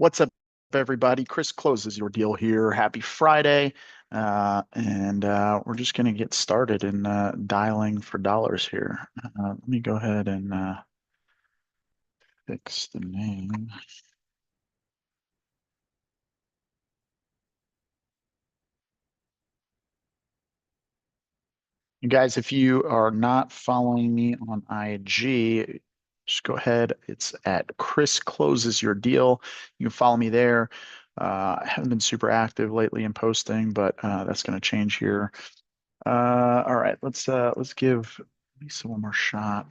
What's up, everybody? Chris closes your deal here. Happy Friday. And we're just going to get started in dialing for dollars here. Let me go ahead and fix the name. You guys, if you are not following me on IG, just go ahead. It's at Chris closes your deal. You can follow me there. I haven't been super active lately in posting, but that's going to change here. All right, let's give Lisa one more shot.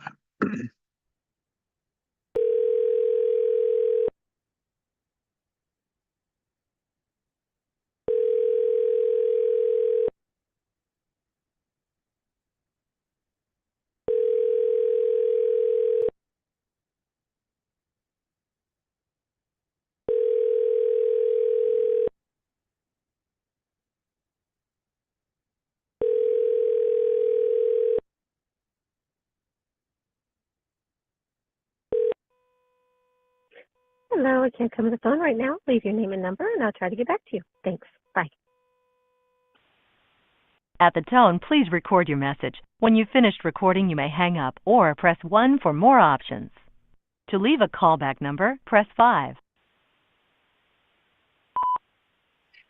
Hello, I can't come to the phone right now. Leave your name and number, and I'll try to get back to you. Thanks. Bye. At the tone, please record your message. When you've finished recording, you may hang up or press 1 for more options. To leave a callback number, press 5.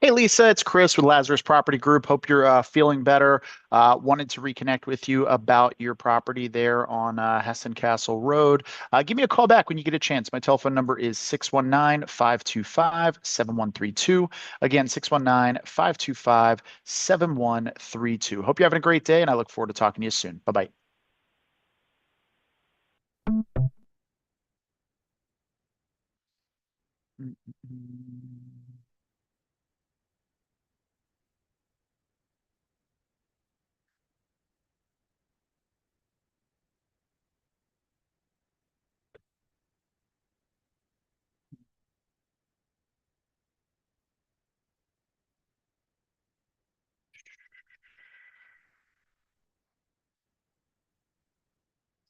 Hey, Lisa, it's Chris with Lazarus Property Group. Hope you're feeling better. Wanted to reconnect with you about your property there on Heston Castle Road. Give me a call back when you get a chance. My telephone number is 619-525-7132. Again, 619-525-7132. Hope you're having a great day, and I look forward to talking to you soon. Bye-bye.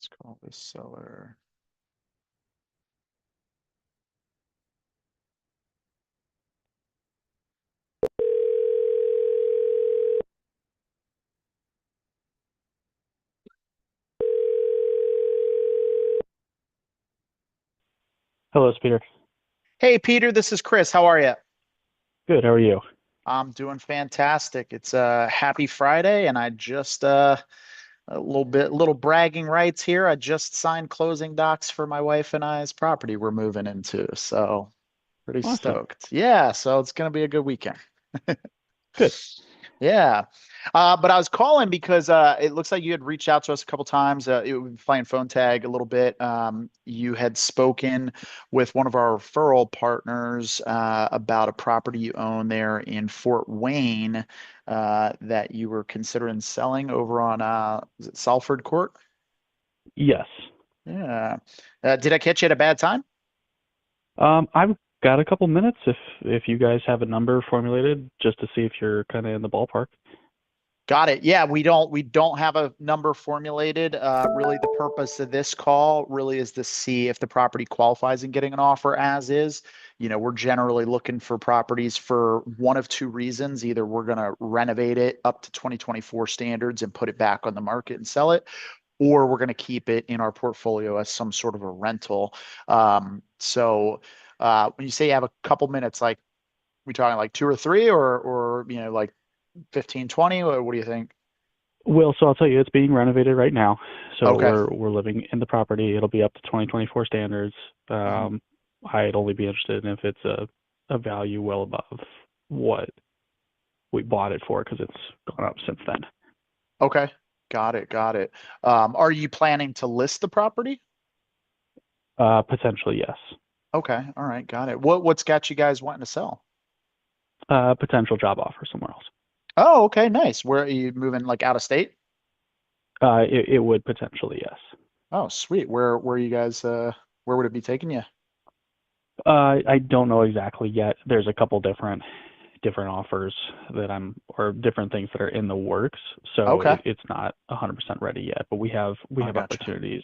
Let's call this seller. Hello, it's Peter. Hey, Peter, this is Chris. How are you? Good. How are you? I'm doing fantastic. It's happy Friday, and I just a little bragging rights here. I just signed closing docs for my wife and I's property we're moving into, so pretty Awesome. stoked. Yeah, so it's gonna be a good weekend. Good. Yeah. But I was calling because it looks like you had reached out to us a couple times. We've been playing phone tag a little bit. You had spoken with one of our referral partners about a property you own there in Fort Wayne that you were considering selling over on is it Salford Court? Yes. Yeah. Did I catch you at a bad time? I've got a couple minutes if you guys have a number formulated just to see if you're kind of in the ballpark. Got it. Yeah, we don't have a number formulated. Really, the purpose of this call really is to see if the property qualifies in getting an offer as is. We're generally looking for properties for one of two reasons. Either we're going to renovate it up to 2024 standards and put it back on the market and sell it, or we're going to keep it in our portfolio as some sort of a rental. So when you say you have a couple minutes, like we talking like two or three, or like 15, 20? What do you think? Well, so I'll tell you, it's being renovated right now. So Okay. we're living in the property. It'll be up to 2024 standards. Mhm. I'd only be interested in if it's a value well above what we bought it for because it's gone up since then. Okay. Got it. Got it. Are you planning to list the property? Potentially, yes. Okay. All right. Got it. What's got you guys wanting to sell? Potential job offer somewhere else. Oh, okay. Nice. Where are you moving, like out of state? It would potentially, yes. Oh, sweet. Where you guys where would it be taking you? I don't know exactly yet. There's a couple different offers or different things that are in the works. So Okay. it's not 100% ready yet, but we have I gotcha. opportunities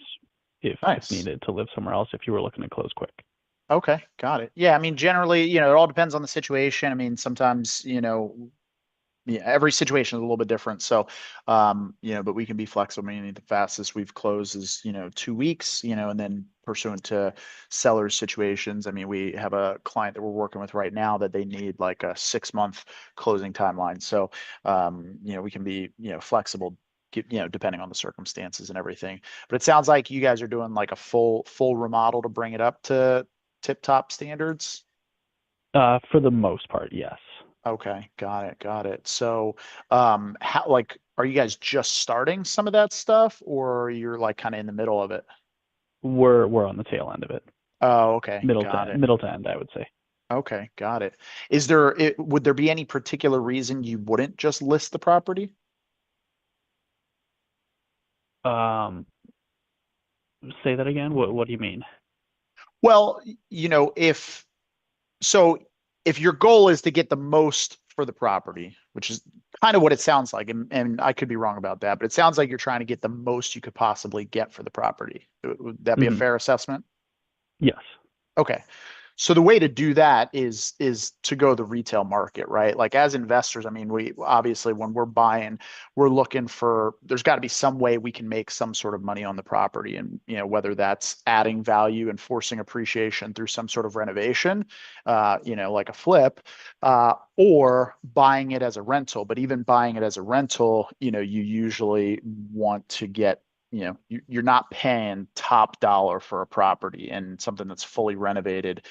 if Nice. needed to live somewhere else if you were looking to close quick. Okay, got it. Yeah, I mean, generally, it all depends on the situation. I mean, sometimes, yeah, every situation is a little bit different. So, but we can be flexible. I mean, the fastest we've closed is, 2 weeks, and then pursuant to sellers situations. I mean, we have a client that we're working with right now that they need like a 6-month closing timeline. So, we can be, flexible, depending on the circumstances and everything. But it sounds like you guys are doing like a full remodel to bring it up to tip top standards. For the most part, yes. Okay, got it, got it. So, how like are you guys just starting some of that stuff, or you're like kind of in the middle of it? We're on the tail end of it. Oh, okay, got it. Middle to end, I would say. Okay, got it. Would there be any particular reason you wouldn't just list the property? Um, Say that again. What do you mean? Well, if so, if your goal is to get the most for the property, which is kind of what it sounds like, and I could be wrong about that, but it sounds like you're trying to get the most you could possibly get for the property. Would that be a Hmm. fair assessment? Yes. Okay. So the way to do that is to go the retail market, right? Like as investors, I mean, we obviously when we're buying, we're looking for there's got to be some way we can make some sort of money on the property. And whether that's adding value and forcing appreciation through some sort of renovation, like a flip, or buying it as a rental. But even buying it as a rental, you usually want to get you're not paying top dollar for a property and something that's fully renovated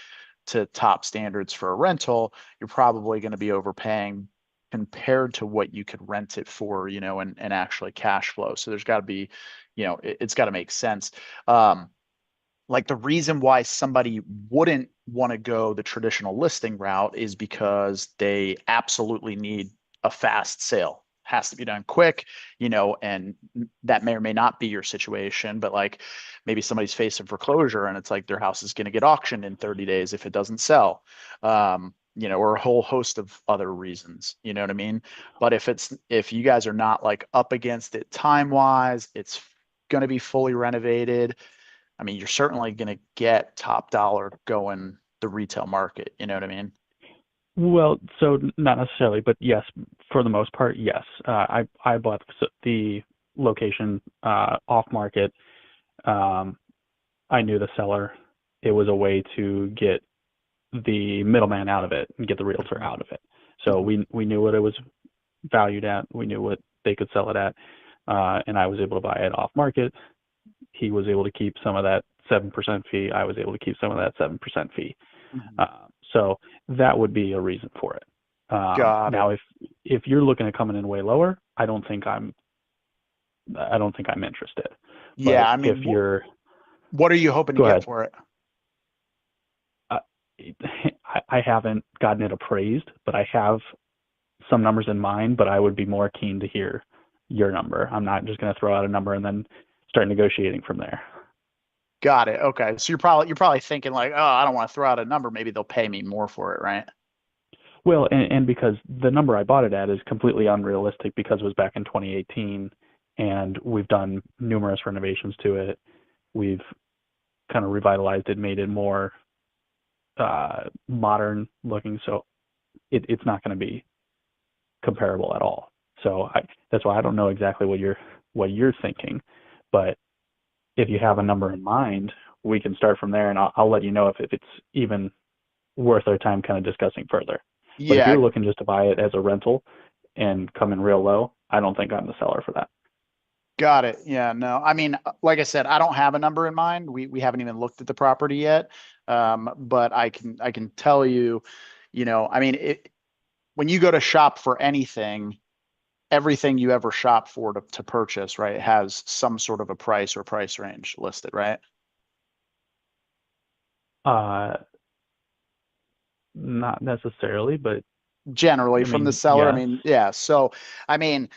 to top standards for a rental, you're probably going to be overpaying compared to what you could rent it for, and actually cash flow. So there's got to be, it's got to make sense. Like the reason why somebody wouldn't want to go the traditional listing route is because they absolutely need a fast sale. Has to be done quick, and that may or may not be your situation, but like maybe somebody's facing foreclosure and it's like their house is going to get auctioned in 30 days if it doesn't sell. Or a whole host of other reasons, you know what I mean? But if you guys are not like up against it time wise, it's going to be fully renovated. I mean, you're certainly going to get top dollar going the retail market. You know what I mean? Well, so not necessarily, but yes, for the most part, yes. I bought the location off market. Um, I knew the seller. It was a way to get the middleman out of it and get the realtor out of it. So Mhm. we knew what it was valued at. We knew what they could sell it at, and I was able to buy it off market. He was able to keep some of that 7% fee. I was able to keep some of that 7% fee. Mhm. So that would be a reason for it. Got it. Now, if you're looking at coming in way lower, I don't think I'm interested. Yeah. But I if mean, you're, what are you hoping to go get ahead. for it? Uh, I haven't gotten it appraised, but I have some numbers in mind. But I would be more keen to hear your number. I'm not just going to throw out a number and then start negotiating from there. Got it. Okay. So you're probably thinking like, oh, I don't want to throw out a number. Maybe they'll pay me more for it, right? Well, and because the number I bought it at is completely unrealistic because it was back in 2018, and we've done numerous renovations to it. We've kind of revitalized it, made it more modern looking, so it's not going to be comparable at all. So that's why I don't know exactly what you're thinking, but if you have a number in mind, we can start from there, and I'll let you know if it's even worth our time kind of discussing further. But if Yeah. you're looking just to buy it as a rental and come in real low, I don't think I'm the seller for that. Got it. Yeah. No, I mean, like I said, I don't have a number in mind. We haven't even looked at the property yet. But I can tell you, I mean, when you go to shop for anything, everything you ever shop for to purchase, right, has some sort of a price or price range listed, right? Uh, Not necessarily, but Generally I from the mean, seller. I yes. mean, yeah. So, I mean,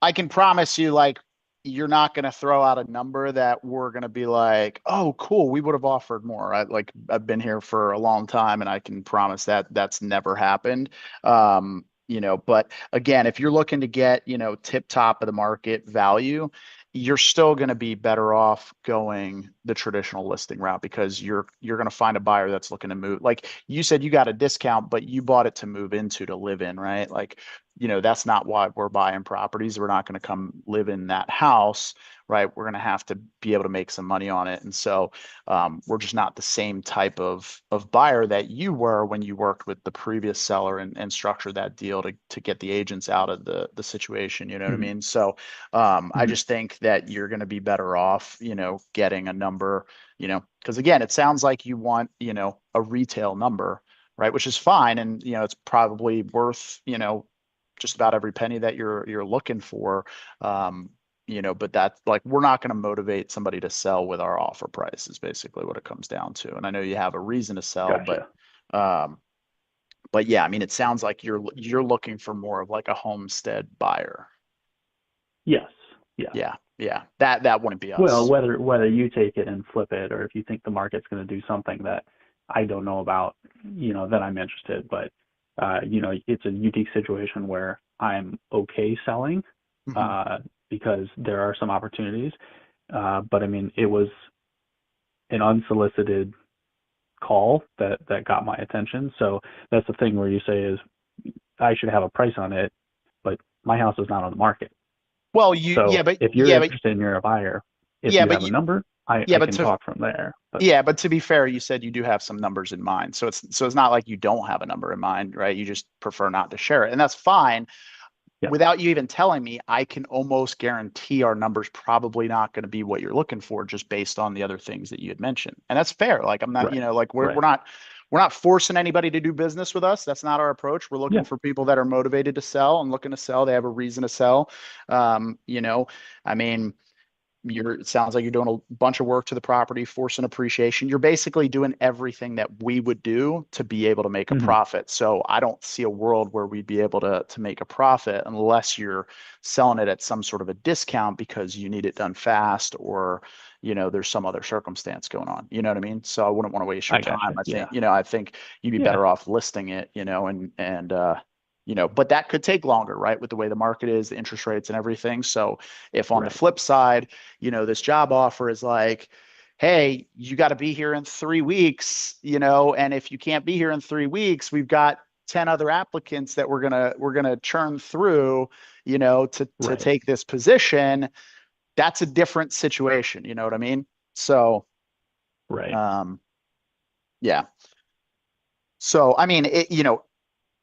I can promise you, like, you're not going to throw out a number that we're going to be like, oh, cool, we would have offered more. I've been here for a long time and I can promise that that's never happened. But again, if you're looking to get, tip top of the market value, you're still going to be better off going the traditional listing route because you're going to find a buyer that's looking to move. Like you said, you got a discount, but you bought it to move into, to live in, right? Like, that's not why we're buying properties. We're not going to come live in that house, right? We're going to have to be able to make some money on it. And so we're just not the same type of buyer that you were when you worked with the previous seller and structured that deal to get the agents out of the situation. You know what I mean? So I just think that you're going to be better off, getting a number, because again, it sounds like you want, a retail number, right? Which is fine. And, it's probably worth, just about every penny that you're looking for. But that's like, we're not going to motivate somebody to sell with our offer price is basically what it comes down to. And I know you have a reason to sell, Gotcha. but yeah, I mean, it sounds like you're looking for more of like a homestead buyer. Yes. Yeah. Yeah. That wouldn't be us. Well, whether you take it and flip it, or if you think the market's going to do something that I don't know about, then I'm interested. But it's a unique situation where I'm okay selling because there are some opportunities. But I mean, it was an unsolicited call that got my attention. So that's the thing where you say is I should have a price on it, but my house is not on the market. Well, If you're interested and you're a buyer, if you have a number, I can talk from there. But. But to be fair, you said you do have some numbers in mind. So it's not like you don't have a number in mind, right? You just prefer not to share it. And that's fine. Yeah. Without you even telling me, I can almost guarantee our number's probably not going to be what you're looking for just based on the other things that you had mentioned. And that's fair. Like I'm not, Right. like we're not forcing anybody to do business with us. That's not our approach. We're looking for people that are motivated to sell and looking to sell. They have a reason to sell. I mean, it sounds like you're doing a bunch of work to the property, forcing appreciation. You're basically doing everything that we would do to be able to make a profit. So I don't see a world where we'd be able to make a profit unless you're selling it at some sort of a discount because you need it done fast or, there's some other circumstance going on. You know what I mean? So I wouldn't want to waste your time. I think you'd be better off listing it, but that could take longer, right? With the way the market is, the interest rates and everything. So if on the flip side, this job offer is like, hey, you got to be here in 3 weeks, and if you can't be here in 3 weeks, we've got 10 other applicants that we're going to churn through, to take this position. That's a different situation. You know what I mean? So, yeah. So, I mean,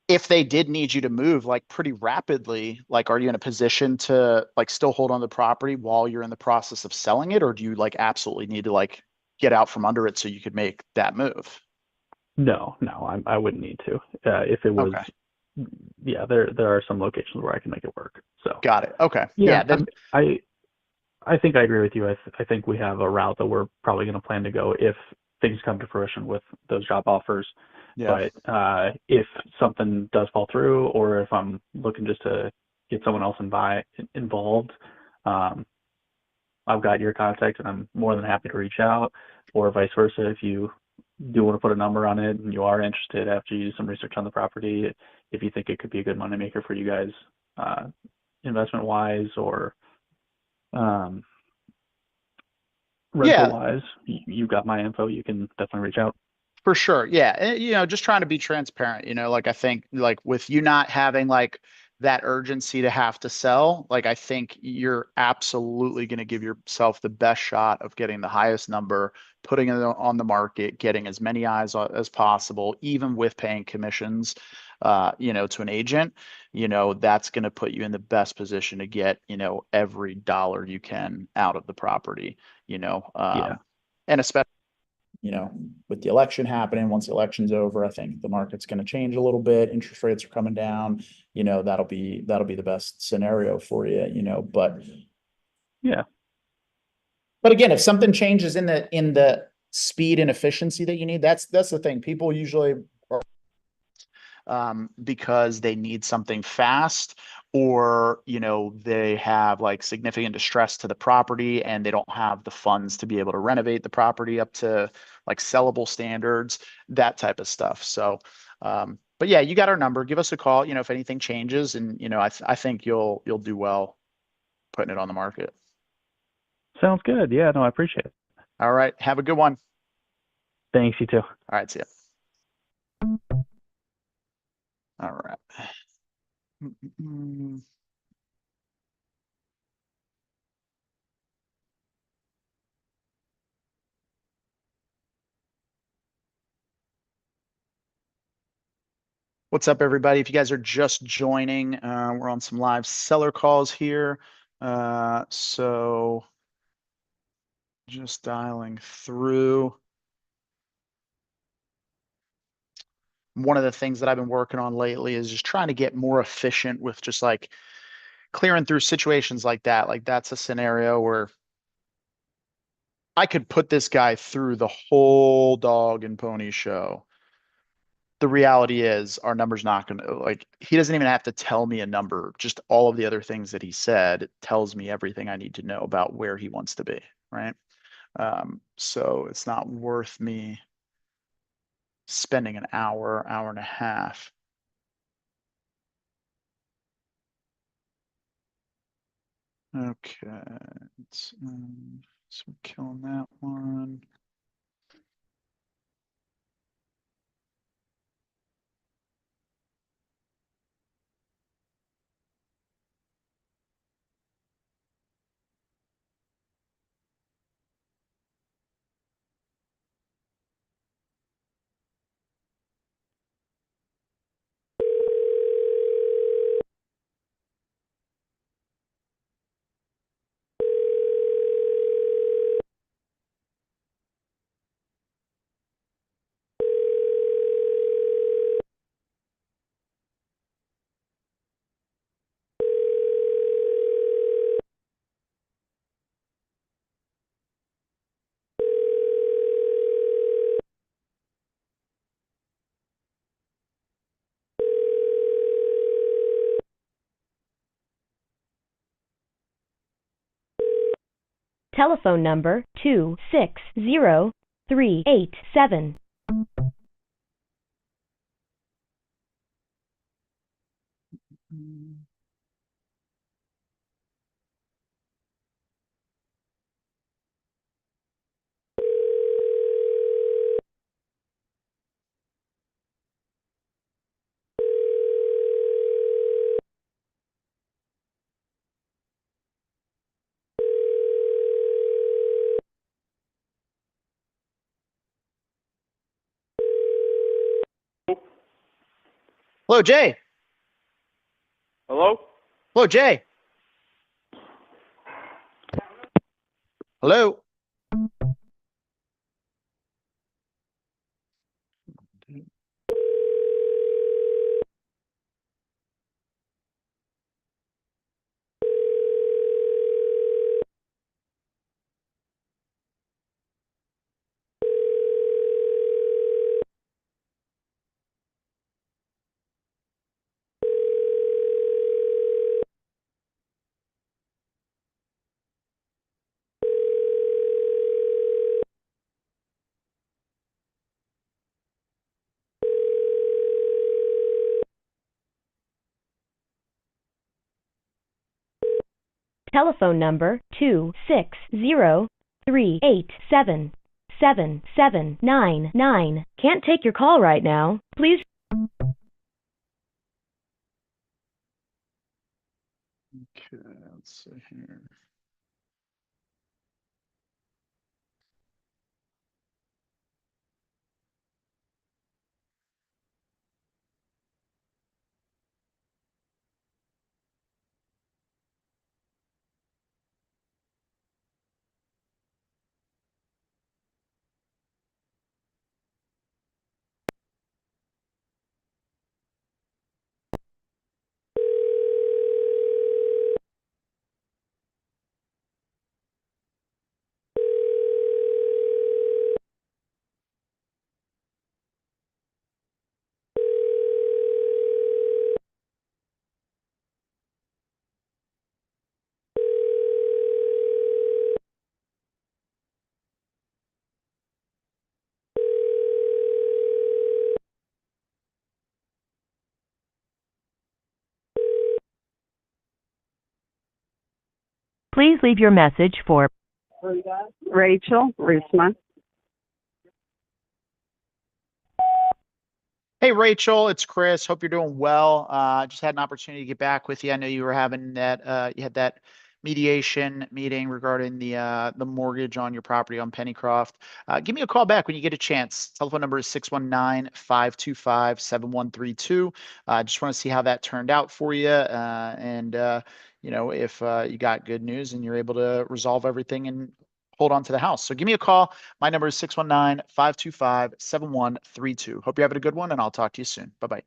if they did need you to move like pretty rapidly, like, are you in a position to like still hold on the property while you're in the process of selling it? Or do you like absolutely need to like get out from under it so you could make that move? No, I wouldn't need to. If it was, there are some locations where I can make it work. So got it. Okay. Then I think I agree with you. I think we have a route that we're probably going to plan to go if things come to fruition with those job offers. Yeah. But if something does fall through, or if I'm looking just to get someone else involved, I've got your contact and I'm more than happy to reach out, or vice versa. If you do want to put a number on it and you are interested after you do some research on the property, if you think it could be a good moneymaker for you guys, investment wise or rental wise, you've got my info. You can definitely reach out. For sure. Yeah. And, just trying to be transparent, like I think like with you not having like that urgency to have to sell, like I think you're absolutely going to give yourself the best shot of getting the highest number, putting it on the market, getting as many eyes as possible, even with paying commissions, to an agent, that's going to put you in the best position to get, every dollar you can out of the property, and especially, with the election happening, once the election's over, I think the market's going to change a little bit. Interest rates are coming down, that'll be the best scenario for you, but again, if something changes in the speed and efficiency that you need, that's the thing. People usually because they need something fast, or they have like significant distress to the property and they don't have the funds to be able to renovate the property up to like sellable standards, that type of stuff. So but yeah, you got our number. Give us a call, if anything changes, and I think you'll do well putting it on the market. Sounds good. Yeah, no, I appreciate it. All right. Have a good one. Thanks, you too. All right. See ya. All right. Mm-mm-mm. What's up, everybody? If you guys are just joining, we're on some live seller calls here. So just dialing through. One of the things that I've been working on lately is just trying to get more efficient with just like clearing through situations like that. Like that's a scenario where I could put this guy through the whole dog and pony show. The reality is our number's not going to like, he doesn't even have to tell me a number. Just all of the other things that he said tells me everything I need to know about where he wants to be. Right. So it's not worth me spending an hour, hour and a half. Okay. So we're killing that one. Telephone number 260387. Hello, Jay. Hello? Hello, Jay. Hello. Telephone number 2603877799. Can't take your call right now. Please. Okay, let's see here. Please leave your message for Rachel Reisman. Hey, Rachel, it's Chris. Hope you're doing well. Just had an opportunity to get back with you. I know you were having that, you had that mediation meeting regarding the mortgage on your property on Pennycroft. Give me a call back when you get a chance. Telephone number is 619-525-7132. Just want to see how that turned out for you. If you got good news and you're able to resolve everything and hold on to the house. So give me a call. My number is 619-525-7132. Hope you're having a good one, and I'll talk to you soon. Bye-bye.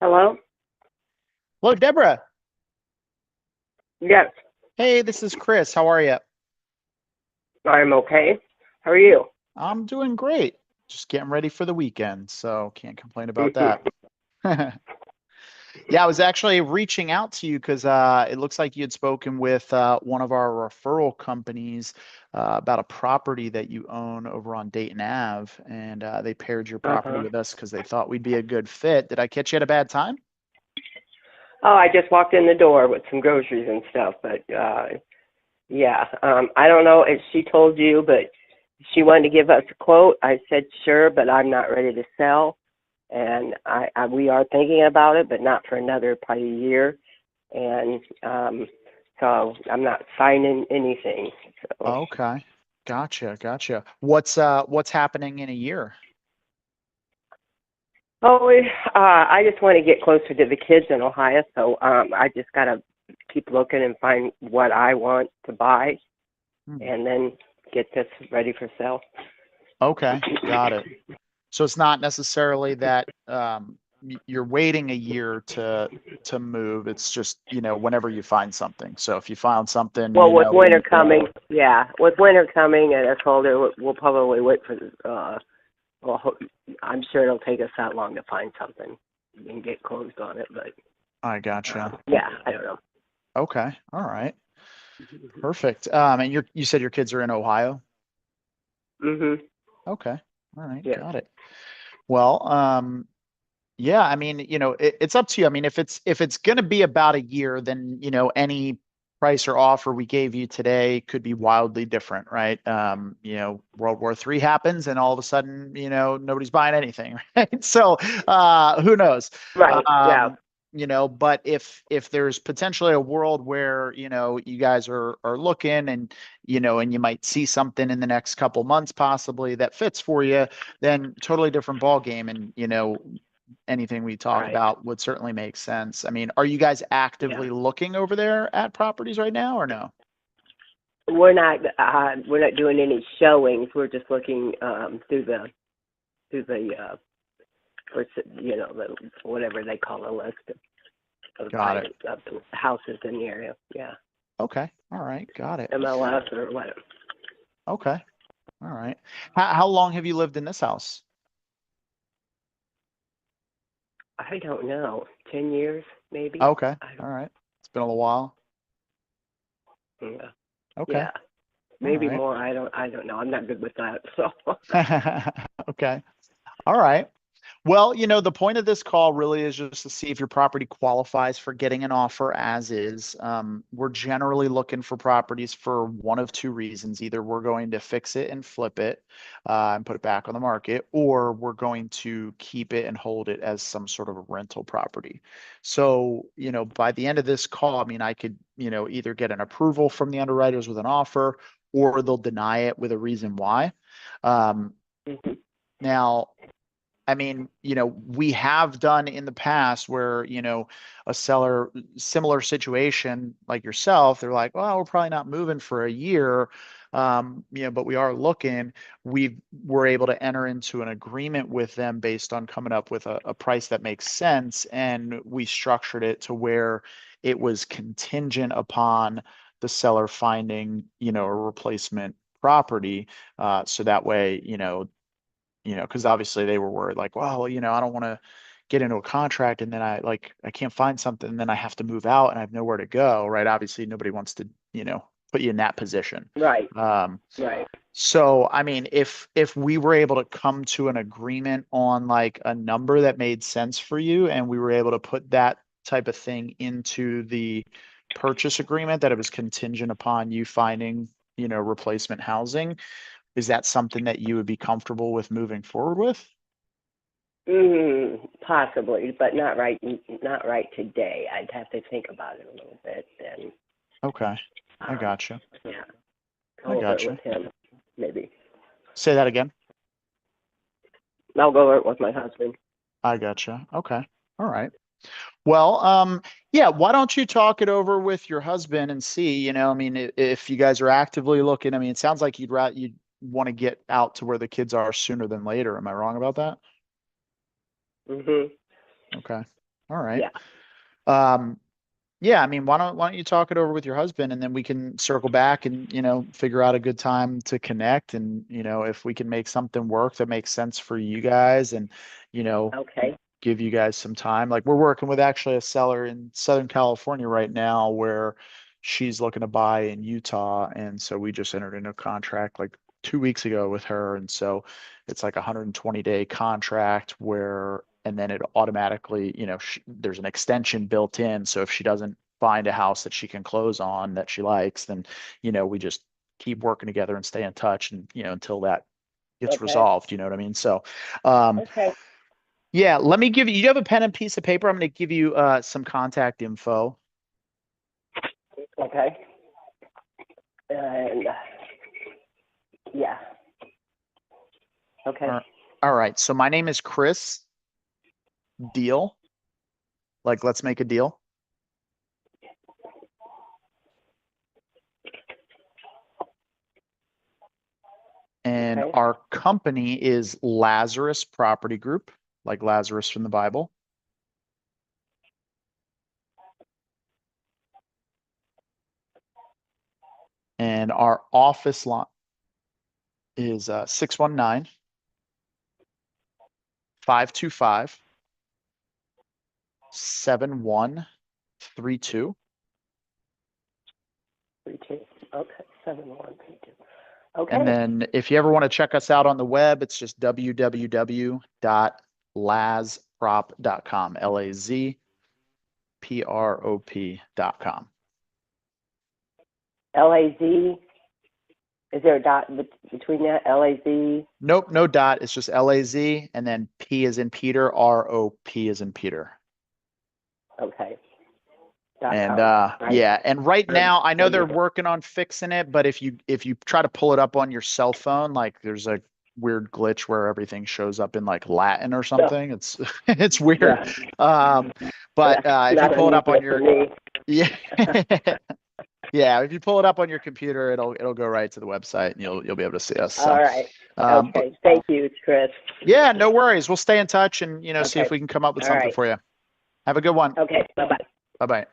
Hello? Hello, Deborah. Yes, Hey, this is Chris. How are you? I'm okay. How are you? I'm doing great. Just getting ready for the weekend, so can't complain about that. Yeah, I was actually reaching out to you because it looks like you had spoken with one of our referral companies about a property that you own over on Dayton Ave, and they paired your property with us because they thought we'd be a good fit. Did I catch you at a bad time? Oh, I just walked in the door with some groceries and stuff, but yeah, I don't know if she told you, but she wanted to give us a quote. I said sure, but I'm not ready to sell, and we are thinking about it, but not for another probably a year, and so I'm not signing anything. So. Okay. Gotcha. What's happening in a year? Oh, I just want to get closer to the kids in Ohio, so I just gotta keep looking and find what I want to buy, Hmm. and then get this ready for sale. Okay, got it. So it's not necessarily that you're waiting a year to move. It's just, whenever you find something. So if you found something, Well, with winter coming, yeah, with winter coming, and I told her we'll probably wait for. Well, I'm sure it'll take us that long to find something and get closed on it, but I gotcha. yeah, I don't know. Okay, all right, perfect. And you said your kids are in Ohio? Mhm. Okay, all right, Yeah. got it. Well, yeah, I mean, it's up to you. I mean, if it's going to be about a year, then, any price or offer we gave you today could be wildly different, right? World War III happens and all of a sudden, nobody's buying anything, right? So, who knows? Right. Yeah. But if there's potentially a world where, you guys are looking and, and you might see something in the next couple months possibly that fits for you, then totally different ball game. And, anything we talk Right. about would certainly make sense. I mean, are you guys actively looking over there at properties right now or no? We're not doing any showings. We're just looking through the whatever they call a list of Got it. of the houses in the area. Yeah. Okay. All right. Got it. MLS or whatever. Okay. All right. How long have you lived in this house? I don't know. 10 years, maybe. Okay. All right. It's been a little while. Yeah. Okay. Yeah. Maybe right. more. I don't know. I'm not good with that. So. Okay. All right. Well, the point of this call really is just to see if your property qualifies for getting an offer as is. We're generally looking for properties for one of two reasons. Either we're going to fix it and flip it and put it back on the market, or we're going to keep it and hold it as some sort of a rental property. So, by the end of this call, I mean, I could, either get an approval from the underwriters with an offer, or they'll deny it with a reason why. Mhm. Now, I mean, we have done in the past where, a seller, similar situation like yourself, they're like, well, we're probably not moving for a year, but we are looking. We were able to enter into an agreement with them based on coming up with a price that makes sense. And we structured it to where it was contingent upon the seller finding, a replacement property. So that way, because obviously they were worried, like, well, I don't want to get into a contract and then I can't find something and then I have to move out and I have nowhere to go, right? Obviously, nobody wants to, put you in that position. Right. Um, Right. so, I mean, if we were able to come to an agreement on like a number that made sense for you, and we were able to put that type of thing into the purchase agreement, that it was contingent upon you finding, replacement housing, is that something that you would be comfortable with moving forward with? Possibly, but not right. Not right today. I'd have to think about it a little bit, and Okay, I gotcha. yeah, I go over it gotcha. with him. Maybe Say that again. I'll go over it with my husband. I gotcha. Okay. All right. Well, yeah, why don't you talk it over with your husband and see, I mean, if you guys are actively looking, I mean, it sounds like you'd want to get out to where the kids are sooner than later. Am I wrong about that? Mhm. Okay. All right. Yeah. Yeah, I mean, why don't you talk it over with your husband and then we can circle back and, figure out a good time to connect, and, if we can make something work that makes sense for you guys and, Okay. give you guys some time. Like, we're working with actually a seller in Southern California right now where she's looking to buy in Utah. And so we just entered into a contract like 2 weeks ago with her. And so it's like a 120-day contract where and then it automatically, there's an extension built in. So if she doesn't find a house that she can close on that she likes, then, we just keep working together and stay in touch and, until that gets Okay. resolved. You know what I mean? So, Okay. yeah, let me give you, you have a pen and piece of paper. I'm going to give you some contact info. Okay. And yeah. Okay. All right. So my name is Chris Deal. Like, let's make a deal. And Okay. our company is Lazarus Property Group, like Lazarus from the Bible. And our office line is 619 525 7132. 32. Okay. 7132. Okay. And then if you ever want to check us out on the web, it's just www.lazprop.com, LAZPROP.com. LAZ. Is there a dot between that? LAZ. Nope, no dot. It's just LAZ, and then P is in Peter, ROP is in Peter. Okay. And right? yeah, and right now I know they're working on fixing it, but if you try to pull it up on your cell phone, like there's a weird glitch where everything shows up in like Latin or something. It's it's weird. Yeah. But if you pull it up on your yeah yeah, if you pull it up on your computer, it'll go right to the website and you'll be able to see us. So, all right. Okay. Thank you, Chris. Yeah, no worries. We'll stay in touch and see if Okay. we can come up with All something right. for you. Have a good one. Okay. Bye-bye. Bye-bye.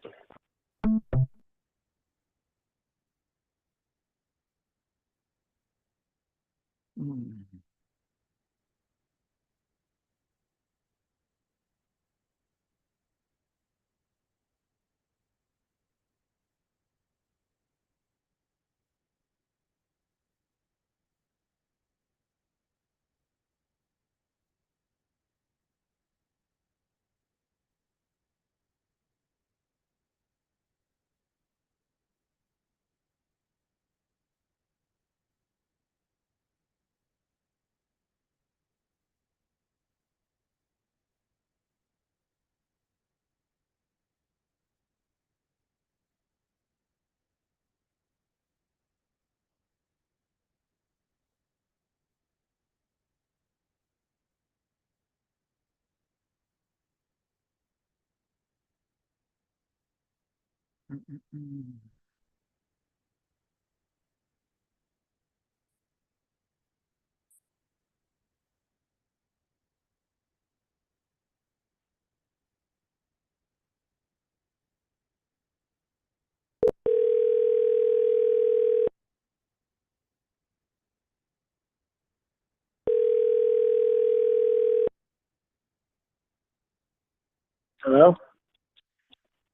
Hello?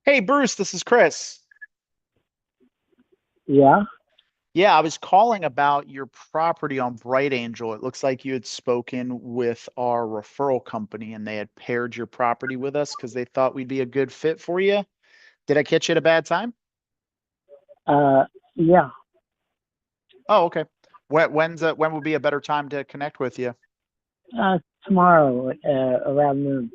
Hey, Bruce, this is Chris. Yeah? Yeah, I was calling about your property on Bright Angel. It looks like you had spoken with our referral company and they had paired your property with us because they thought we'd be a good fit for you. Did I catch you at a bad time? Yeah. Oh, okay. When would be a better time to connect with you? Tomorrow, around noon.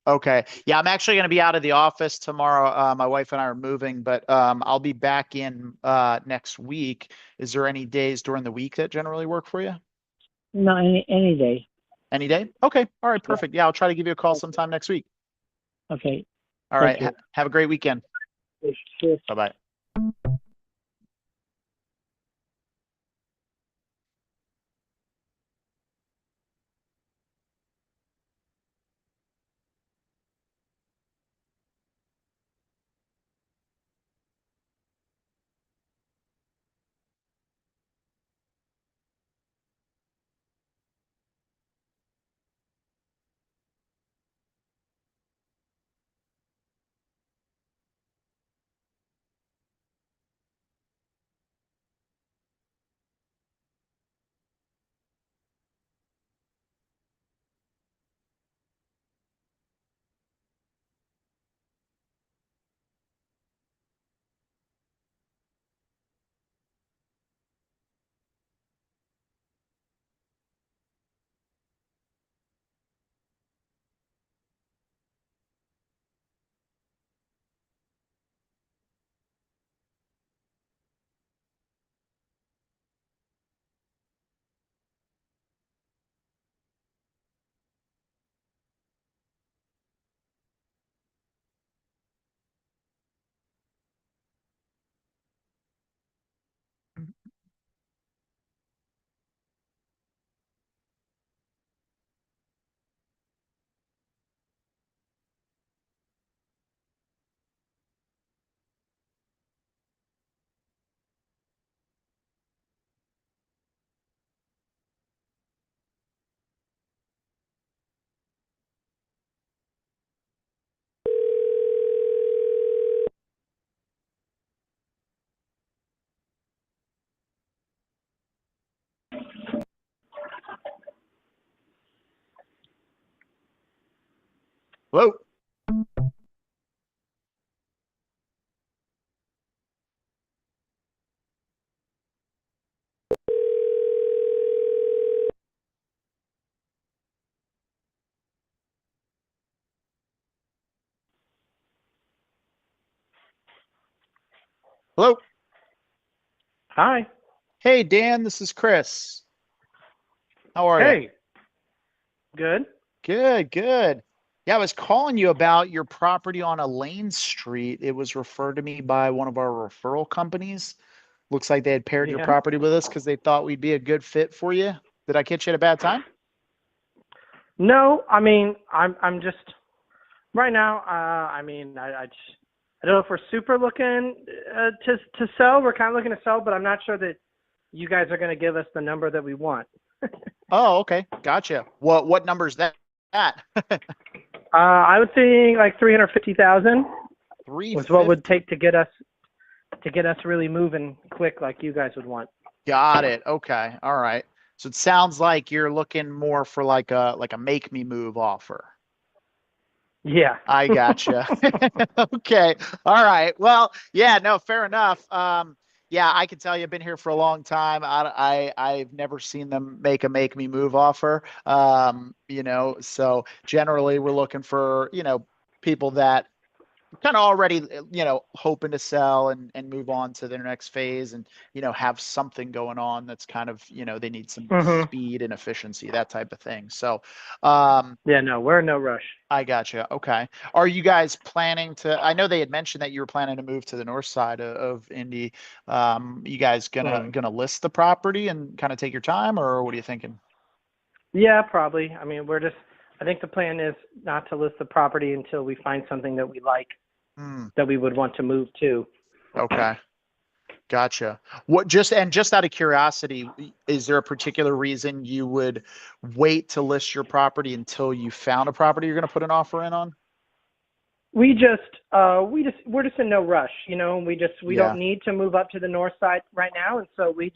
Okay. Yeah, I'm actually going to be out of the office tomorrow. My wife and I are moving, but I'll be back in next week. Is there any days during the week that generally work for you? No, any day. Any day? Okay. All right. Perfect. Yeah, I'll try to give you a call sometime next week. Okay. All Thank right. Have a great weekend. you. Bye-bye. Hello. Hello. Hi. Hey, Dan, this is Chris. How are you? Hey. Good. Good, good. Yeah, I was calling you about your property on Elaine Street. It was referred to me by one of our referral companies. Looks like they had paired your Yeah. property with us because they thought we'd be a good fit for you. Did I catch you at a bad time? No, I mean, I'm just right now. I mean, I don't know if we're super looking to sell. We're kind of looking to sell, but I'm not sure that you guys are going to give us the number that we want. Oh, okay. Gotcha. What number's that at? I would think like 350,000 was what would 350. take to get us really moving quick, like you guys would want. Got it. Okay. All right. So it sounds like you're looking more for like a make me move offer. Yeah. I gotcha. Okay. All right. Well, yeah, no, fair enough. Yeah, I can tell you I've been here for a long time. I've never seen them make me move offer. So generally we're looking for, people that kind of already, hoping to sell and move on to their next phase and, have something going on that's kind of, they need some Mhm. speed and efficiency, that type of thing. So, Yeah. No, we're in no rush. I gotcha. Okay. Are you guys planning to, I know they had mentioned that you were planning to move to the north side of Indy. You guys gonna list the property and kind of take your time, or what are you thinking? Yeah, probably. I mean, I think the plan is not to list the property until we find something that we like Hmm. that we would want to move to. Okay. Gotcha. Just out of curiosity, is there a particular reason you would wait to list your property until you found a property you're going to put an offer in on? We're just in no rush, we Yeah. don't need to move up to the north side right now, and so we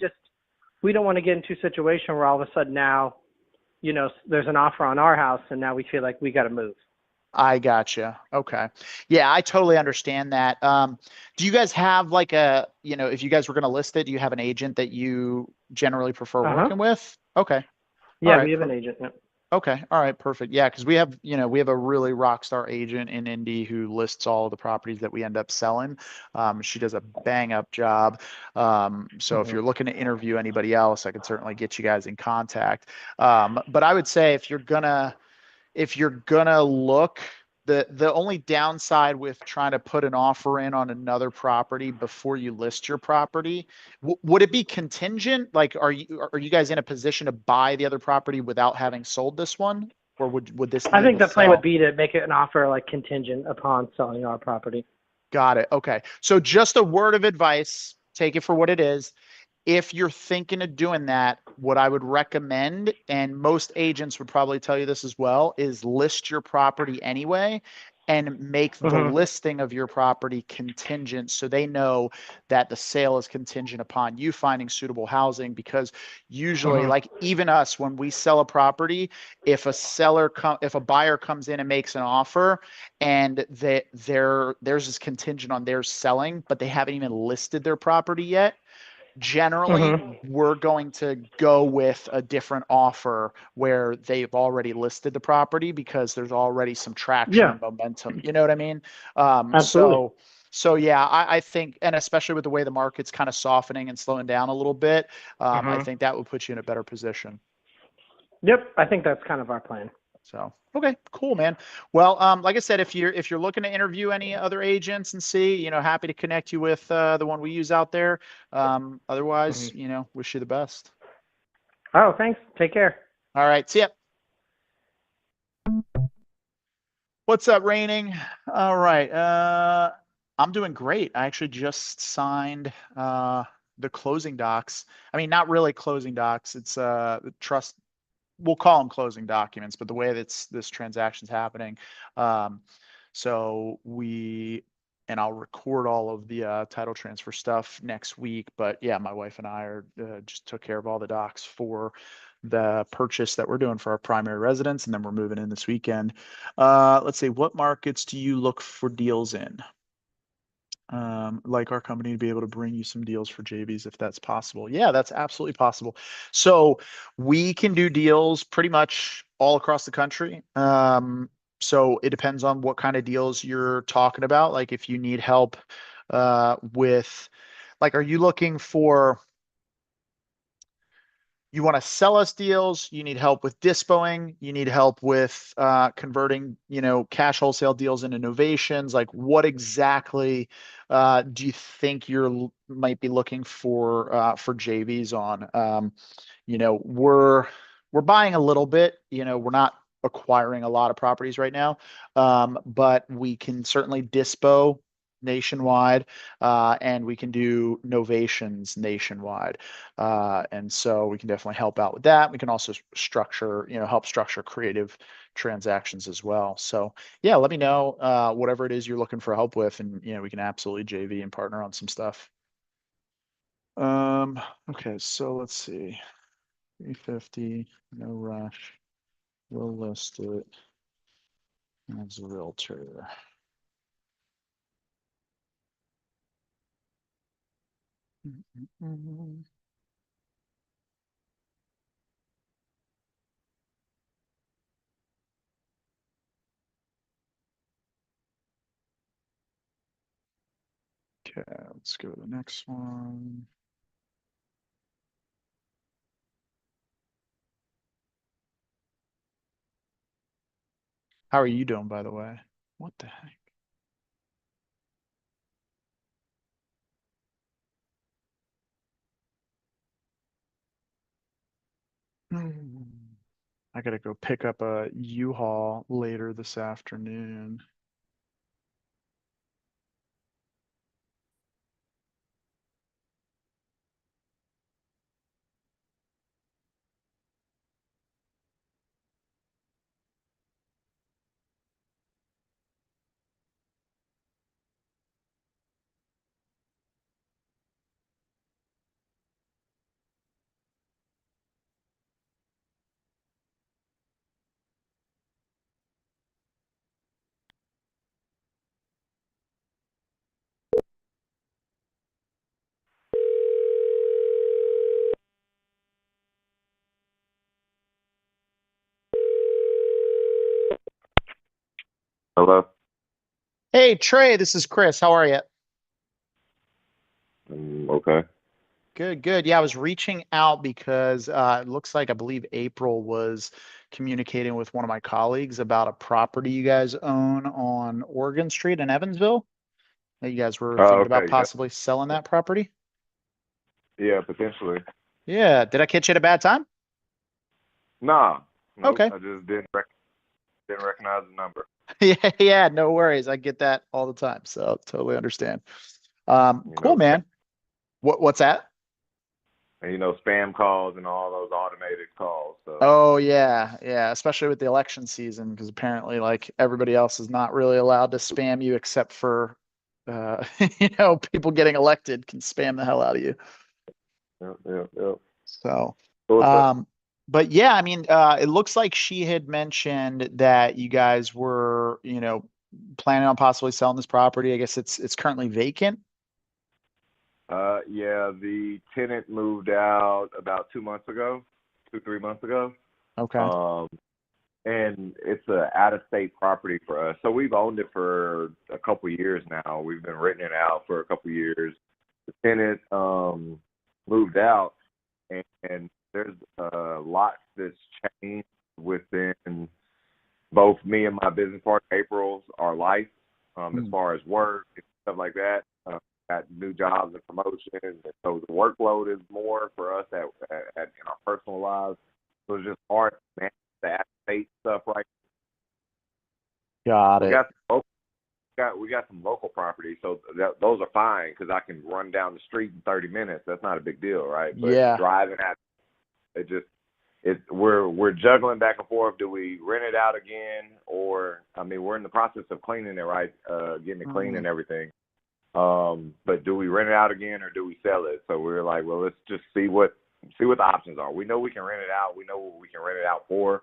don't want to get into a situation where all of a sudden now, there's an offer on our house and now we feel like we got to move. I gotcha. Okay. Yeah, I totally understand that. Do you guys have like if you guys were going to list it, do you have an agent that you generally prefer Uh-huh. working with? Okay. All Yeah, right. we have an agent. Yeah. Okay. All right. Perfect. Yeah. Cause we have a really rock star agent in Indy who lists all of the properties that we end up selling. She does a bang up job. So if Mhm. you're looking to interview anybody else, I could certainly get you guys in contact. But I would say if you're gonna look, the only downside with trying to put an offer in on another property before you list your property, would it be contingent? Like, are you guys in a position to buy the other property without having sold this one, or would this I need think to the plan would sell? be to make it an offer like contingent upon selling our property. Got it. Okay. So just a word of advice, take it for what it is. If you're thinking of doing that, what I would recommend, and most agents would probably tell you this as well, is list your property anyway and make the Mhm. listing of your property contingent so they know that the sale is contingent upon you finding suitable housing. Because usually, Mhm. like even us, when we sell a property, if a buyer comes in and makes an offer and theirs is contingent on theirs selling, but they haven't even listed their property yet, generally Mhm. we're going to go with a different offer where they've already listed the property because there's already some traction Yeah, and momentum. You know what I mean? absolutely. So yeah, I think, and especially with the way the market's kind of softening and slowing down a little bit, I Mhm. think that would put you in a better position. Yep, I think that's kind of our plan. So, okay, cool, man. Well, like I said, if you're looking to interview any other agents and see, happy to connect you with the one we use out there. Otherwise, Mhm. wish you the best. Oh, thanks. Take care. All right, see ya. What's up, Raining? All right, I'm doing great. I actually just signed the closing docs. I mean, not really closing docs. It's the trust. We'll call them closing documents, but the way that this transaction's happening. So we and I'll record all of the title transfer stuff next week. But yeah, my wife and I are just took care of all the docs for the purchase that we're doing for our primary residence, and then we're moving in this weekend. Let's see, what markets do you look for deals in? Like our company to be able to bring you some deals for JVs if that's possible. Yeah, that's absolutely possible. So we can do deals pretty much all across the country. So it depends on what kind of deals you're talking about. Like if you need help with, like, are you looking for, you want to sell us deals, you need help with dispoing, you need help with converting, cash wholesale deals into novations. Like what exactly do you think you're might be looking for JVs on? We're buying a little bit, we're not acquiring a lot of properties right now, but we can certainly dispo nationwide, and we can do novations nationwide. And so we can definitely help out with that. We can also help structure creative transactions as well. So yeah, let me know whatever it is you're looking for help with, and we can absolutely JV and partner on some stuff. Okay, so let's see. 350, no rush. We'll list it as a realtor. Okay, let's go to the next one. How are you doing, by the way? What the heck? I gotta go pick up a U-Haul later this afternoon. Hello. Hey, Trey, this is Chris. How are you? Okay. Good, good. Yeah, I was reaching out because it looks like I believe April was communicating with one of my colleagues about a property you guys own on Oregon Street in Evansville. That you guys were thinking about Okay. Yeah. possibly selling that property. Yeah, potentially. Yeah. Did I catch you at a bad time? Nah. Nope. Okay. I just didn't recognize the number. Yeah, yeah, no worries. I get that all the time, so totally understand. Cool, man. What's that? And spam calls and all those automated calls. So. Oh yeah, yeah, especially with the election season, because apparently like everybody else is not really allowed to spam you except for people getting elected can spam the hell out of you. Yep. So, So what's up? but yeah, I mean, it looks like she had mentioned that you guys were, planning on possibly selling this property. I guess it's currently vacant. Yeah, the tenant moved out about 3 months ago. Okay. And it's a out-of-state property for us. So we've owned it for a couple years now. We've been renting it out for a couple years. The tenant moved out, and there's lots that's changed within both me and my business partner, April's, our life, as far as work and stuff like that. Got new jobs and promotions, and so the workload is more for us in our personal lives. So it's just hard to manage the out-of-state stuff right Got now. it. We got some local properties, so those are fine because I can run down the street in 30 minutes. That's not a big deal, right? But Yeah. driving out, we're juggling back and forth. Do we rent it out again, or we're in the process of cleaning it, right? Getting it clean and everything. But do we rent it out again or do we sell it? So we were like, well, let's just see what the options are. We know we can rent it out. We know what we can rent it out for.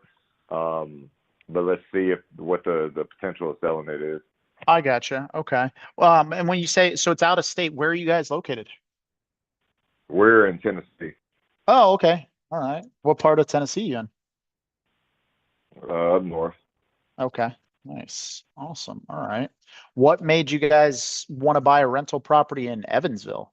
But let's see what the potential of selling it is. I gotcha. Okay. And when you say, so it's out of state, where are you guys located? We're in Tennessee, Oh, okay. All right. What part of Tennessee you in? up north. Okay. Nice. Awesome. All right. What made you guys want to buy a rental property in Evansville?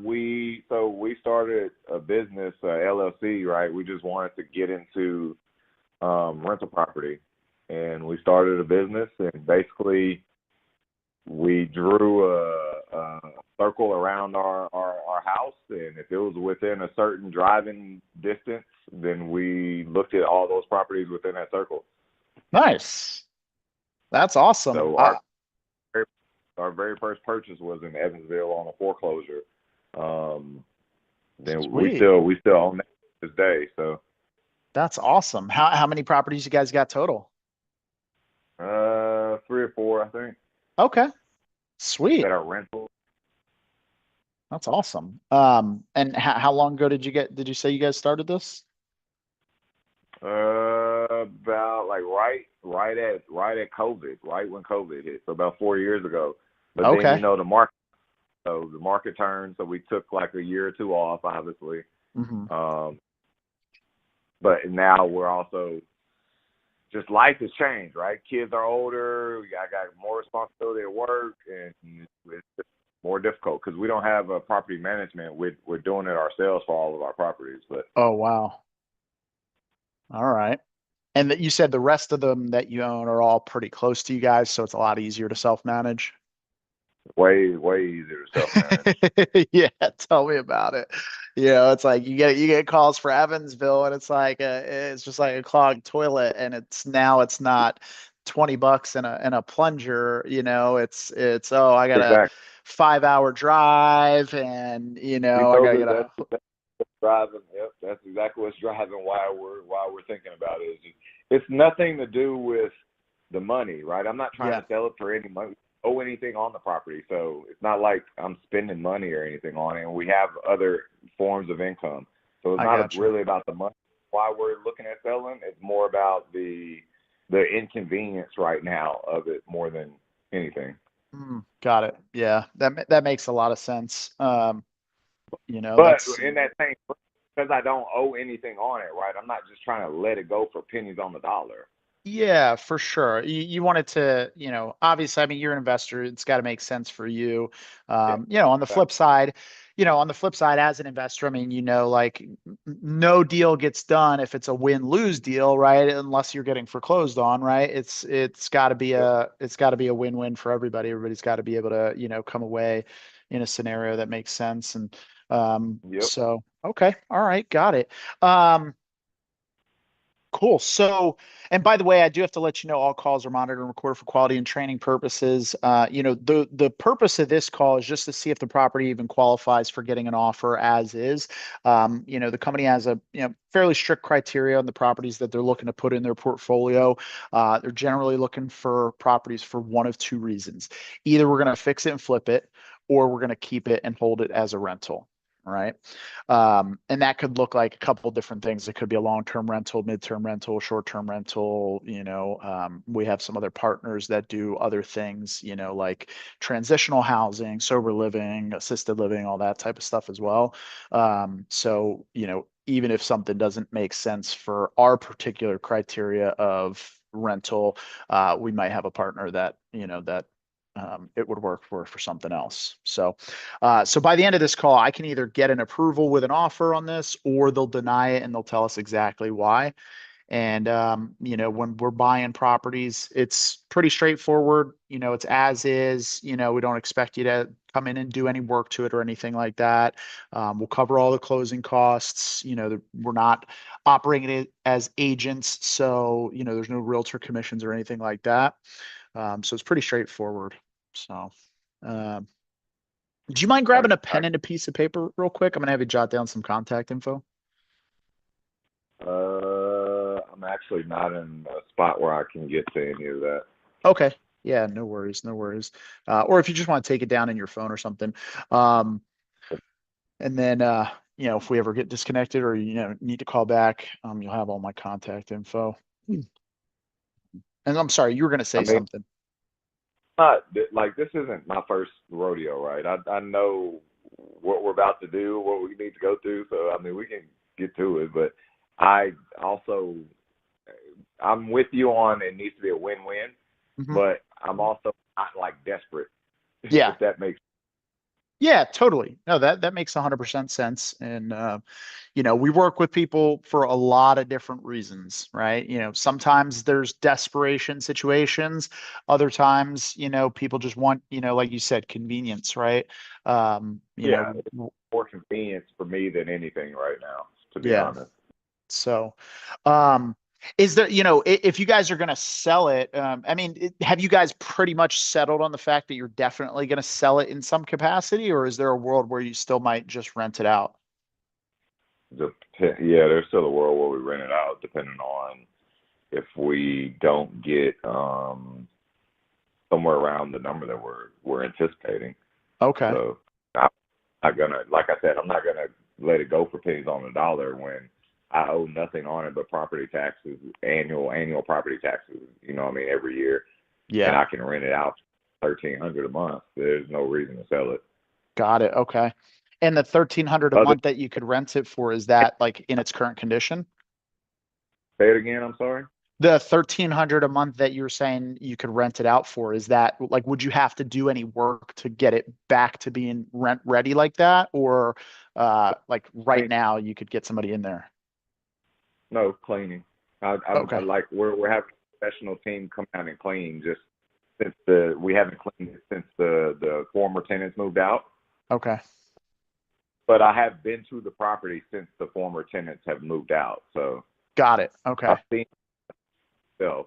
We started a business, LLC, right? We just wanted to get into rental property, and we started a business, and basically we drew a circle around our house, and if it was within a certain driving distance, then we looked at all those properties within that circle. Nice. That's awesome. So our very first purchase was in Evansville on a foreclosure. Then we Sweet. still own that to this day. So That's awesome. How many properties you guys got total? 3 or 4, I think, Okay. Sweet. that are rental. That's awesome. And how long ago did you say you guys started this? About like right at COVID, right when COVID hit. So about 4 years ago. But Okay. then the market turned, so we took like a year or 2 off, obviously. Mm-hmm. But now we're also just life has changed, right? Kids are older. I got more responsibility at work, and it's just more difficult because we don't have a property management. We're doing it ourselves for all of our properties. But Oh, wow. All right. And you said the rest of them that you own are all pretty close to you guys, so it's a lot easier to self-manage. way easier to self-manage. Yeah, tell me about it. It's like you get calls for Evansville, and it's like it's just like a clogged toilet, and it's not $20 in a plunger. It's I got a Exactly. 5-hour drive, and We I know gotta that get a that's driving. Yep, that's exactly what's driving why we're thinking about it. It's nothing to do with the money, right? I'm not trying Yeah. to sell it for any money. Owe anything on the property, so it's not like I'm spending money or anything on it. And we have other forms of income, so it's I not gotcha. really about the money. Why we're looking at selling, it's more about the inconvenience right now of it more than anything. Got it. Yeah, that makes a lot of sense. But That's in that same, because I don't owe anything on it, right? I'm not just trying to let it go for pennies on the dollar. Yeah, for sure. You want it to, obviously, I mean, you're an investor. It's got to make sense for you. On the flip side, as an investor, I mean, like no deal gets done if it's a win-lose deal, right? Unless you're getting foreclosed on, right? It's got to be a win-win for everybody. Everybody's got to be able to, come away in a scenario that makes sense. And Yep. so, okay, all right, got it. Cool. So, and by the way, I do have to let you know all calls are monitored and recorded for quality and training purposes. The purpose of this call is just to see if the property even qualifies for getting an offer as is. The company has a fairly strict criteria on the properties that they're looking to put in their portfolio. They're generally looking for properties for one of 2 reasons. Either we're going to fix it and flip it, or we're going to keep it and hold it as a rental. Right. And that could look like a couple of different things. It could be a long-term rental, mid-term rental, short-term rental. We have some other partners that do other things, like transitional housing, sober living, assisted living, all that type of stuff as well. So, even if something doesn't make sense for our particular criteria of rental, we might have a partner that, it would work for something else. So by the end of this call, I can either get an approval with an offer on this, or they'll deny it and they'll tell us exactly why. And, when we're buying properties, it's pretty straightforward. It's as is. We don't expect you to come in and do any work to it or anything like that. We'll cover all the closing costs. We're not operating it as agents, so there's no realtor commissions or anything like that. So it's pretty straightforward. So, do you mind grabbing a pen and a piece of paper real quick? I'm gonna have you jot down some contact info. I'm actually not in a spot where I can get to any of that. Okay. Yeah, no worries, no worries. Or if you just want to take it down in your phone or something. Um, and then, if we ever get disconnected or, need to call back, you'll have all my contact info. And I'm sorry, you were going to I say mean, something. like this isn't my first rodeo, right? I know what we're about to do, what we need to go through. So I mean, we can get to it, but I'm with you on it needs to be a win-win, Mhm. but I'm also not like desperate. Yeah. If that makes Yeah, totally. No, that makes 100% sense. And, we work with people for a lot of different reasons, right? Sometimes there's desperation situations. Other times, people just want, like you said, convenience, right? yeah, it's more convenience for me than anything right now, to be Yeah. honest. So, is there, if you guys are going to sell it, have you guys pretty much settled on the fact that you're definitely going to sell it in some capacity, or is there a world where you still might just rent it out? Yeah, there's still a world where we rent it out, depending on if we don't get somewhere around the number that we're anticipating. Okay. So I'm not gonna, like I said, I'm not gonna let it go for pennies on the dollar when I owe nothing on it but property taxes, annual property taxes. Every year, and Yeah. I can rent it out $1,300 a month. There's no reason to sell it. Got it. Okay. And the 1,300 a Other, month that you could rent it for, is that like in its current condition? say it again. I'm sorry. The 1,300 a month that you're saying you could rent it out for, is that like, would you have to do any work to get it back to being rent ready like that? Or, like right now you could get somebody in there? No cleaning. I Okay. like we're having a professional team come out and clean just since we haven't cleaned it since the former tenants moved out. Okay. But I have been to the property since the former tenants have moved out, so Got it. Okay. I've seen myself.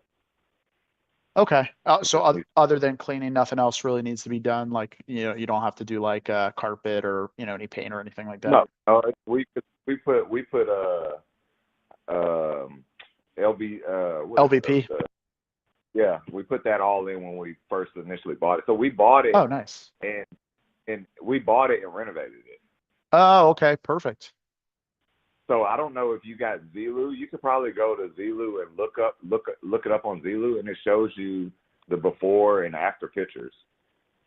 Okay. So other than cleaning, nothing else really needs to be done. Like, you don't have to do like carpet or, any paint or anything like that. No, we put LV LVP. Yeah, we put that all in when we first initially bought it. So we bought it. Oh, nice. And we bought it and renovated it. Oh, okay. Perfect. So I don't know if you got Zillow. You could probably go to Zillow and look it up on Zillow, and it shows you the before and after pictures.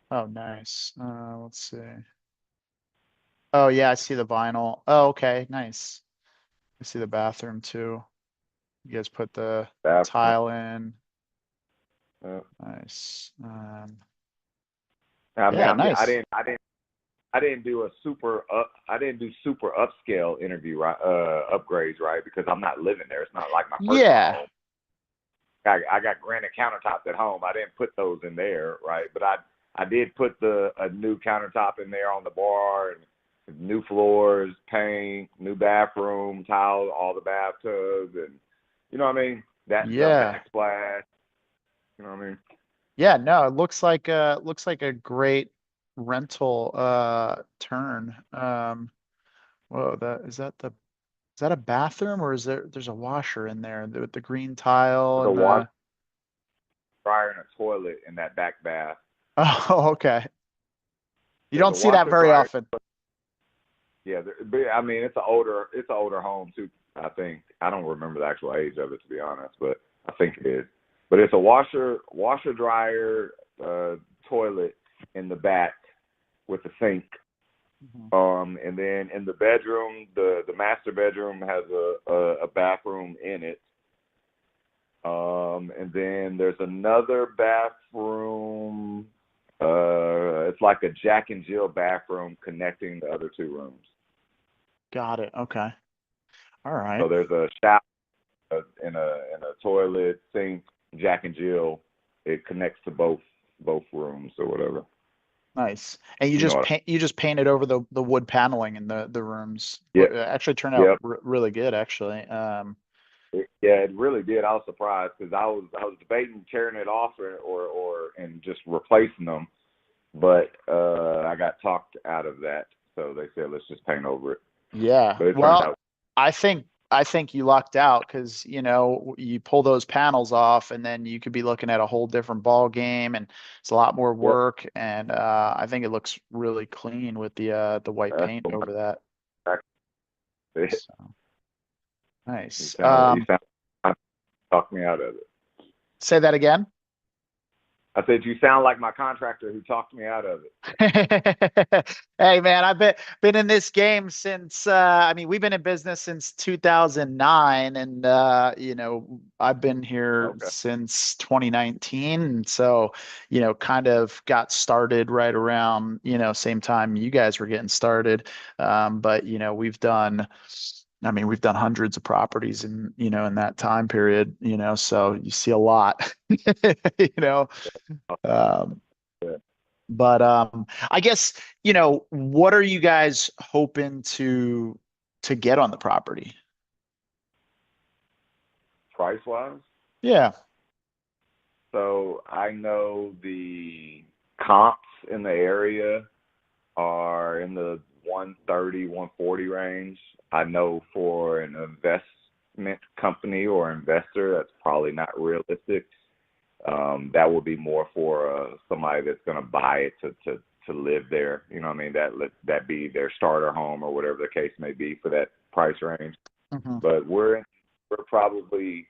Oh, nice. Let's see. Oh, yeah, I see the vinyl. Oh, okay. Nice. I see the bathroom too. You guys put the tile in. Nice. Yeah, nice. I didn't do super upscale interview upgrades, right? Because I'm not living there. It's not like my personal home. I got granite countertops at home. I didn't put those in there, right? But I did put a new countertop in there on the bar, and new floors, paint, new bathroom, tile, all the bathtubs, and you know what I mean? That the backsplash. You know what I mean? Yeah, no, it looks like a great rental turn. Whoa, is that a bathroom, or there's a washer in there with the green tile There's and a water dryer and a toilet in that back bath. Oh, okay. You don't see that very often. Yeah, I mean it's an older home too. I think I don't remember the actual age of it, to be honest, but I think it is. But it's a washer dryer, toilet in the back with a sink. Mm-hmm. And then in the bedroom, the master bedroom has a bathroom in it. And then there's another bathroom. It's like a Jack and Jill bathroom connecting the other two rooms. Got it. Okay. All right. So there's a shower and a toilet, sink, Jack and Jill. It connects to both rooms or whatever. Nice. And you just painted over the wood paneling in the rooms. Yeah. It actually turned out really good, actually. It really did. I was surprised because I was debating tearing it off or and just replacing them, but I got talked out of that. So they said let's just paint over it. Yeah. Well, I think I think you lucked out because, you pull those panels off and then you could be looking at a whole different ball game, and it's a lot more work. And I think it looks really clean with the white That's paint what over that. my- So, nice. you sound talk me out of it. Say that again. I said you sound like my contractor who talked me out of it. Hey man, I've been in this game since we've been in business since 2009, and I've been here Okay. since 2019, and so kind of got started right around same time you guys were getting started. But we've done hundreds of properties in that time period, so you see a lot. you know um, Yeah. but I guess, what are you guys hoping to get on the property? Price wise, Yeah. so I know the comps in the area are in the 130, 140 range. I know for an investment company or investor, that's probably not realistic. That would be more for somebody that's going to buy it to live there. You know what I mean? That be their starter home or whatever the case may be for that price range. Mm-hmm. But we're probably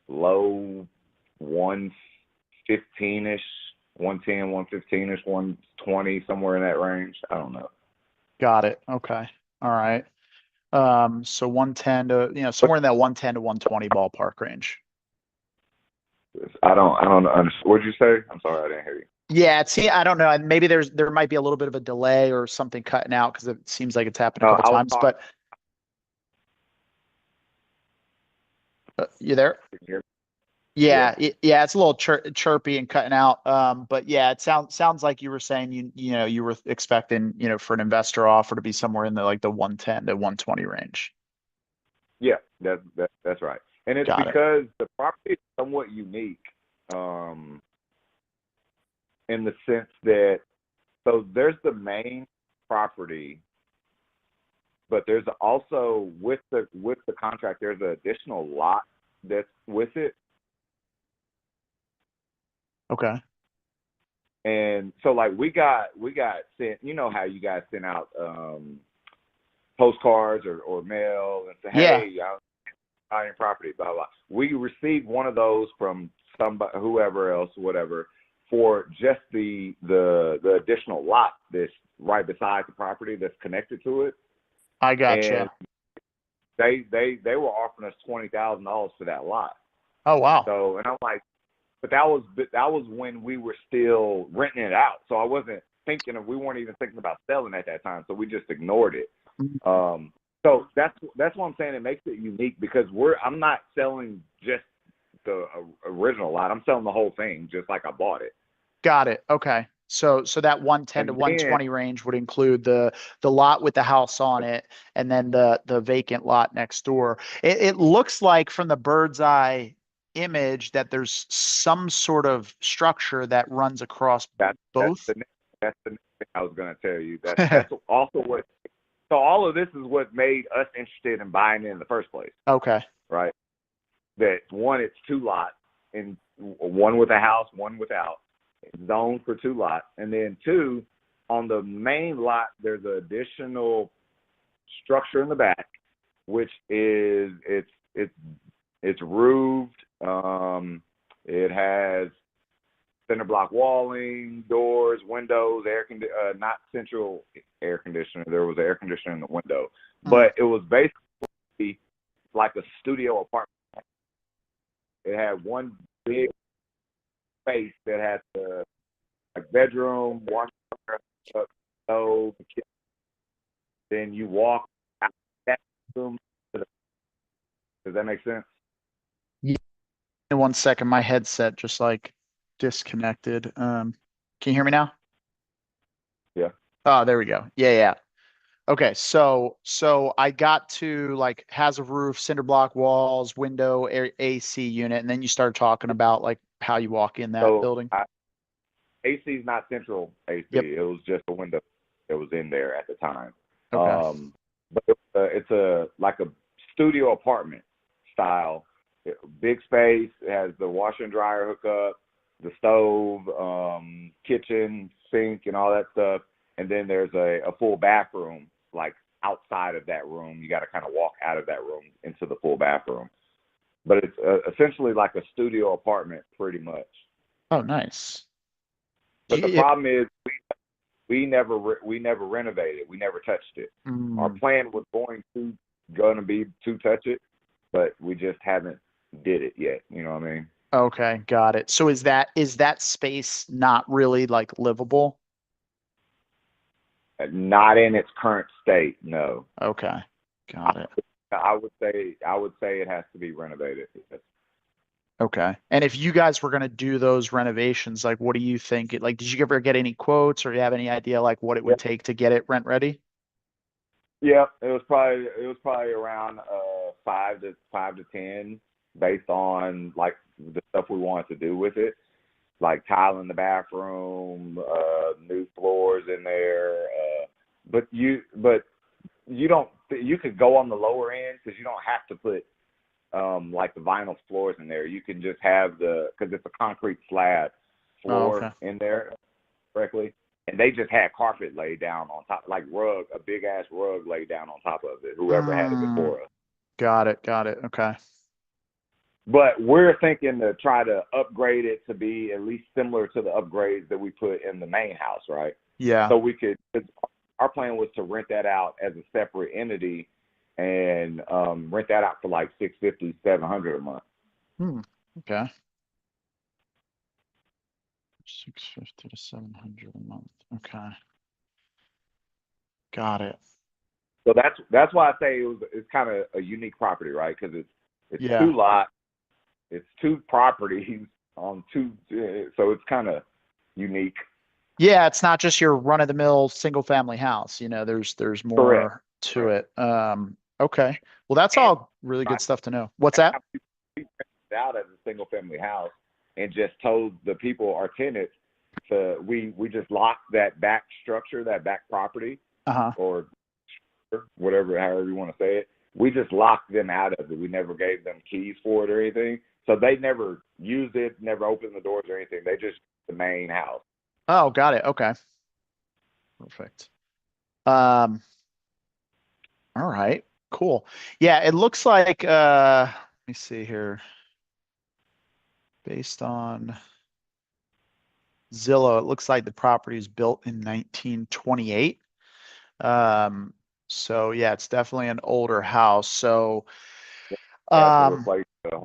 low 115-ish, 110, 115-ish, 120, somewhere in that range. I don't know. Got it. Okay. All right. So 110 to, somewhere in that 110 to 120 ballpark range. I don't understand. What'd you say? I'm sorry, I didn't hear you. Yeah, see, I don't know. Maybe there might be a little bit of a delay or something cutting out because it seems like it's happened a No, couple I was times. talking- But you there? Can you hear me? Yeah, yeah, it's a little chirpy and cutting out. But yeah, it sounds like you were saying you were expecting for an investor offer to be somewhere in the 110 to 120 range. Yeah, that's right. And it's Got it. because the property is somewhat unique, in the sense that, so there's the main property, but there's also with the contract, there's an additional lot that's with it. Okay. And so we got sent, how you guys send out postcards or mail and say, hey, I'm buying property, blah, blah. We received one of those from somebody, whoever else, whatever, for just the additional lot that's right beside the property that's connected to it. I gotcha. And they were offering us $20,000 for that lot. Oh wow. So, and I'm like, but that was when we were still renting it out. So I wasn't we weren't even thinking about selling at that time. So we just ignored it. Mm-hmm. So that's what I'm saying. It makes it unique because I'm not selling just the original lot. I'm selling the whole thing just like I bought it. Got it. Okay. So that 110 to 120 range would include the lot with the house on it, and then the vacant lot next door. It looks like from the bird's eye image that there's some sort of structure that runs across both. That's the next thing I was going to tell you. That's also what. So all of this is what made us interested in buying it in the first place. Okay. Right. That one, it's two lots, and one with a house, one without. It's zoned for two lots, and then two, on the main lot, there's an additional structure in the back, which is it's roofed. It has cinder block walling, doors, windows, not central air conditioner. There was an air conditioner in the window, but it was basically like a studio apartment. It had one big space that had the bedroom, washer, stove, kitchen. Then you walk out that room. Does that make sense? Yeah. In 1 second, my headset just disconnected. Can you hear me now? Yeah. Oh, there we go. Yeah. Okay, so I got to has a roof, cinder block walls, window, AC unit, and then you started talking about how you walk in that building. AC is not central AC. Yep. It was just a window that was in there at the time. Okay. But it's a studio apartment style. Big space. It has the washer and dryer hookup, the stove, kitchen, sink, and all that stuff. And then there's a full bathroom, like outside of that room. You got to kind of walk out of that room into the full bathroom. But it's essentially like a studio apartment, pretty much. Oh, nice. But the problem is we never renovated. We never touched it. Our plan was going to be to touch it, but we just haven't did it yet. You know what I mean? Okay, got it. So is that space not really like livable? Not in its current state, no. Okay, got it. I would say it has to be renovated. Okay. And if you guys were going to do those renovations, like, what do you think? Like, did you ever get any quotes, or you have any idea like what it would take to get it rent ready? Yeah, it was probably around 5 to 10, based on like the stuff we wanted to do with it, like tile in the bathroom, new floors in there. But you could go on the lower end, because you don't have to put like the vinyl floors in there. You can just have because it's a concrete slab floor in there correctly. And they just had carpet laid down on top, like a big ass rug laid down on top of it, whoever had it before us. Got it. Okay. But we're thinking to try to upgrade it to be at least similar to the upgrades that we put in the main house, right? Yeah. So our plan was to rent that out as a separate entity and rent that out for like $650, $700 a month. Okay. 650 to 700 a month. Okay. Got it. So that's why I say it's kind of a unique property, right? Because it's 2 lots, it's 2 properties on 2, so it's kind of unique. Yeah, it's not just your run of the mill single family house. You know, there's more to it. Okay. Well, that's all really good stuff to know. What's that? We rented it out as a single family house and just told the people, our tenants, we just locked that back structure, that back property, or whatever, however you want to say it. We just locked them out of it. We never gave them keys for it or anything. So they never used it, never opened the doors or anything. They just the main house. Oh, got it. Okay. Perfect. All right. Cool. Yeah, it looks like let me see here. Based on Zillow, it looks like the property is built in 1928. So yeah, it's definitely an older house. So to replace the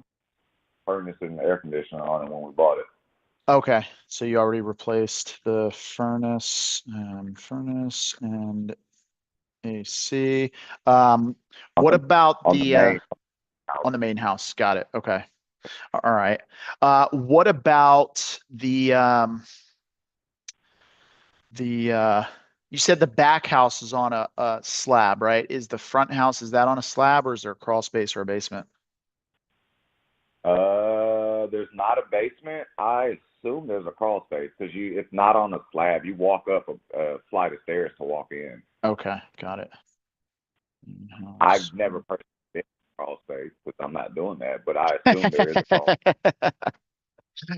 furnace and air conditioner on it when we bought it. Okay, so you already replaced the furnace and AC. What about on the main house? Got it. Okay. All right. What about the you said the back house is on a slab, right? Is the front house, is that on a slab, or is there a crawl space or a basement? There's not a basement. I assume there's a crawl space, because it's not on a slab. You walk up a flight of stairs to walk in. Okay, got it. I've never purchased a crawl space, because I'm not doing that, but I assume there is a crawl space.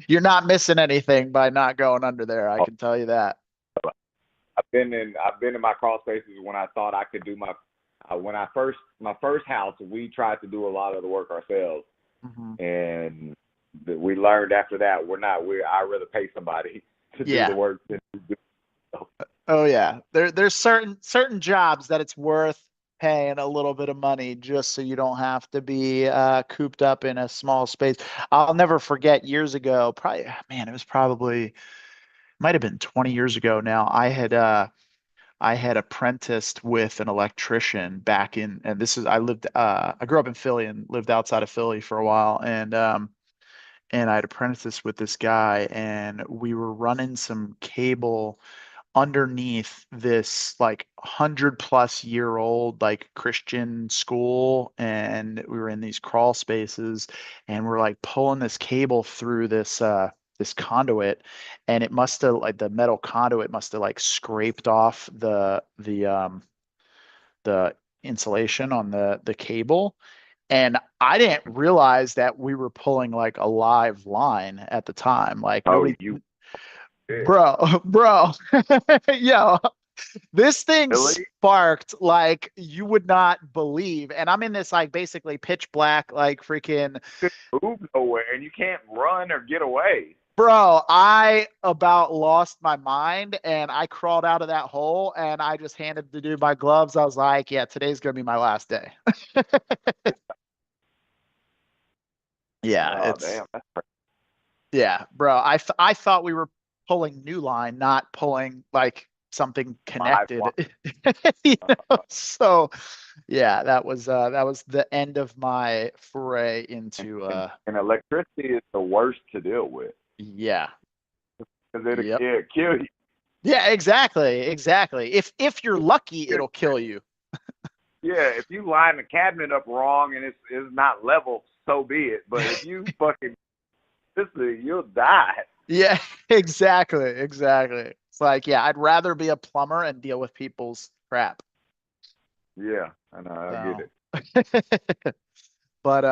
You're not missing anything by not going under there, I can tell you that. I've been in my crawl spaces when I thought I could do my first house. We tried to do a lot of the work ourselves, and we learned after that I'd rather pay somebody to do the work than to do it. Oh yeah, there's certain jobs that it's worth paying a little bit of money just so you don't have to be cooped up in a small space. I'll never forget years ago, might have been 20 years ago now. I had apprenticed with an electrician back in, and I grew up in Philly and lived outside of Philly for a while, and I'd apprenticed with this guy, and we were running some cable underneath this like 100+ year old like Christian school, and we were in these crawl spaces, and we're like pulling this cable through this conduit, and it must have, like, the metal conduit must have like scraped off the insulation on the cable, And I didn't realize that we were pulling like a live line at the time. Like Oh, nobody, you bro, yo, this thing really sparked like you would not believe. And I'm in this like basically pitch black, like freaking, couldn't move nowhere, and you can't run or get away. bro, I about lost my mind and I crawled out of that hole and I just handed the dude my gloves. I was like, yeah, today's going to be my last day. Yeah, Oh, it's, damn. That's crazy. yeah, bro. I thought we were pulling new line, not pulling like something connected. You know? So yeah, that was the end of my foray into And electricity is the worst to deal with yeah. because it'll Yep. kill you. Yeah, exactly. If you're lucky, it'll kill you. Yeah, if you line the cabinet up wrong and it's not level, so be it. But if you fucking you'll die. Yeah, exactly. It's like, yeah, I'd rather be a plumber and deal with people's crap. Yeah, I know. I get it. But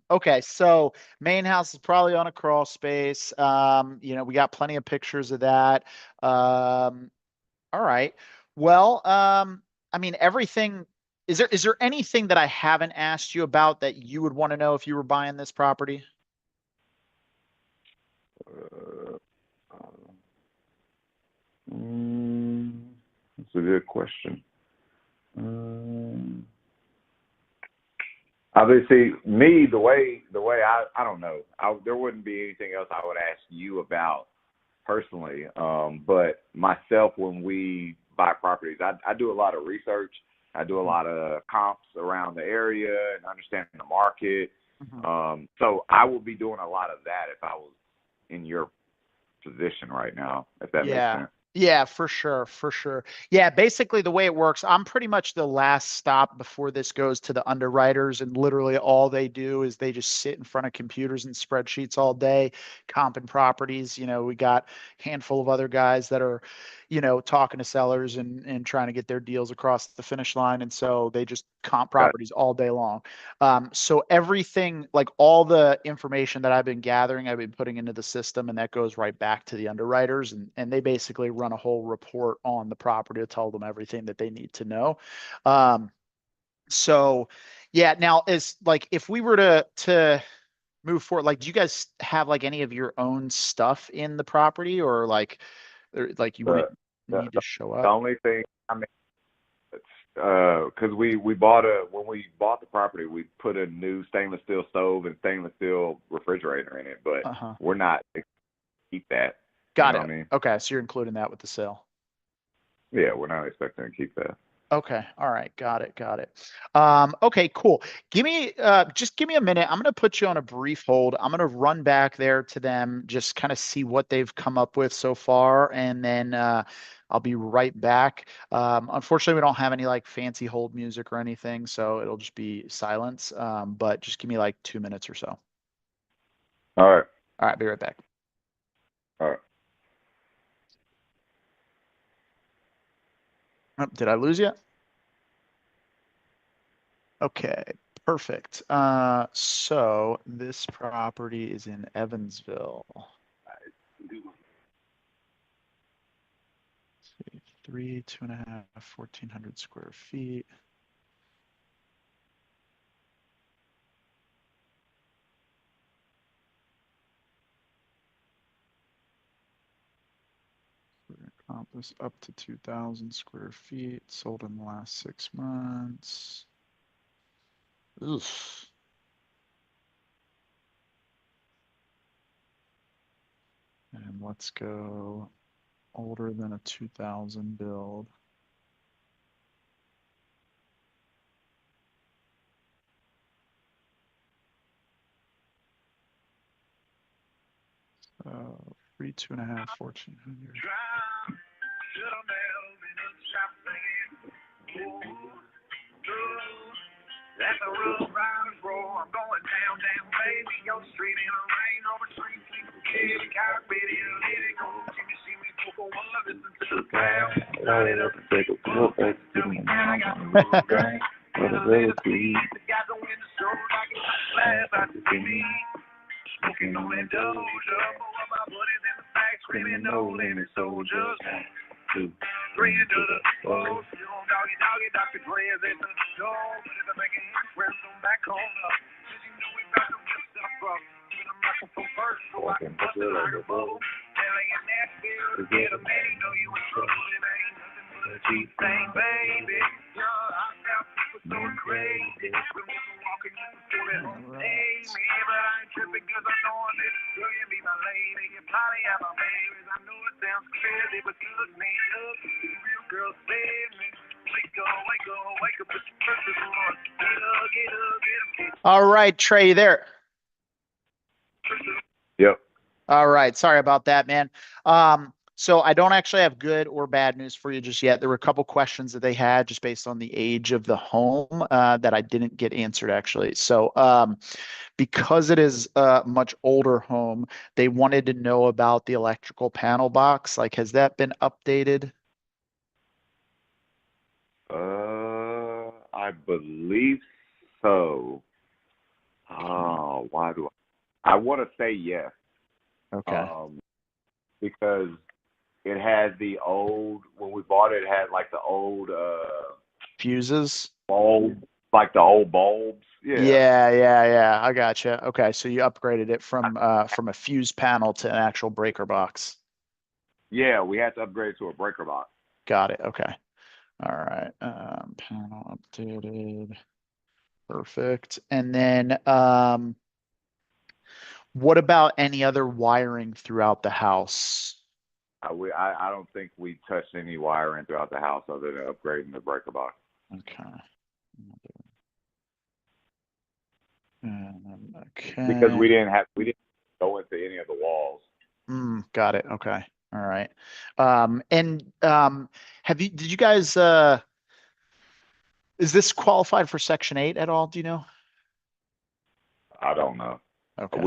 okay, so main house is probably on a crawl space. We got plenty of pictures of that. All right. Well, I mean, everything is there anything that I haven't asked you about that you would want to know if you were buying this property? That's a good question. Obviously, me the way I don't know. There wouldn't be anything else I would ask you about personally. But myself, when we buy properties, I do a lot of research. I do a lot of comps around the area and understanding the market. So I would be doing a lot of that if I was in your position right now, if that makes sense. Yeah, for sure. Yeah, basically the way it works, I'm pretty much the last stop before this goes to the underwriters, and literally all they do is they just sit in front of computers and spreadsheets all day, comping properties. We got a handful of other guys that are, talking to sellers and trying to get their deals across the finish line. And so they just comp properties all day long. So everything, like all the information that I've been gathering, I've been putting into the system, and that goes right back to the underwriters, and they basically run a whole report on the property to tell them everything that they need to know. So yeah, now is like, if we were to move forward, like, do you guys have like any of your own stuff in the property, or like you wouldn't need to show up? The only thing, I mean, because when we bought the property, we put a new stainless steel stove and stainless steel refrigerator in it, but we're not keep that. Got it. What I mean? Okay, so you're including that with the sale. Yeah, we're not expecting to keep that. Okay. All right. Got it. Okay, cool. Just give me a minute. I'm going to put you on a brief hold. I'm going to run back there to them, just kind of see what they've come up with so far. And then, I'll be right back. Unfortunately, we don't have any like fancy hold music or anything, so it'll just be silence. But just give me like 2 minutes or so. All right. All right. Be right back. All right. Oh, did I lose you? Okay, perfect. So this property is in Evansville. 2.5, 1,400 square feet. We're going to comp this up to 2,000 square feet, sold in the last 6 months. Oof. And let's go older than a 2000 build. So 3, 2.5, 1,400. That's a rough rider's roll. I'm going down, baby. Your street in the rain, over street, people get it, carpet in, let it go. See me, poke one, listen to the sound. Light it up and take a look back to me. I got the road gang. What a little beat. The guys don't win the show, I pass out to see me. Smoking on that Doja. Four of my buddies in the back screaming, no limit soldiers. 1, 2, 3 into the post. You don't doggy, Dr. Dre is at the door. But if I'm making my friends come back home up. Cause you know we got some good stuff up. Even a microphone first, so I can bust it like a boat. Telling you Nashville to get a man, know you in trouble. It ain't nothing but a cheap thing, baby. Yeah, I got people so crazy. When we were walking, you can feel it on me. But I ain't tripping cause I know I'm this girl, you be my lady. You probably have my babies. I know it sounds crazy, but you look me up. The real girl save me. Wake up, put your purpose on. Get up. All right, Trey, you there? Yep. All right. Sorry about that, man. So I don't actually have good or bad news for you just yet. There were a couple questions that they had just based on the age of the home that I didn't get answered actually. So because it is a much older home, they wanted to know about the electrical panel box. Like, has that been updated? I believe so. Oh, why do I want to say yes. Okay. Because it had the old, when we bought it, it had like the old Fuses? bulb, like the old bulbs. Yeah. I gotcha. Okay, so you upgraded it from a fuse panel to an actual breaker box. Yeah, we had to upgrade it to a breaker box. Got it. Okay. All right. Panel updated. Perfect. And then what about any other wiring throughout the house? I don't think we touched any wiring throughout the house other than upgrading the breaker box. Okay. Okay. Because we didn't go into any of the walls. Got it. Okay. All right. Did you guys is this qualified for Section 8 at all? Do you know? I don't know. Okay.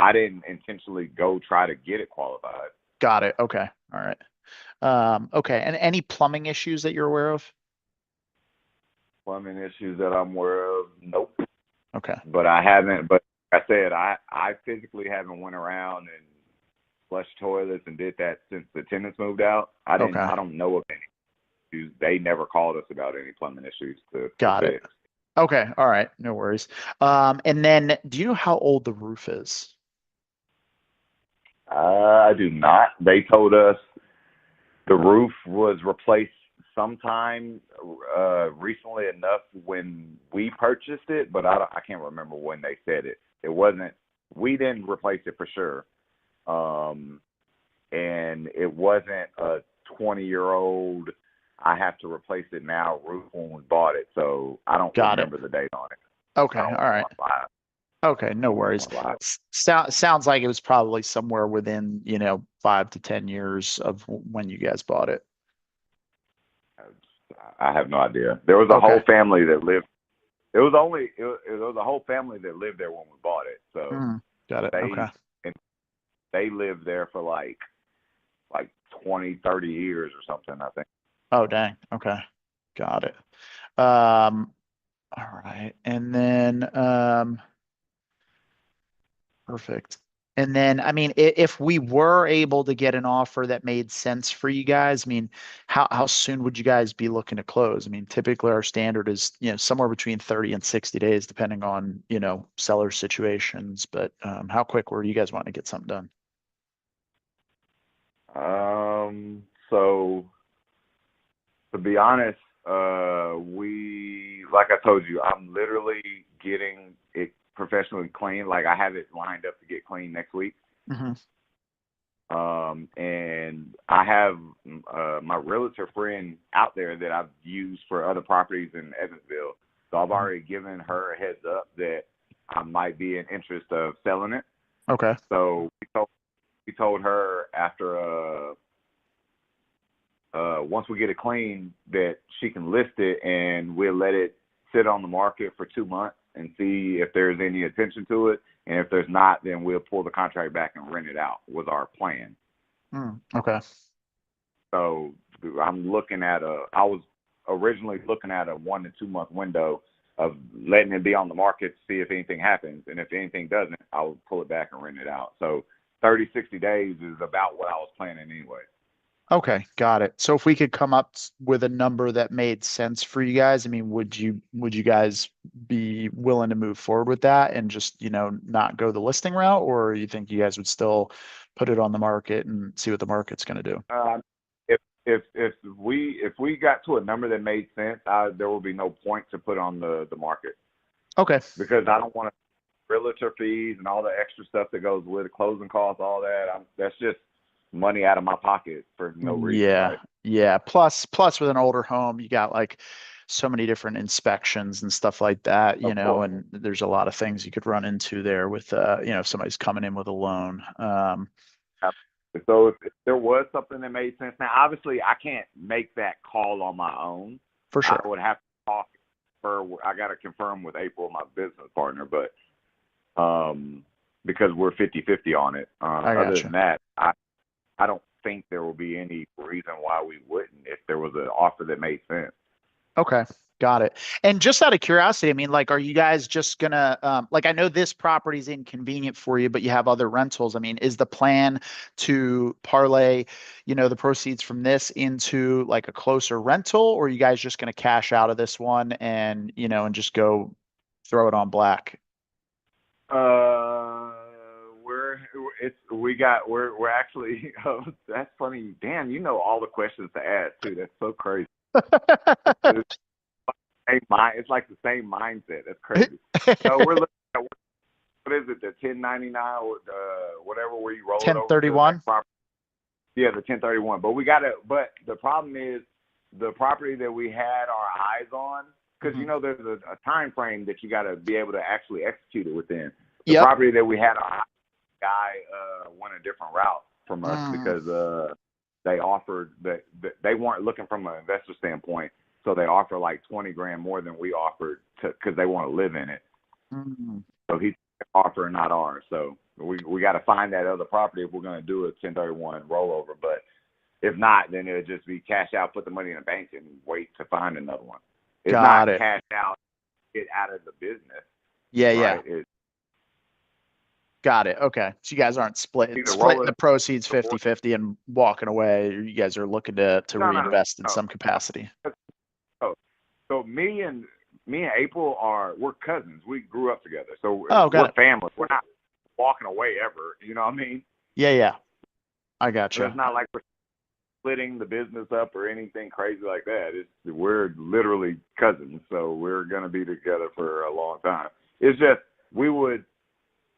I didn't intentionally go try to get it qualified. Got it. Okay. All right. Okay. And any plumbing issues that you're aware of? Plumbing issues that I'm aware of? Nope. Okay. But I haven't. But like I said, I physically haven't went around and flushed toilets and did that since the tenants moved out. I don't know of any issues. They never called us about any plumbing issues to Got it. fix. Okay. All right. No worries. And then do you know how old the roof is? I do not. They told us the roof was replaced sometime recently enough when we purchased it, but I can't remember when they said it. It wasn't. We didn't replace it for sure, and it wasn't a 20-year-old. I have to replace it now roof when we bought it, so I don't remember the date on it. Okay. All right. Okay, no worries. Sounds like it was probably somewhere within, 5 to 10 years of when you guys bought it. I have no idea. There was a whole family that lived. It was a whole family that lived there when we bought it. So got it. And they lived there for like 20, 30 years or something, I think. Oh, dang. Okay. Got it. All right. And then perfect. And then, I mean, if we were able to get an offer that made sense for you guys, I mean, how soon would you guys be looking to close? I mean, typically our standard is, somewhere between 30 and 60 days, depending on, seller situations. But how quick were you guys wanting to get something done? So to be honest, like I told you, I'm literally getting it professionally clean. Like I have it lined up to get clean next week. Mm-hmm. And I have my realtor friend out there that I've used for other properties in Evansville. So I've already given her a heads up that I might be in interest of selling it. Okay. So we told her after once we get it clean that she can list it and we'll let it sit on the market for 2 months and see if there's any attention to it. And if there's not, then we'll pull the contract back and rent it out was our plan. Okay. So I'm looking at I was originally looking at a 1 to 2 month window, of letting it be on the market to see if anything happens. And if anything doesn't, I'll pull it back and rent it out. So 30, 60 days is about what I was planning anyway. Okay, got it. So if we could come up with a number that made sense for you guys, I mean, would you guys be willing to move forward with that and just, not go the listing route, or you think you guys would still put it on the market and see what the market's going to do? If we got to a number that made sense, there will be no point to put on the market. Okay. Because I don't want to realtor fees and all the extra stuff that goes with it, closing costs, all that. That's just money out of my pocket for no reason. Yeah. Right? Yeah. Plus with an older home, you got like so many different inspections and stuff like that, Of course. and there's a lot of things you could run into there with, if somebody's coming in with a loan. So if there was something that made sense, now obviously I can't make that call on my own. For sure. I would have to talk. I got to confirm with April, my business partner, but because we're 50-50 on it. Other than that, I don't think there will be any reason why we wouldn't if there was an offer that made sense. Okay. Got it. And just out of curiosity, I mean, like, are you guys just gonna, I know this property is inconvenient for you, but you have other rentals. I mean, is the plan to parlay, the proceeds from this into like a closer rental, or are you guys just gonna cash out of this one and, and just go throw it on black? We're actually, that's funny. Dan, you know all the questions to ask too. That's so crazy. It's like the same mindset. That's crazy. So we're looking at, what is it, the 1099 or whatever, where you roll it over to the 1031? next property? Yeah, the 1031. But the problem is the property that we had our eyes on, because there's a time frame that you got to be able to actually execute it within. The property that we had our eyes on, guy went a different route from us because they offered that they weren't looking from an investor standpoint. So they offer like $20,000 more than we offered because they want to live in it. Mm-hmm. So he's offering, not ours. So we got to find that other property if we're going to do a 1031 rollover. But if not, then it'll just be cash out, put the money in the bank, and wait to find another one. It's not cash out, get out of the business. Yeah, right? yeah. Got it. Okay. So you guys aren't splitting the proceeds 50-50 and walking away. You guys are looking to reinvest in some capacity. So me and April we're cousins. We grew up together. So we're family. We're not walking away ever. You know what I mean? Yeah, yeah. I got you. So it's not like we're splitting the business up or anything crazy like that. We're literally cousins. So we're going to be together for a long time. It's just we would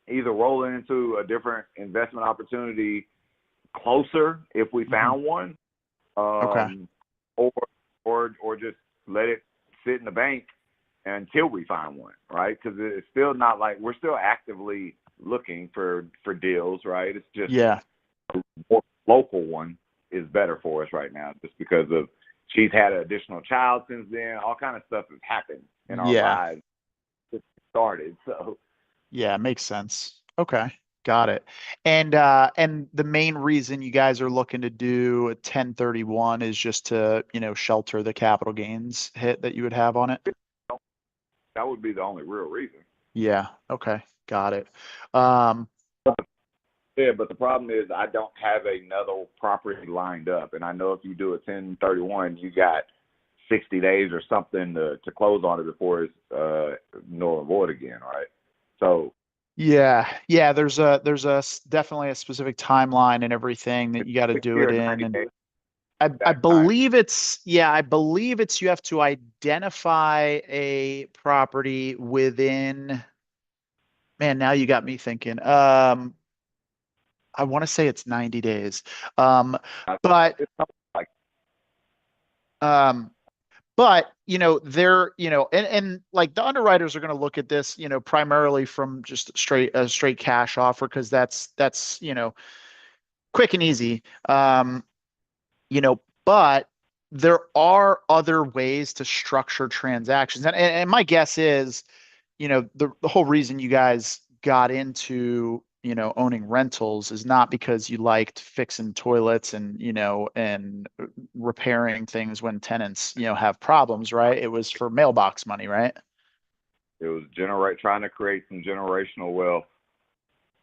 either roll into a different investment opportunity closer if we found one, or just let it sit in the bank until we find one, right? Because it's still not like we're still actively looking for deals, right? It's just a more local one is better for us right now, just because of she's had an additional child since then. All kind of stuff has happened in our lives since it started. So yeah, it makes sense. Okay. Got it. And the main reason you guys are looking to do a 1031 is just to, shelter the capital gains hit that you would have on it? That would be the only real reason. Yeah. Okay. Got it. Yeah, but the problem is I don't have another property lined up. And I know if you do a 1031, you got 60 days or something to close on it before it's null and void again, right? So yeah, there's definitely a specific timeline and everything that you got to do it in. And I believe it's you have to identify a property within, man, now you got me thinking. I want to say it's 90 days. But they're, and like the underwriters are going to look at this, primarily from just a straight cash offer, because that's, quick and easy. But there are other ways to structure transactions. And my guess is, the whole reason you guys got into, owning rentals is not because you liked fixing toilets and, and repairing things when tenants, have problems, right? It was for mailbox money, right? It was trying to create some generational wealth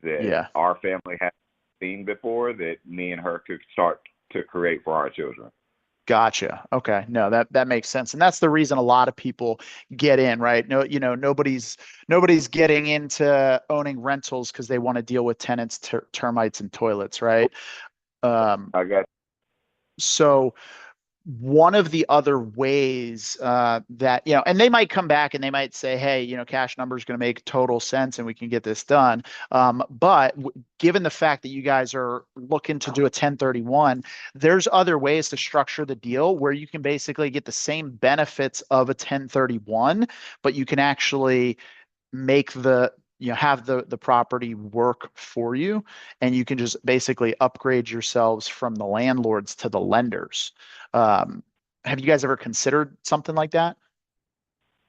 that Yeah. our family had seen before, that me and her could start to create for our children. Gotcha. Okay. No, that makes sense. And that's the reason a lot of people get in, right? No, nobody's getting into owning rentals because they want to deal with tenants, termites, and toilets, right? I got So one of the other ways that, and they might come back and they might say, hey, cash number is going to make total sense and we can get this done. But given the fact that you guys are looking to do a 1031, there's other ways to structure the deal where you can basically get the same benefits of a 1031, but you can actually make have the property work for you, and you can just basically upgrade yourselves from the landlords to the lenders. Have you guys ever considered something like that?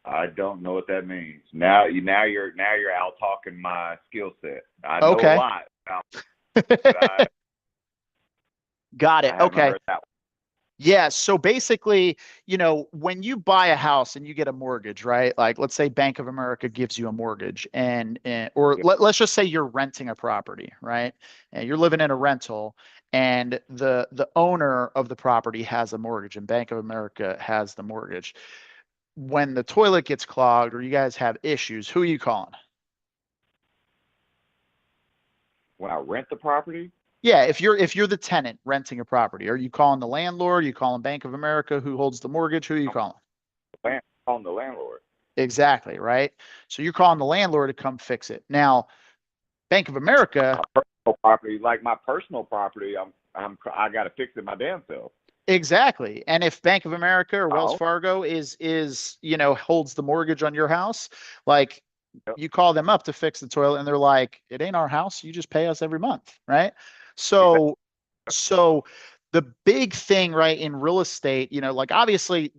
I don't know what that means. Now you're out talking my skill set. I know Okay. a lot about it, but Got I it. haven't Okay. heard that one. Yeah. So basically, when you buy a house and you get a mortgage, right? Like, let's say Bank of America gives you a mortgage, or Yeah. let's just say you're renting a property, right? And you're living in a rental, and the owner of the property has a mortgage, and Bank of America has the mortgage. When the toilet gets clogged or you guys have issues, who are you calling? When I rent the property, Yeah, if you're the tenant renting a property, are you calling the landlord? Are you calling Bank of America, who holds the mortgage? Who are you calling? on the landlord. Exactly, right? So you're calling the landlord to come fix it. Now, Bank of America, My personal property, like my personal property, I got to fix it my damn self. exactly. And if Bank of America or Wells Oh. Fargo is holds the mortgage on your house, like Yep. you call them up to fix the toilet and they're like, it ain't our house, you just pay us every month, right? So the big thing, right, in real estate, like obviously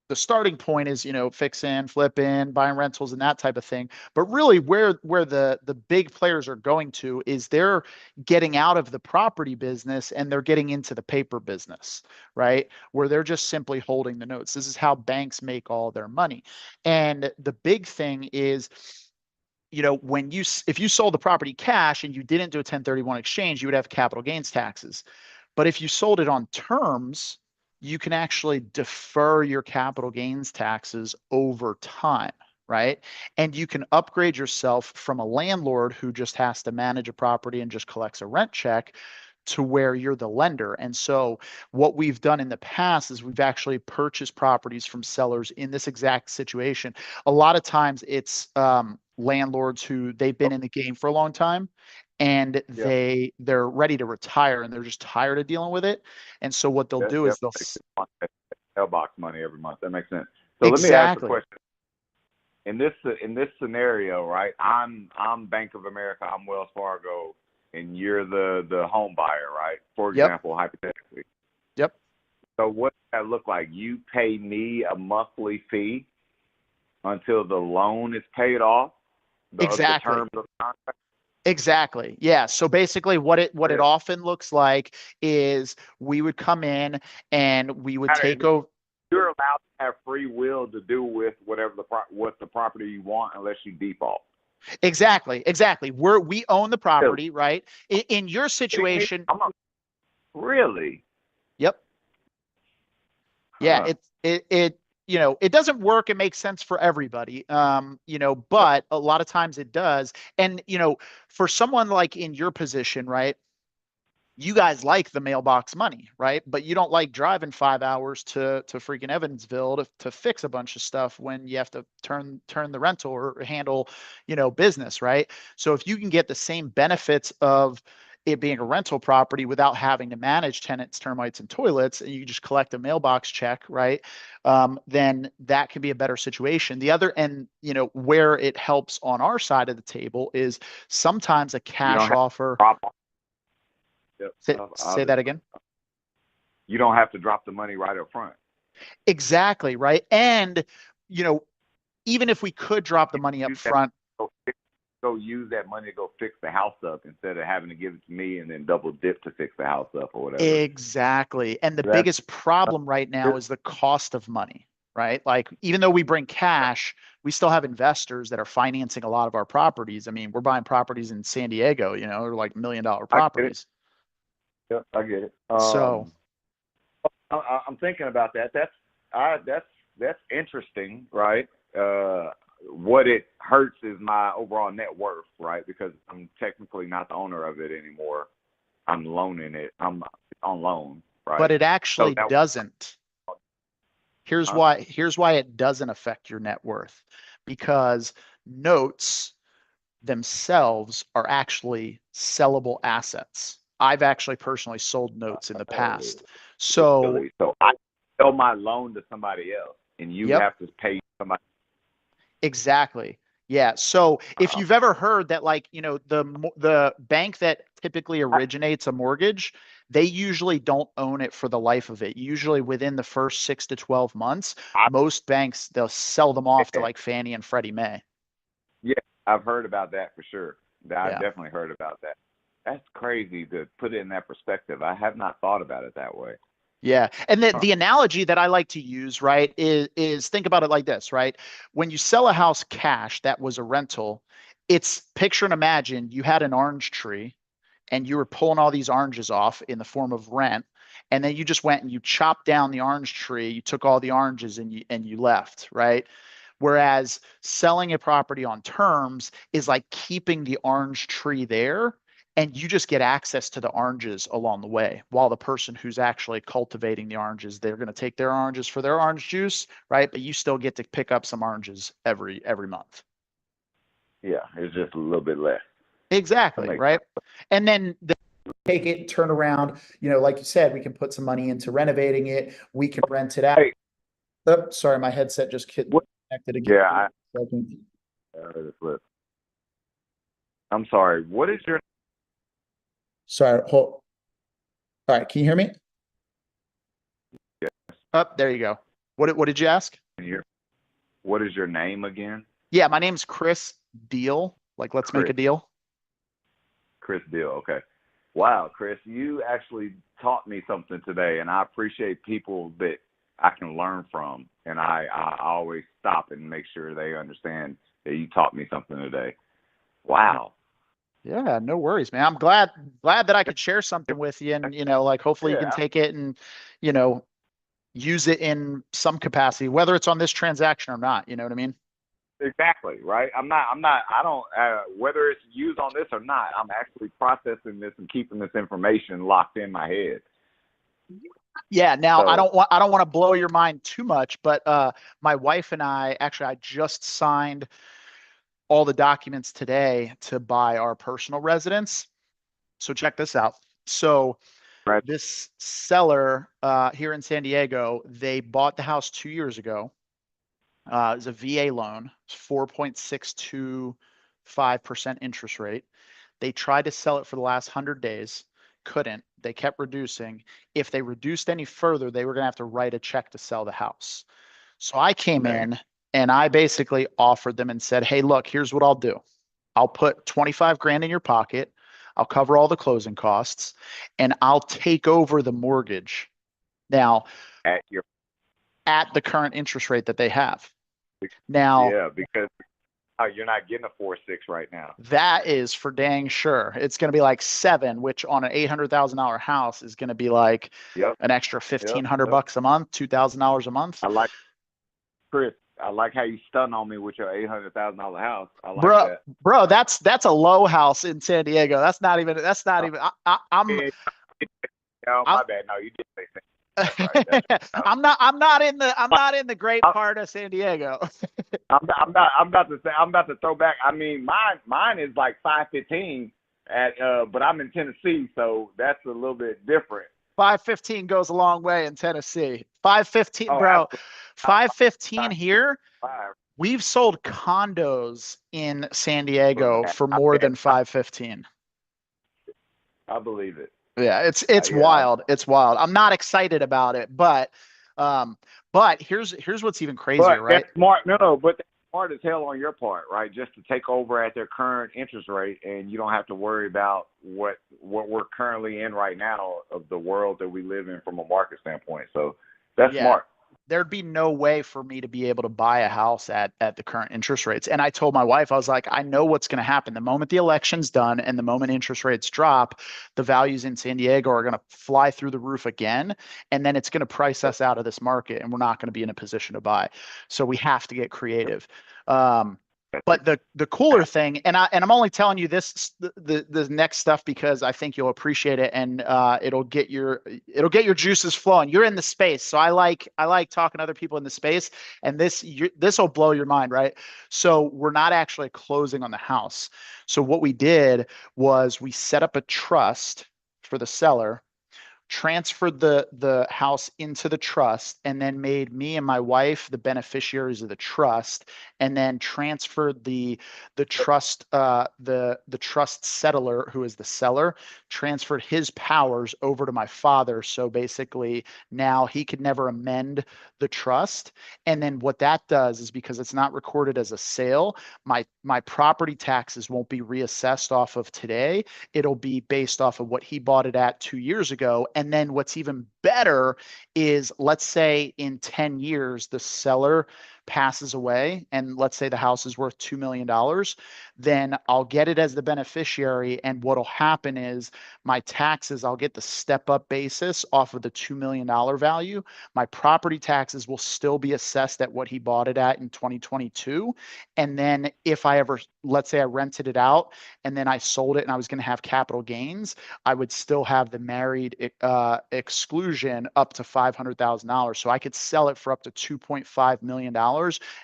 the starting point is, fixing, flipping, buying rentals and that type of thing. But really where the big players are going to is they're getting out of the property business and they're getting into the paper business, right? Where they're just simply holding the notes. This is how banks make all their money. And the big thing is, if you sold the property cash and you didn't do a 1031 exchange, you would have capital gains taxes. But if you sold it on terms, you can actually defer your capital gains taxes over time, right? And you can upgrade yourself from a landlord who just has to manage a property and just collects a rent check to where you're the lender. And so what we've done in the past is we've actually purchased properties from sellers in this exact situation. A lot of times it's landlords who they've been in the game for a long time, and Yeah. they're ready to retire and they're just tired of dealing with it. And so what they'll do is mailbox money every month. That makes sense. So let me ask you a question. In this scenario, right? I'm Bank of America, I'm Wells Fargo, and you're the home buyer, right? For example, hypothetically. Yep. So what does that look like? You pay me a monthly fee until the loan is paid off? Exactly. The terms of the contract? Exactly. Yeah. So basically what it often looks like is we would come in and we would take over. You're allowed to have free will to do with whatever what the property you want unless you default. Exactly. We own the property, right? In your situation. Really? Yep. Yeah. It doesn't work. It makes sense for everybody. But a lot of times it does. And, for someone like in your position, right? You guys like the mailbox money, right? But you don't like driving 5 hours to freaking Evansville to fix a bunch of stuff when you have to turn the rental or handle, business, right? So if you can get the same benefits of it being a rental property without having to manage tenants, termites, and toilets, and you just collect a mailbox check, right? Then that can be a better situation. The other, and where it helps on our side of the table is sometimes a cash offer. Yep. Say that again. You don't have to drop the money right up front. Exactly, right? And, even if we could drop the money up front. Go use that money to go fix the house up instead of having to give it to me and then double dip to fix the house up or whatever. Exactly. And the biggest problem right now is the cost of money. right? Like even though we bring cash, we still have investors that are financing a lot of our properties. I mean, we're buying properties in San Diego, you know, they're like $1 million I get it. properties. Yep, I get it. So I'm thinking about that. That's interesting, right? What it hurts is my overall net worth, right? Because I'm technically not the owner of it anymore. I'm loaning it. I'm on loan, right? but it actually that- doesn't. Here's Huh? why it doesn't affect your net worth, because notes themselves are actually sellable assets. I've actually personally sold notes in the past. So Really? So I sell my loan to somebody else, and you Yep. have to pay somebody. exactly. Yeah. So if you've ever heard that, like, you know, the bank that typically originates a mortgage, they usually don't own it for the life of it. Usually within the first 6 to 12 months, most banks, they'll sell them off to like Fannie and Freddie Mae. Yeah, I've heard about that for sure. I've Yeah. definitely heard about that. That's crazy to put it in that perspective. I have not thought about it that way. Yeah. And the analogy that I like to use, right, is think about it like this, right? When you sell a house cash that was a rental, it's picture and imagine you had an orange tree and you were pulling all these oranges off in the form of rent. And then you just went and you chopped down the orange tree, you took all the oranges and you left, right? Whereas selling a property on terms is like keeping the orange tree there and you just get access to the oranges along the way, while the person who's actually cultivating the oranges, they're going to take their oranges for their orange juice, right? But you still get to pick up some oranges every month. Yeah, it's just a little bit less. Exactly, right? And then take it, turn around, you know, like you said, we can put some money into renovating it. We can rent it out. Hey. Oh, sorry, my headset just connected again. Yeah, I'm sorry. What is your? Sorry, hold. All right, can you hear me? Yes. Oh, there you go. What did you ask? What is your name again? Yeah, my name's Chris Deal. Like, let's make a deal. Chris Deal. Okay. Wow, Chris, you actually taught me something today, and I appreciate people that I can learn from. And I always stop and make sure they understand that you taught me something today. Wow. Yeah, no worries, man. I'm glad that I could share something with you, and you know, like hopefully you can take it and, you know, use it in some capacity, whether it's on this transaction or not. You know what I mean? Exactly, right? Whether it's used on this or not, I'm actually processing this and keeping this information locked in my head. Yeah. Now So- I don't want to blow your mind too much, but my wife and I just signed all the documents today to buy our personal residence. So check this out. So this seller here in San Diego, they bought the house 2 years ago. It was a VA loan, 4.625% interest rate. They tried to sell it for the last 100 days, couldn't. They kept reducing. If they reduced any further, they were going to have to write a check to sell the house. So I came in and I basically offered them and said, hey, look, here's what I'll do. I'll put 25 grand in your pocket. I'll cover all the closing costs and I'll take over the mortgage. Now, at the current interest rate that they have. Now, yeah, because you're not getting a 4.6 right now. That is for dang sure. It's going to be like 7, which on an $800,000 house is going to be like an extra $1,500 a month, $2,000 a month. Chris, I like how you stun on me with your $800,000 house. I like that. Bro, that's a low house in San Diego. That's not even. I'm. my bad. No, you did say that. Right. I'm not in the great part of San Diego. I'm about to throw back. I mean, mine is like 515 but I'm in Tennessee, so that's a little bit different. 515 goes a long way in Tennessee. 515, bro. Absolutely. 515 here. We've sold condos in San Diego for more than 515. I believe it. Yeah, it's wild. It's wild. I'm not excited about it, but here's what's even crazier, right? That's smart. No, but that's smart as hell on your part, right? Just to take over at their current interest rate, and you don't have to worry about what we're currently in right now of the world that we live in from a market standpoint. So that's smart. there'd be no way for me to be able to buy a house at the current interest rates. And I told my wife, I was like, I know what's going to happen. The moment the election's done and the moment interest rates drop, the values in San Diego are going to fly through the roof again. And then it's going to price us out of this market and we're not going to be in a position to buy. So we have to get creative. But the cooler thing, and I'm only telling you this the next stuff because I think you'll appreciate it, and it'll get your juices flowing. You're in the space, so I like talking to other people in the space, and this will blow your mind, right? So we're not actually closing on the house. So what we did was we set up a trust for the seller, transferred the house into the trust, and then made me and my wife the beneficiaries of the trust, and then transferred the trust the trust settler, who is the seller, transferred his powers over to my father. So basically now he could never amend the trust. And then what that does is, because it's not recorded as a sale, my property taxes won't be reassessed off of today. It'll be based off of what he bought it at 2 years ago. And then what's even better is, let's say in 10 years, the seller passes away, and let's say the house is worth $2 million, then I'll get it as the beneficiary. And what'll happen is my taxes, I'll get the step up basis off of the $2 million value. My property taxes will still be assessed at what he bought it at in 2022. And then if I ever, let's say I rented it out and then I sold it and I was going to have capital gains, I would still have the married exclusion up to $500,000. So I could sell it for up to $2.5 million,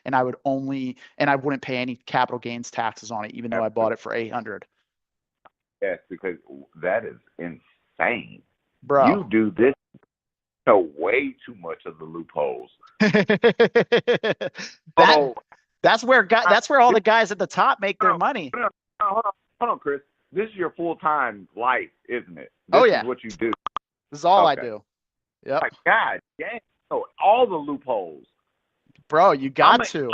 and I wouldn't pay any capital gains taxes on it, even though I bought it for 800. Yes, because that is insane. Bro. You do this, know way too much of the loopholes. That's where all the guys at the top make their money. Hold on, Chris. This is your full-time life, isn't it? Oh, This yeah. is what you do. This is all I Okay. do. Yep. Like, God damn. So all the loopholes. Bro, you got to.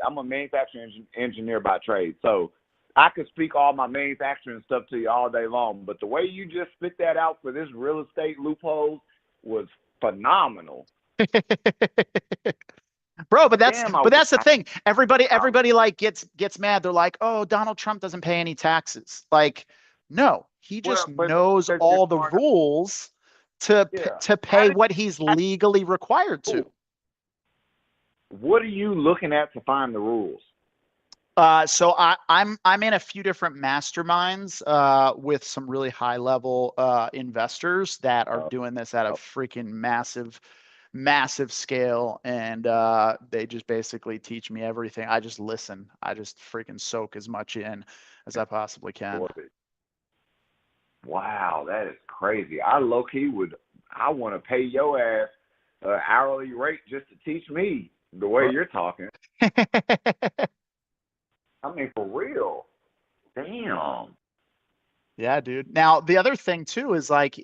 I'm a manufacturing engineer by trade, so I could speak all my manufacturing stuff to you all day long, but the way you just spit that out for this real estate loopholes was phenomenal. Bro, but that's the thing. Everybody like gets mad. They're like, "Oh, Donald Trump doesn't pay any taxes." Like, no, he just knows all the rules to pay what he's legally required to. What are you looking at to find the rules? So I'm in a few different masterminds with some really high level investors that are doing this at a freaking massive scale, and they just basically teach me everything. I just listen. I just freaking soak as much in as I possibly can. Wow, that is crazy. I low-key I want to pay your ass an hourly rate just to teach me the way you're talking. I mean, for real. Damn. Yeah, dude. Now, the other thing too is, like,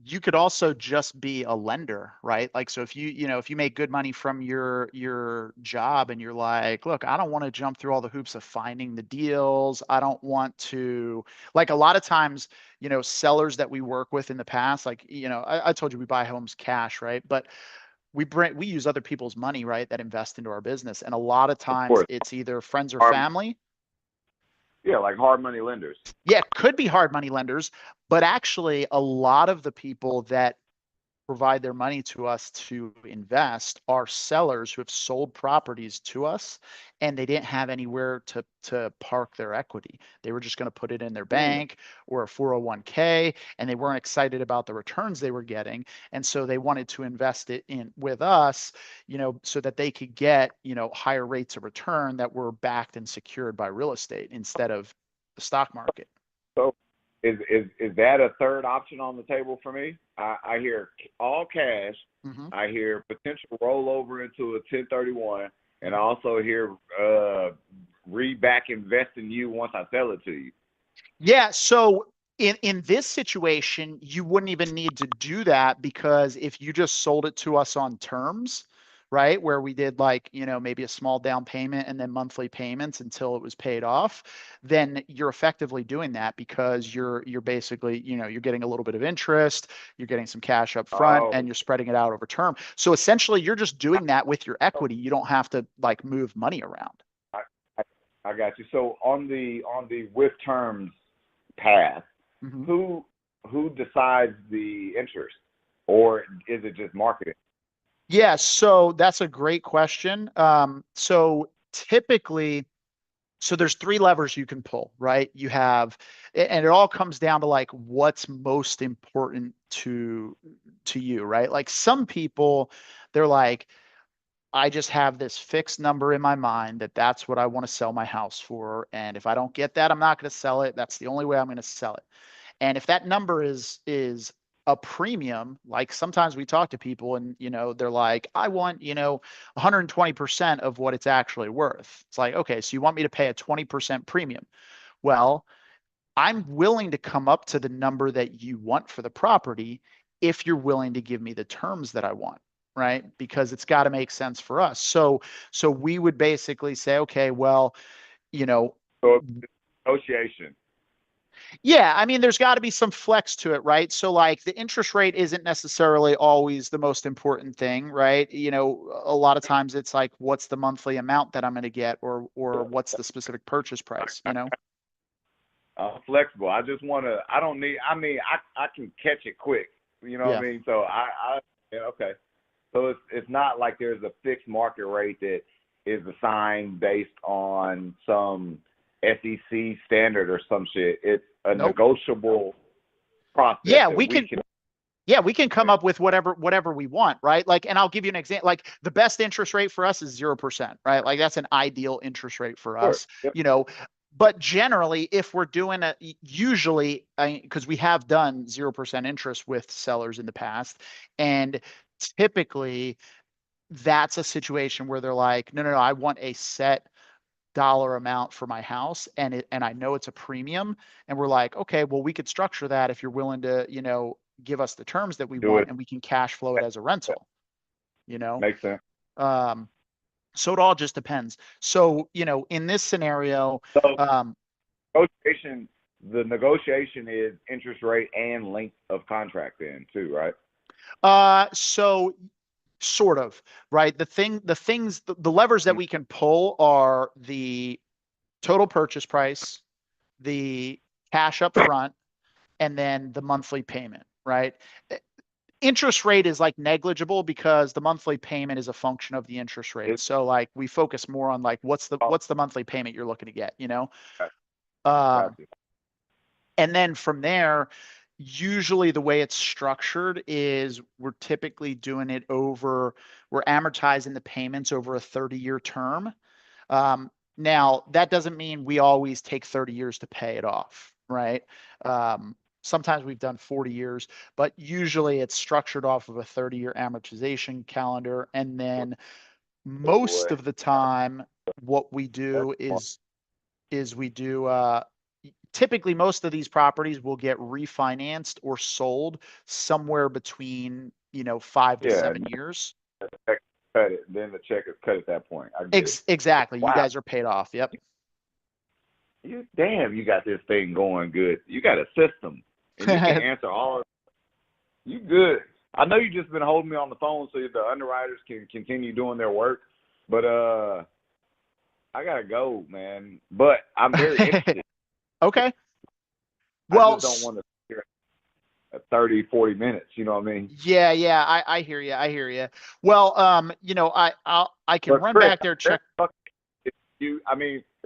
you could also just be a lender, right? Like, so if you make good money from your job and you're like, look, I don't want to jump through all the hoops of finding the deals. I don't want to, like, a lot of times, sellers that we work with in the past, like, I told you we buy homes cash, right? But we use other people's money, right, that invest into our business. And a lot of times it's either friends or family. Yeah, like hard money lenders. Yeah, could be hard money lenders, but actually a lot of the people that provide their money to us to invest are sellers who have sold properties to us, and they didn't have anywhere to park their equity. They were just going to put it in their bank or a 401k, and they weren't excited about the returns they were getting. And so they wanted to invest it in with us, so that they could get, higher rates of return that were backed and secured by real estate instead of the stock market. So is that a third option on the table for me? I hear all cash. Mm-hmm. I hear potential rollover into a 1031, and I also hear back invest in you once I sell it to you. Yeah. So in this situation, you wouldn't even need to do that, because if you just sold it to us on terms, right? Where we did like, maybe a small down payment and then monthly payments until it was paid off, then you're effectively doing that because you're basically, you're getting a little bit of interest, you're getting some cash up front, and you're spreading it out over term. So essentially you're just doing that with your equity. You don't have to like move money around. I got you. So on the with terms path, Mm-hmm. who decides the interest, or is it just marketing? Yeah, so that's a great question. So typically, there's 3 levers you can pull, right? You have, and it all comes down to like what's most important to you, right? Like some people, they're like, I just have this fixed number in my mind that's what I want to sell my house for, and if I don't get that, I'm not going to sell it. That's the only way I'm going to sell it. And if that number is a premium, like sometimes we talk to people and, they're like, I want, 120% of what it's actually worth. It's like, okay, so you want me to pay a 20% premium. Well, I'm willing to come up to the number that you want for the property if you're willing to give me the terms that I want, right? Because it's got to make sense for us. So we would basically say, okay, well, So negotiation. Yeah, I mean, there's got to be some flex to it, right? So like the interest rate isn't necessarily always the most important thing, right? A lot of times it's like, what's the monthly amount that I'm going to get, or what's the specific purchase price, I'm flexible. I just want to, I can catch it quick. You know what I mean? So yeah, okay. So it's not like there's a fixed market rate that is assigned based on some SEC standard or some shit. It's a negotiable process. Yeah, we can come up with whatever we want, right? Like, and I'll give you an example. Like the best interest rate for us is 0%, right? Like that's an ideal interest rate for us, Yep. But generally, if we're doing usually, because we have done 0% interest with sellers in the past, and typically that's a situation where they're like, no, I want a set dollar amount for my house, and I know it's a premium, and we're like, okay, well, we could structure that if you're willing to, give us the terms that we want, and we can cash flow it as a rental. Makes sense. So it all just depends. So, in this scenario, negotiation, the negotiation is interest rate and length of contract then too, right? So sort of, right? The levers that we can pull are the total purchase price, the cash up front, and then the monthly payment, right? Interest rate is like negligible because the monthly payment is a function of the interest rate. So like we focus more on like what's the monthly payment you're looking to get, and then from there, usually the way it's structured is we're typically doing it we're amortizing the payments over a 30-year term. Now that doesn't mean we always take 30 years to pay it off, right? Sometimes we've done 40 years, but usually it's structured off of a 30-year amortization calendar. And then most of the time, what we do is we do, typically most of these properties will get refinanced or sold somewhere between, 5 to 7 years. Cut it. Then the check is cut at that point. Exactly. Wow. You guys are paid off. Yep. You got this thing going good. You got a system. And you can answer all. You good. I know you just been holding me on the phone so the underwriters can continue doing their work. But I gotta go, man. But I'm very interested. Okay. Well, I just don't want to hear 30, 40 minutes. You know what I mean? Yeah. I hear you. Well, I can run Chris, back there, check. It's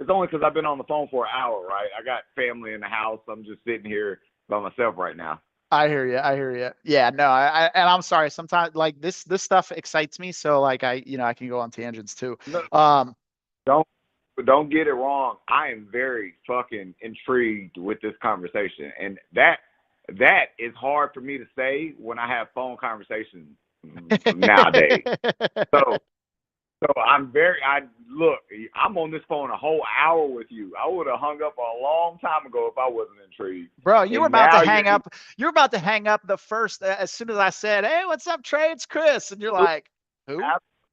only because I've been on the phone for an hour, right? I got family in the house. I'm just sitting here by myself right now. I hear you. Yeah, no, and I'm sorry. Sometimes like this stuff excites me. So like I can go on tangents too. No, don't get it wrong. I am very fucking intrigued with this conversation, and that is hard for me to say when I have phone conversations nowadays. So I'm on this phone a whole hour with you. I would have hung up a long time ago if I wasn't intrigued. Bro, you were about to hang up. You're about to hang up the first as soon as I said, "Hey, what's up, Trey? It's Chris," and you're like, "Who?"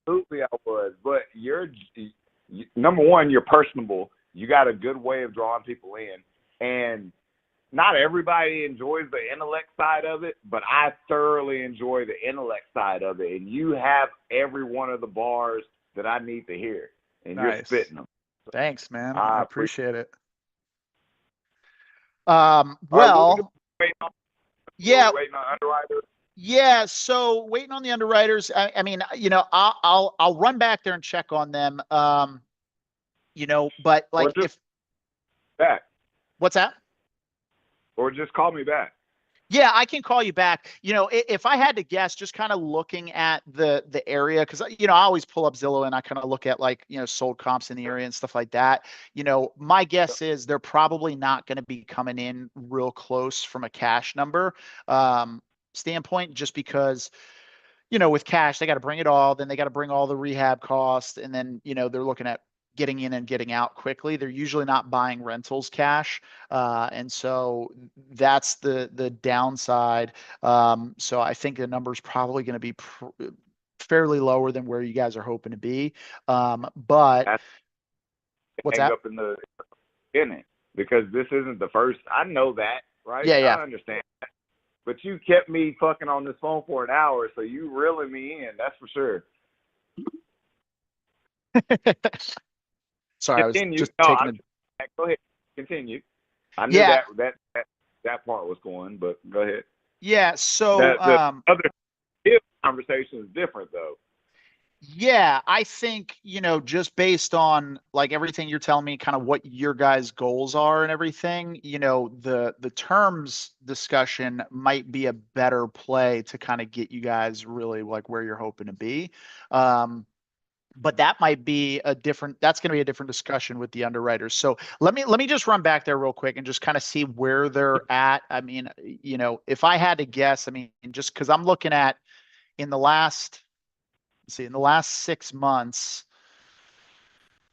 Absolutely, I was. But number one, you're personable. You got a good way of drawing people in, and not everybody enjoys the intellect side of it, but I thoroughly enjoy the intellect side of it. And you have every one of the bars that I need to hear, and you're Nice. spitting them. Thanks, man. I I appreciate it. All right, Well, waiting on, yeah, waiting on underwriters. yeah. So waiting on the underwriters. I mean, you know, I'll run back there and check on them. You know, but like just if back, what's that? or just call me back. Yeah, I can call you back. You know, if I had to guess, just kind of looking at the area, because you know I always pull up Zillow and I kind of look at like you know sold comps in the area and stuff like that. You know, my guess is they're probably not going to be coming in real close from a cash number standpoint, just because you know with cash they got to bring it all, then they got to bring all the rehab costs, and then you know they're looking at getting in and getting out quickly. They're usually not buying rentals cash. And so that's the downside. So I think the number's probably going to be fairly lower than where you guys are hoping to be. But what's that? Up in it, because this isn't the first. I know that, right? Yeah. I understand that. But you kept me fucking on this phone for an hour, so you reeling me in. That's for sure. Sorry, Continue. I was just No, taking go ahead. Continue. I knew that part was going, but go ahead. Yeah. So the other conversation is different, though. Yeah, I think, you know, just based on like everything you're telling me, kind of what your guys' goals are and everything, you know, the terms discussion might be a better play to kind of get you guys really like where you're hoping to be. But that might be that's going to be a different discussion with the underwriters. So let me just run back there real quick and just kind of see where they're at. I mean, you know, if I had to guess, I mean, just because I'm looking at in the last 6 months,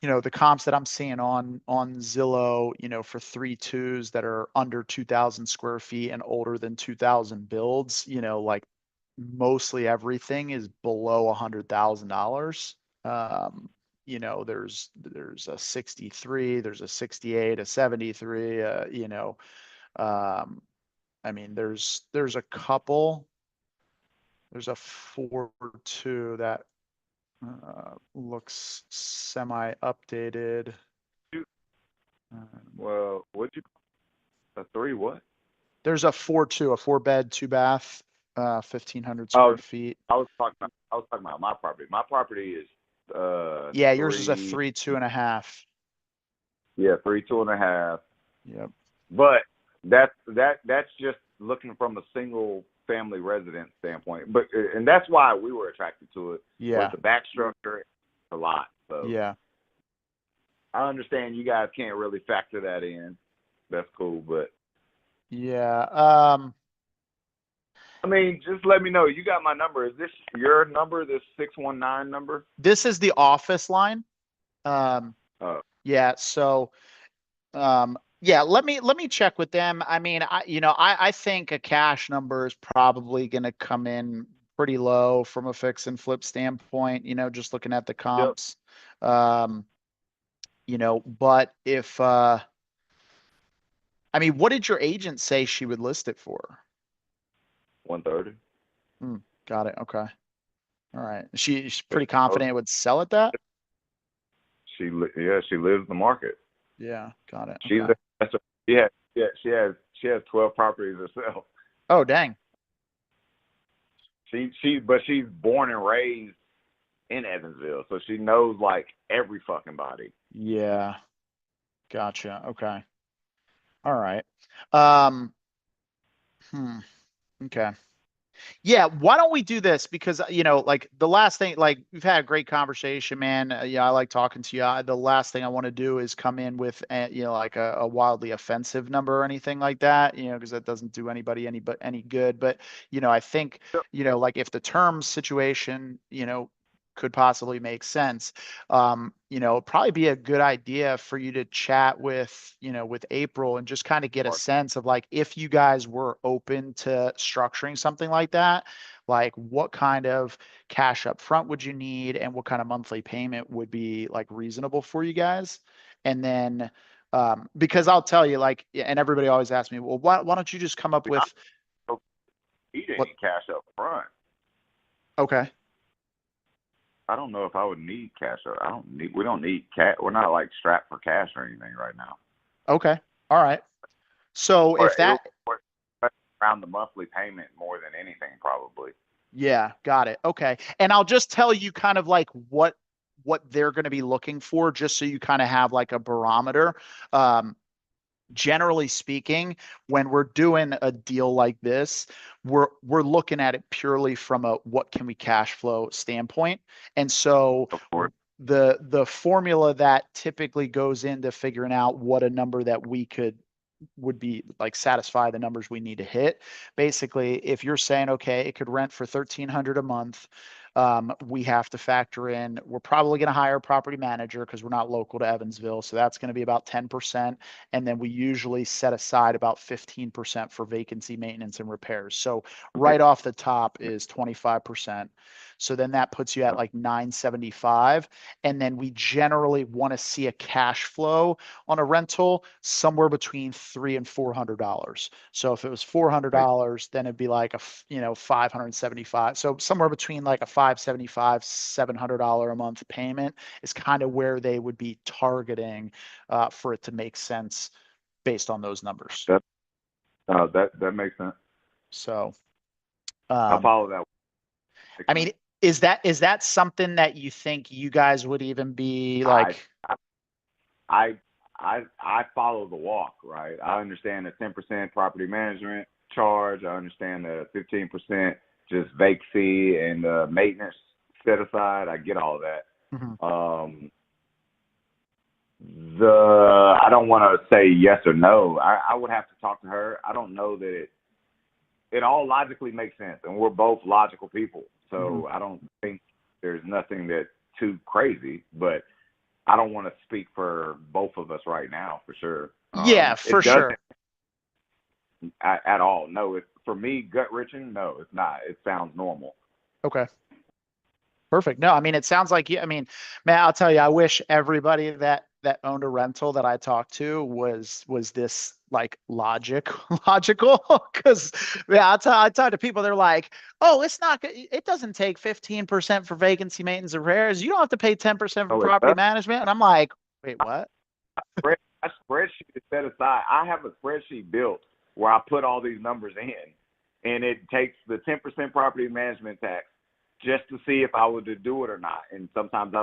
you know, the comps that I'm seeing on Zillow, you know, for 3.2s that are under 2,000 square feet and older than 2,000 builds, you know, like mostly everything is below $100,000. You know, there's a 63, there's a 68, a 73, you know, I mean, there's a couple. There's a 4.2 that looks semi-updated. Well, a 3 what? There's a 4.2, a 4-bed, 2-bath, 1,500 square feet. I was talking about my property. My property is yeah, yours is a 3, 2.5. Yeah, 3, 2.5. Yep. But that's just looking from a single family residence standpoint. But and that's why we were attracted to it. Yeah. With the back structure, a lot. So yeah. I understand you guys can't really factor that in. That's cool, but yeah. I mean, just let me know. You got my number. Is this your number? This 619 number? This is the office line. Yeah. So, yeah. Let me check with them. I mean, I think a cash number is probably going to come in pretty low from a fix and flip standpoint. You know, just looking at the comps. Yep. You know, but if I mean, what did your agent say she would list it for? 130. Got it. Okay. All right. She's pretty confident it would sell at that? She lives the market. Yeah, got it. Okay. She has 12 properties herself. Oh, dang. But she's born and raised in Evansville, so she knows like every fucking body. Yeah. Gotcha. Okay. All right. Okay. Yeah, why don't we do this? Because, you know, like the last thing, like we've had a great conversation, man. I like talking to you. The last thing I want to do is come in with, you know, like a wildly offensive number or anything like that, you know, because that doesn't do anybody any good. But, you know, I think, you know, like if the terms situation, you know, could possibly make sense, you know, it'd probably be a good idea for you to chat with, you know, with April and just kind of get a sense of like, if you guys were open to structuring something like that, like what kind of cash up front would you need and what kind of monthly payment would be like reasonable for you guys. And then, because I'll tell you, like, and everybody always asks me, well, why don't you just come up with don't need any what? cash up front. Okay. I don't know if I would need cash up. We don't need cash. We're not like strapped for cash or anything right now. Okay. All right. So Or if that, or around the monthly payment more than anything, probably. yeah, got it. Okay. And I'll just tell you kind of like what they're going to be looking for, just so you kind of have like a barometer. Generally speaking, when we're doing a deal like this, we're looking at it purely from a what can we cash flow standpoint. And so Of course. the formula that typically goes into figuring out what a number that would be like satisfy the numbers we need to hit. Basically, if you're saying, okay, it could rent for $1,300 a month, we have to factor in, we're probably going to hire a property manager because we're not local to Evansville. So that's going to be about 10%. And then we usually set aside about 15% for vacancy maintenance and repairs. So right off the top is 25%. So then that puts you at like 975. And then we generally want to see a cash flow on a rental somewhere between $300 and $400. So if it was $400, then it'd be like $575. So somewhere between like a $575, $700 a month payment is kind of where they would be targeting for it to make sense based on those numbers. That makes sense. So I'll follow that. I mean, is that something that you think you guys would even be like? I follow the walk, right? I understand the 10% property management charge. I understand the 15% just vacancy and maintenance set aside. I get all of that. Mm-hmm. I don't want to say yes or no. I would have to talk to her. I don't know that it all logically makes sense, and we're both logical people. So Mm-hmm. I don't think there's nothing that's too crazy, but I don't want to speak for both of us right now, for sure. Yeah, for sure. At all. No, for me, gut wrenching, no, it's not. It sounds normal. Okay. Perfect. No, I mean, it sounds like I mean, man, I'll tell you, I wish everybody that owned a rental that I talked to was this like logical. Cause yeah, I talk to people, they're like, oh, it doesn't take 15% for vacancy maintenance and repairs. You don't have to pay 10% for property management. And I'm like, wait, what? A spreadsheet is set aside. I have a spreadsheet built where I put all these numbers in, and it takes the 10% property management tax just to see if I were to do it or not. And sometimes,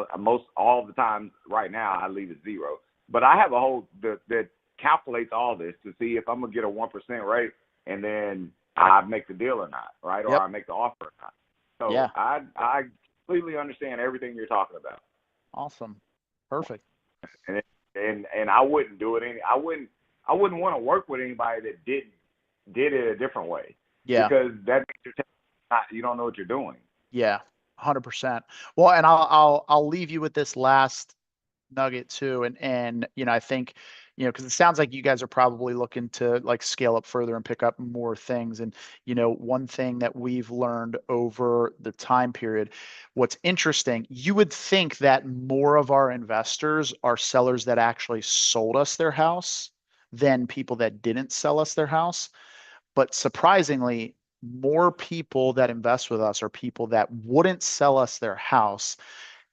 all the time right now, I leave it zero. But I have a whole that calculates all this to see if I'm going to get a 1% rate, and then I make the deal or not, right? Or I make the offer or not. So yeah. I completely understand everything you're talking about. Awesome. Perfect. And I wouldn't do it I wouldn't want to work with anybody that did it a different way. Yeah. Because that makes you don't know what you're doing. Yeah, 100%. Well, and I'll leave you with this last nugget too. And I think, because it sounds like you guys are probably looking to like scale up further and pick up more things. And, one thing that we've learned over the time period, what's interesting, you would think that more of our investors are sellers that actually sold us their house than people that didn't sell us their house. But surprisingly, more people that invest with us are people that wouldn't sell us their house.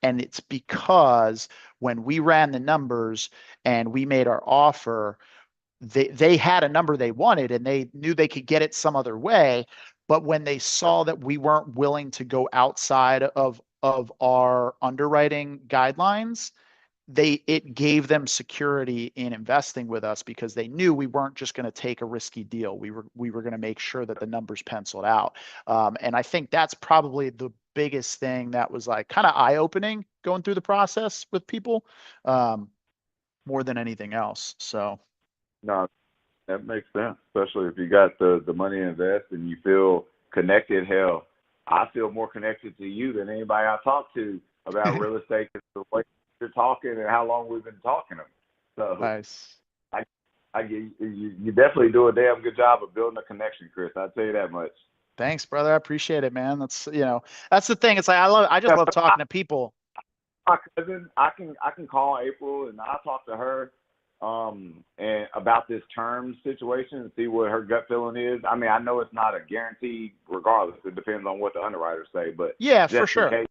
And it's because when we ran the numbers and we made our offer, they had a number they wanted and they knew they could get it some other way. But when they saw that we weren't willing to go outside of our underwriting guidelines, it gave them security in investing with us because they knew we weren't just going to take a risky deal. We were going to make sure that the numbers penciled out. And I think that's probably the biggest thing that was like kind of eye-opening going through the process with people, more than anything else. So. No, that makes sense, especially if you got the money to invest and you feel connected. Hell, I feel more connected to you than anybody I talk to about real estate. The way you're talking and how long we've been talking them. So nice. You definitely do a damn good job of building a connection, Chris. I'll tell you that much. Thanks, brother. I appreciate it, man. That's, that's the thing. It's like, I just Yeah, love but talking to people. my cousin, I can call April and I'll talk to her and about this term situation and see what her gut feeling is. I mean, I know it's not a guarantee regardless. It depends on what the underwriters say, but Yeah, for just in sure. case,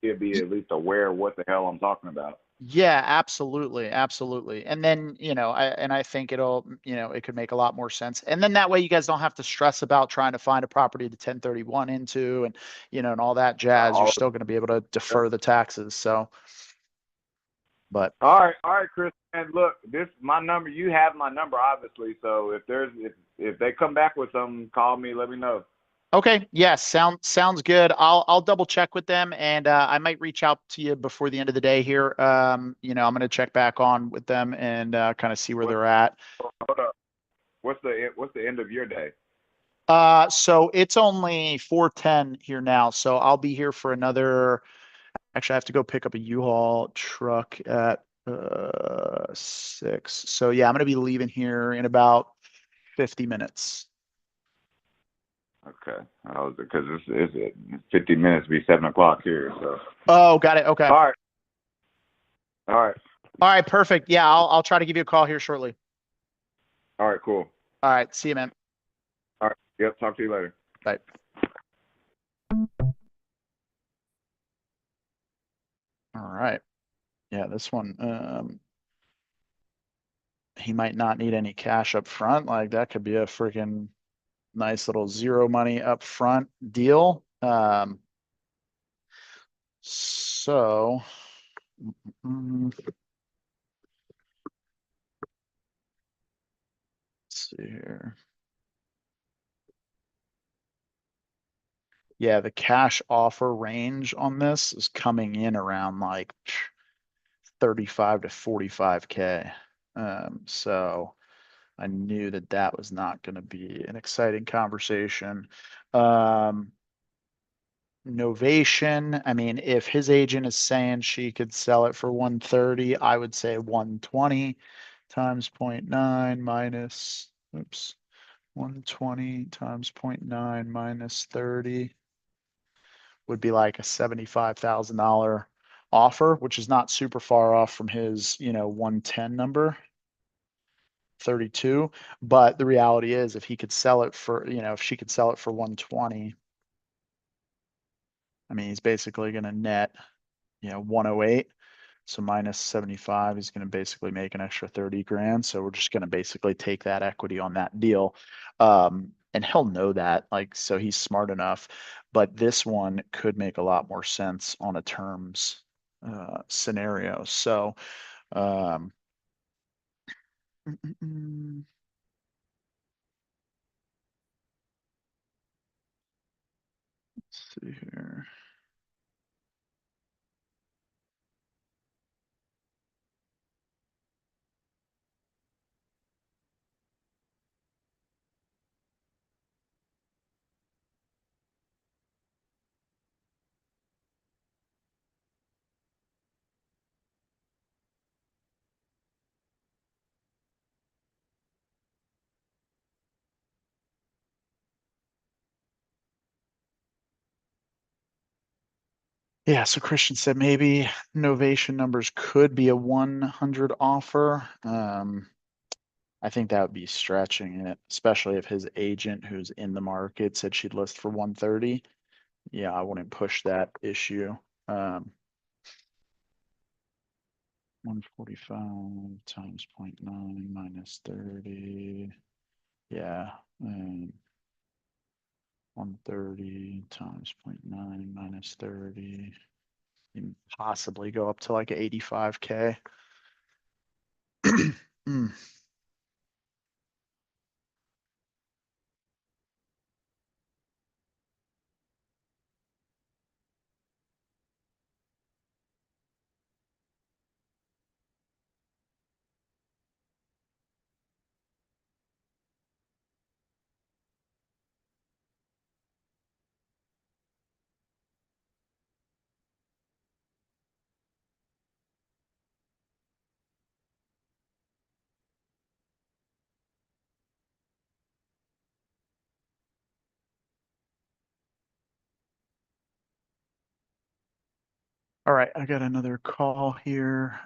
he'll be at least aware of what the hell I'm talking about. Yeah, absolutely. Absolutely. And then, I think it'll, it could make a lot more sense. And then that way you guys don't have to stress about trying to find a property to 1031 into and, and all that jazz. You're All, still going to be able to defer the taxes. So, but all right, Chris. And look, this my number. You have my number, obviously. So if they come back with something, call me. Let me know. okay. Yes. Sounds good. I'll double check with them and, I might reach out to you before the end of the day here. I'm going to check back on with them and, kind of see where they're at. Hold up. What's the end of your day? So it's only 4:10 here now. So I'll be here for actually I have to go pick up a U-Haul truck at 6. So yeah, I'm going to be leaving here in about 50 minutes. Okay. Because it's 50 minutes to be 7 o'clock here. So. Oh, got it. Okay. All right. All right. Perfect. Yeah. I'll try to give you a call here shortly. All right. Cool. All right. See you, man. All right. Yep. Talk to you later. Bye. All right. Yeah, this one, he might not need any cash up front. Like that could be a freaking nice little zero money up front deal. So let's see here. Yeah, the cash offer range on this is coming in around like 35 to 45K. So I knew that was not going to be an exciting conversation. Novation, I mean, if his agent is saying she could sell it for 130, I would say 120 times 0.9 minus, 120 times 0.9 minus 30 would be like a $75,000 offer, which is not super far off from his, 110 number, 32. But the reality is if he could sell it for, if she could sell it for 120, I mean, he's basically going to net, 108. So minus 75, he's going to basically make an extra 30 grand. So we're just going to basically take that equity on that deal. And he'll know that, like, so he's smart enough, but this one could make a lot more sense on a terms scenario. So, mm, mm, mm. Let's see here. Yeah, so Christian said maybe Novation numbers could be a 100 offer. I think that would be stretching it, especially if his agent who's in the market said she'd list for 130. Yeah, I wouldn't push that issue. 145 times 0.9 minus 30. Yeah. 130 times 0.9 minus 30. You can possibly go up to like 85K. Mm. All right, I got another call here.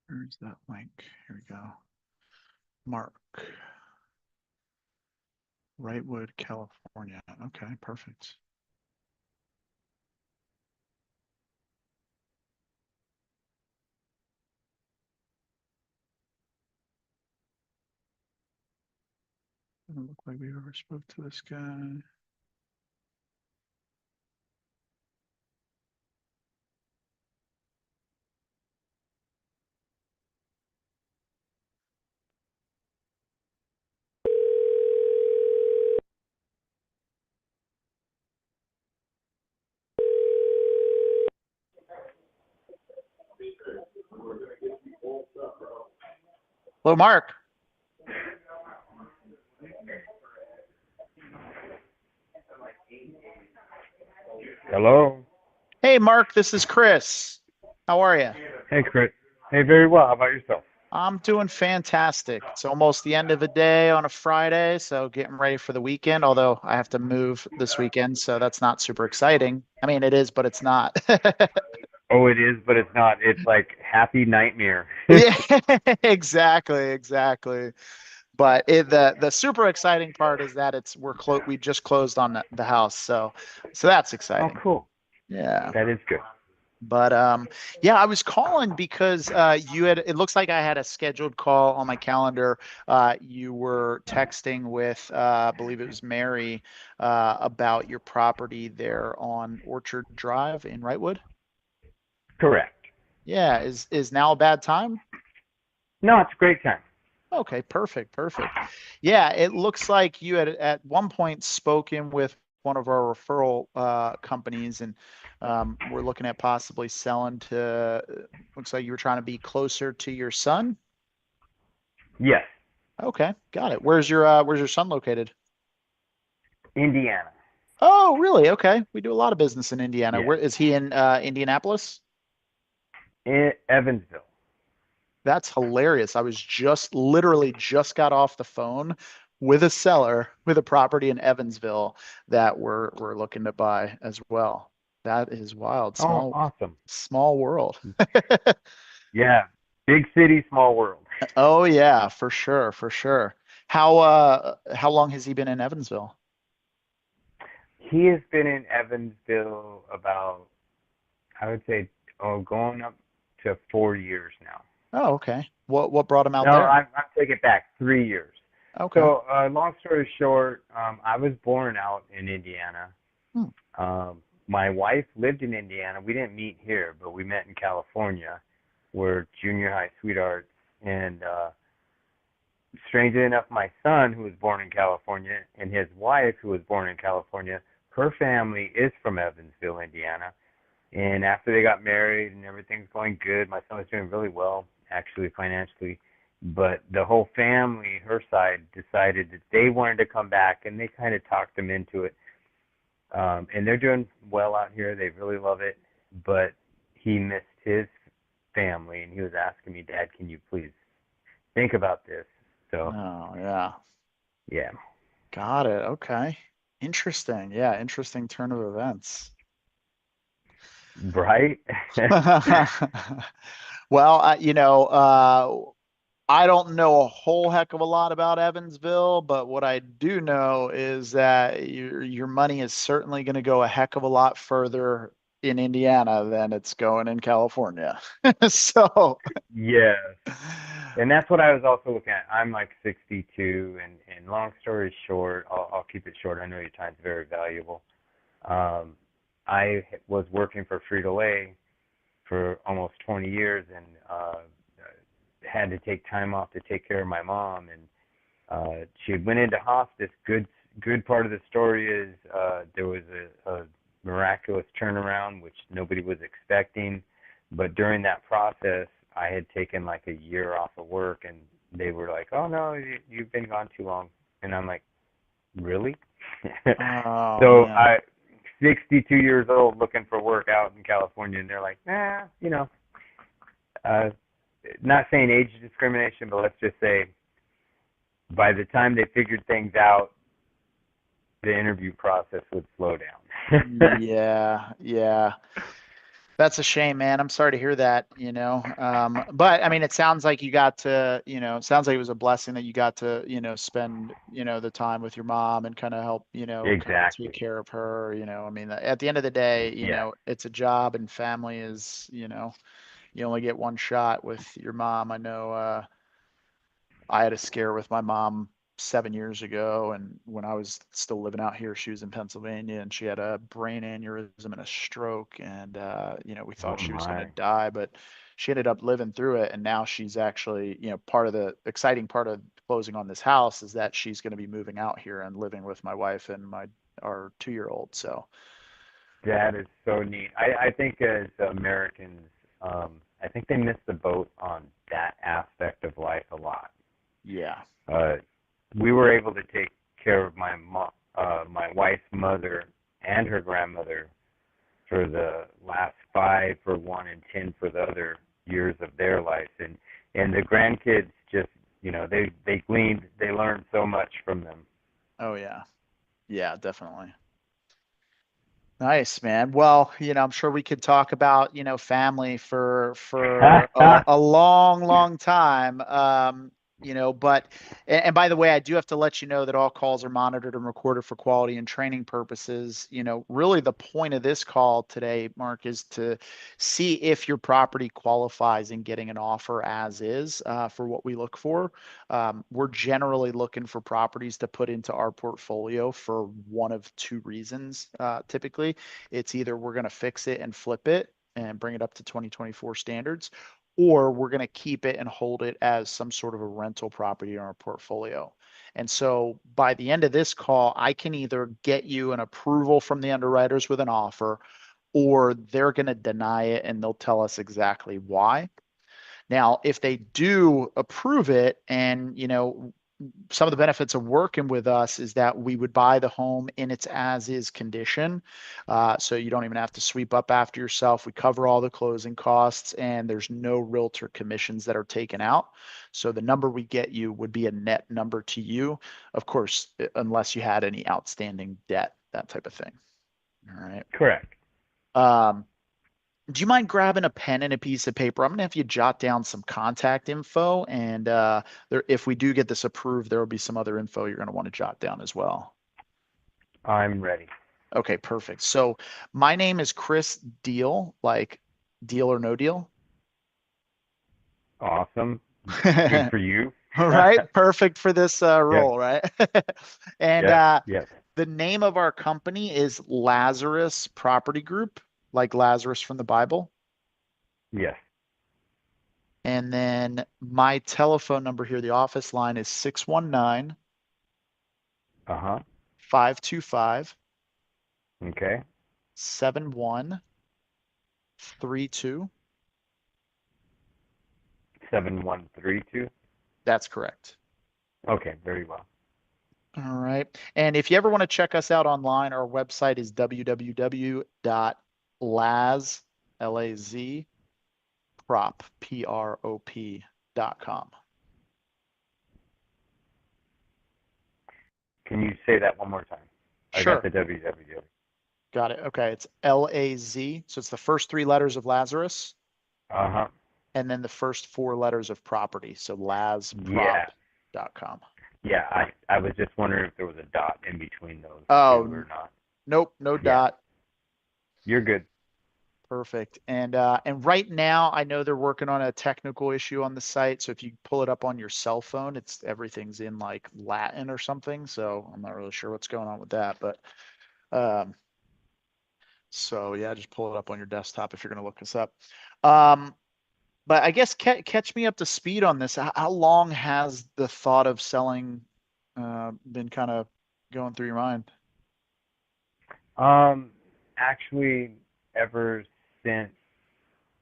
Where's that link? Here we go. Mark. Wrightwood, California. Okay, perfect. Doesn't look like we ever spoke to this guy. Hello, Mark. Hello. Hey, Mark, this is Chris. How are you? Hey, Chris. Hey, very well. How about yourself? I'm doing fantastic. It's almost the end of the day on a Friday, so getting ready for the weekend, although I have to move this weekend, so that's not super exciting. I mean, it is, but it's not. Oh, it is, but it's not. It's like happy nightmare. Yeah, exactly. But the super exciting part is that we just closed on the house, so that's Oh, exciting. cool. Yeah. That is good. But yeah, I was calling because it looks like I had a scheduled call on my calendar. You were texting with I believe it was Mary about your property there on Orchard Drive in Wrightwood. Correct. Yeah, is now a bad time? No, it's a great time. Okay, perfect. Yeah, it looks like you had at one point spoken with one of our referral companies, and we're looking at possibly selling to. Looks like you were trying to be closer to your son. Yes. Okay, got it. Where's your son located? Indiana. Oh, really? Okay, we do a lot of business in Indiana. Yeah. Where is he in Indianapolis? In Evansville. That's hilarious. I was literally just got off the phone with a seller with a property in Evansville that we're looking to buy as well. That is wild. Oh, awesome. Small world. Yeah. Big city, small world. Oh yeah, for sure. How long has he been in Evansville? He has been in Evansville about, I would say, going up to 4 years now. Oh, okay. What brought him out No, there? I'm taking it back. 3 years. Okay. So, long story short, I was born out in Indiana. My wife lived in Indiana. We didn't meet here, but we met in California. We're junior high sweethearts. And strangely enough, my son, who was born in California, and his wife, who was born in California, her family is from Evansville, Indiana. And after they got married and everything's going good, my son was doing really well, actually, financially. But the whole family, her side, decided that they wanted to come back, and they kind of talked them into it. And they're doing well out here. They really love it. But he missed his family, and he was asking me, Dad, can you please think about this? So, Oh, yeah. yeah. Got it. Okay. Interesting. Yeah, interesting turn of events. Right? Well, I don't know a whole heck of a lot about Evansville, but what I do know is that your money is certainly going to go a heck of a lot further in Indiana than it's going in California. So, Yes. And that's what I was also looking at. I'm like 62, and long story short, I'll keep it short. I know your time's very valuable. was working for Frito-Lay for almost 20 years and had to take time off to take care of my mom, and she had went into hospice. Good part of the story is there was a miraculous turnaround which nobody was expecting, but during that process I had taken like a year off of work, and they were like, "Oh no, you've been gone too long," and I'm like, "Really?" Oh, So man. 62 years old, looking for work out in California, and they're like, "Nah, you know." Not saying age discrimination, but let's just say by the time they figured things out, the interview process would slow down. Yeah, yeah. That's a shame, man. I'm sorry to hear that, you know. But I mean, it sounds like you got to, you know, it sounds like it was a blessing that you got to, you know, spend, you know, the time with your mom and kind of help, you know, kind of take Exactly. care of her, you know. I mean, at the end of the day, you Yeah. know, it's a job and family is, you know, you only get one shot with your mom. I know, I had a scare with my mom 7 years ago, and when I was still living out here, she was in Pennsylvania, and she had a brain aneurysm and a stroke, and you know, we Oh thought she was going to my. die, but she ended up living through it, and now she's actually, you know, part of the exciting part of closing on this house is that she's going to be moving out here and living with my wife and our 2-year-old. So That is so neat. I think as Americans, I think they miss the boat on that aspect of life a lot. yeah, Uh, we were able to take care of my wife's mother and her grandmother for the last 5 for one and 10 for the other years of their life, and the grandkids just, you know, they learned so much from them. oh yeah, yeah, definitely. Nice, man. Well, you know, I'm sure we could talk about, you know, family for a long, long time. You know, but and by the way, I do have to let you know that all calls are monitored and recorded for quality and training purposes. You know, really the point of this call today, Mark, is to see if your property qualifies in getting an offer as is, for what we look for. We're generally looking for properties to put into our portfolio for one of two reasons. Typically, it's either we're going to fix it and flip it and bring it up to 2024 standards, or we're going to keep it and hold it as some sort of a rental property in our portfolio. And so by the end of this call, I can either get you an approval from the underwriters with an offer, or they're going to deny it and they'll tell us exactly why. Now, if they do approve it, and you know, some of the benefits of working with us is that we would buy the home in its as is condition. So you don't even have to sweep up after yourself. We cover all the closing costs, and there's no realtor commissions that are taken out. So the number we get you would be a net number to you, of course, unless you had any outstanding debt, that type of thing. All right. Correct. Do you mind grabbing a pen and a piece of paper? I'm gonna have you jot down some contact info, and if we do get this approved, there will be some other info you're gonna want to jot down as well. I'm ready. Okay, perfect. So my name is Chris Deal, like deal or no deal. Awesome. Good for you. All right, perfect for this Yes. role, right? And Yes. Yes. the name of our company is Lazarus Property Group, like Lazarus from the Bible. Yes. And then my telephone number here, the office line is 619 Uh-huh. 525 Okay. 7132. 7132. That's correct. Okay, very well. All right. And if you ever want to check us out online, our website is www.lazprop.com. Can you say that one more time? I Sure. got the www. Got it. Okay. It's LAZ. So it's the first 3 letters of Lazarus Uh-huh. and then the first 4 letters of property. So lazprop.com. Yeah, I was just wondering if there was a dot in between those Oh, two or not. nope, no Yeah. dot. You're good. Perfect. And right now, I know they're working on a technical issue on the site. So if you pull it up on your cell phone, everything's in like Latin or something. So I'm not really sure what's going on with that, but So yeah, just pull it up on your desktop if you're going to look this up. But I guess catch me up to speed on this. How long has the thought of selling been kind of going through your mind? Actually, ever since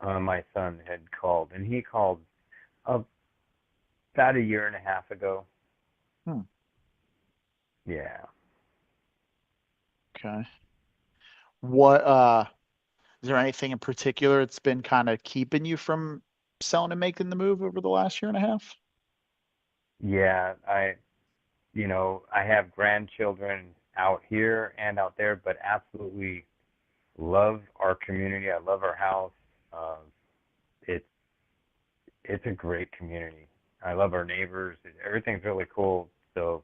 my son had called, and he called about a year and a half ago. Yeah. Okay. What is there anything in particular that's been kind of keeping you from selling and making the move over the last year and a half? Yeah, I have grandchildren out here and out there, but absolutely love our community. I love our house. It's it's a great community. I love our neighbors. Everything's really cool. So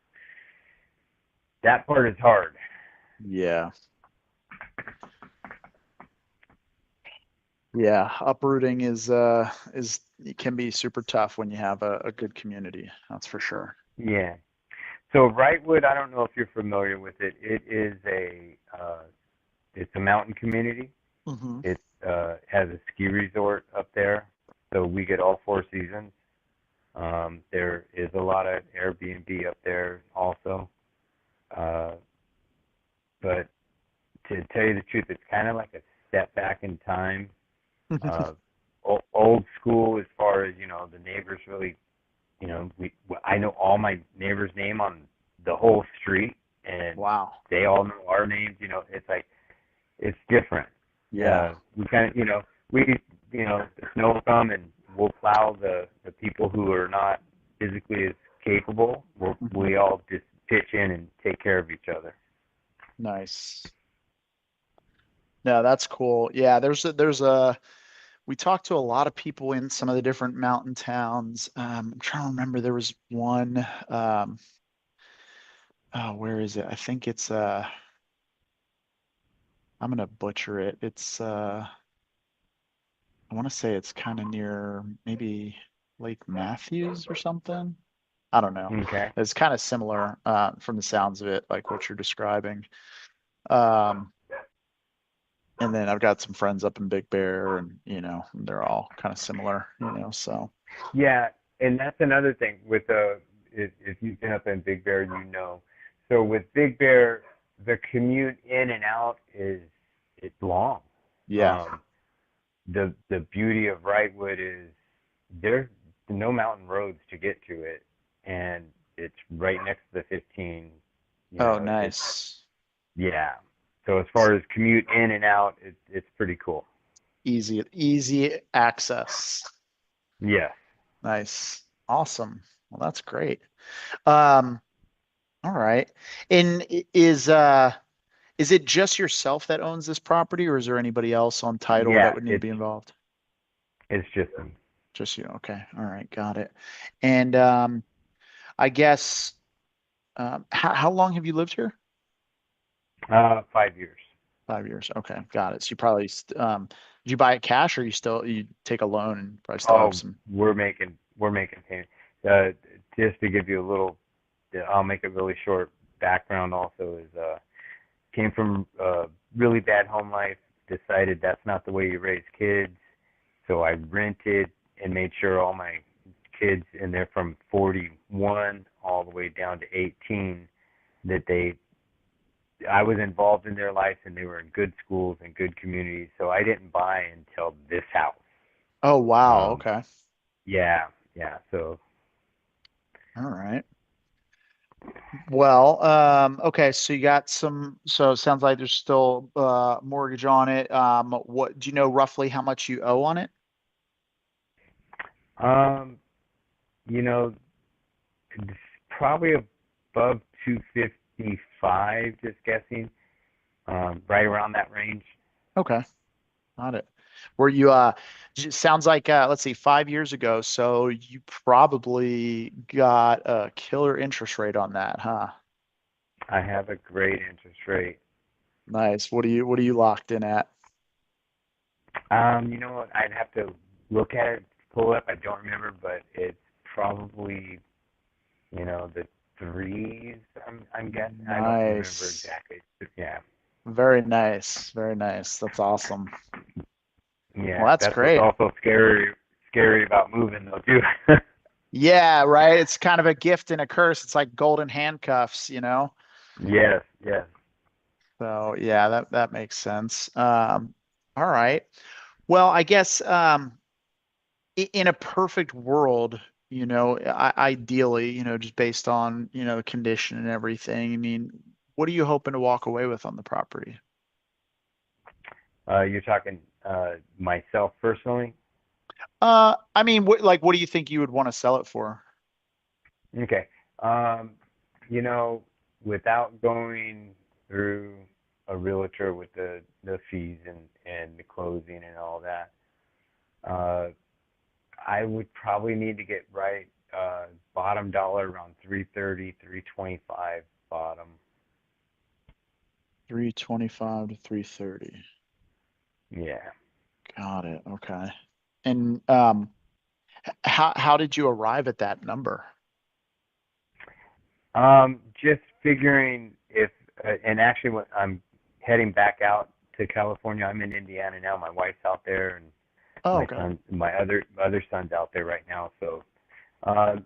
that part is hard. Yeah. Yeah, uprooting is it can be super tough when you have a good community. That's for sure. Yeah. So Wrightwood, I don't know if you're familiar with it. It is it's a mountain community. Mm-hmm. It has a ski resort up there, so we get all 4 seasons. There is a lot of Airbnb up there also. But to tell you the truth, it's kind of like a step back in time. Old school as far as, the neighbors really, I know all my neighbors' name on the whole street, and wow, they all know our names. It's like, it's different. Yeah. We kind of, the snow will come and we'll plow the people who are not physically as capable. We all just pitch in and take care of each other. Nice. No, that's cool. Yeah, there's we talked to a lot of people in some of the different mountain towns. I'm trying to remember, there was one, where is it? I think it's, I'm going to butcher it. It's, I want to say it's kind of near maybe Lake Matthews or something. I don't know. Okay. It's kind of similar, from the sounds of it, like what you're describing. And then I've got some friends up in Big Bear, and they're all kind of similar, so. Yeah, and that's another thing with if you've been up in Big Bear, So with Big Bear, the commute in and out it's long. Yeah. The beauty of Wrightwood is there's no mountain roads to get to it, and it's right next to the 15. Oh, nice. Yeah. So as far as commute in and out, it's pretty cool. Easy access. Yeah. Nice. Awesome. Well, that's great. All right. And is it just yourself that owns this property, or is there anybody else on title that would need to be involved? It's just me. Just you. Okay. All right. Got it. And I guess how long have you lived here? 5 years. 5 years. Okay, got it. So you probably did you buy it cash, or you take a loan and probably still have some? We're making payments. Just to give you a little, I'll make it really short. Background also is came from really bad home life. Decided that's not the way you raise kids, so I rented and made sure all my kids, and they're from 41 all the way down to 18, that I was involved in their life, and they were in good schools and good communities. So I didn't buy until this house. Oh, wow. Okay. Yeah. So. All right. Well, okay. So you got so it sounds like there's still mortgage on it. What do you know roughly how much you owe on it? It's probably above 255, just guessing, right around that range. Okay. Got it. Were you, sounds like, let's see, 5 years ago. So you probably got a killer interest rate on that, huh? I have a great interest rate. Nice. What are you locked in at? You know what? I'd have to look at it, pull it up. I don't remember, but it's probably, the 3s, I'm guessing. Nice. I don't remember exactly. Yeah. Very nice. Very nice. That's awesome. Yeah, Well, that's that's great. what's also scary about moving though too. Yeah, right. It's kind of a gift and a curse. It's like golden handcuffs, you know? Yes, yes. So yeah, that makes sense. All right. Well, I guess in a perfect world, ideally, just based on, the condition and everything, I mean, what are you hoping to walk away with on the property? You're talking myself personally? I mean, what do you think you would want to sell it for? Okay. Um, you know, without going through a realtor with the fees and the closing and all that, uh, I would probably need to get right bottom dollar around 330, 325 bottom. 325 to 330. Yeah. Got it. Okay. And how did you arrive at that number? Just figuring if, and actually, when I'm heading back out to California, I'm in Indiana now. My wife's out there, and Oh, my okay. son, my other son's out there right now. So, uh,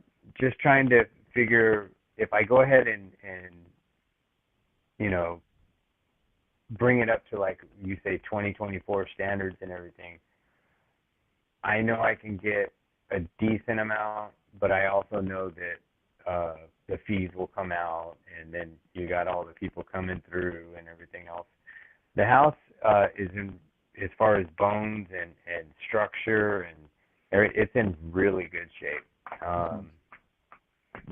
just trying to figure if I go ahead and you know bring it up to like you say 2024 standards and everything. I know I can get a decent amount, but I also know that the fees will come out, and then you got all the people coming through and everything else. The house is in, as far as bones and structure, and it's in really good shape.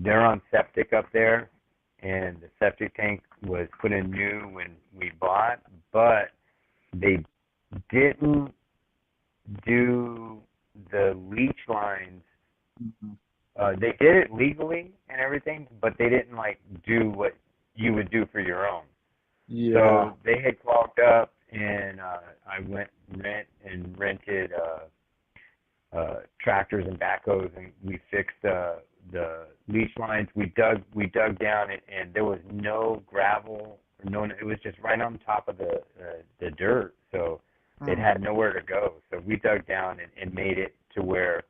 They're on septic up there, and the septic tank was put in new when we bought, but they didn't do the leach lines. Mhm. They did it legally and everything, but they didn't like do what you would do for your own. Yeah. So they had clogged up, and I rented tractors and backhoes, and we fixed the leach lines. We dug down it, and there was no gravel or no. It was just right on top of the dirt, so it had nowhere to go. So we dug down and made it to where,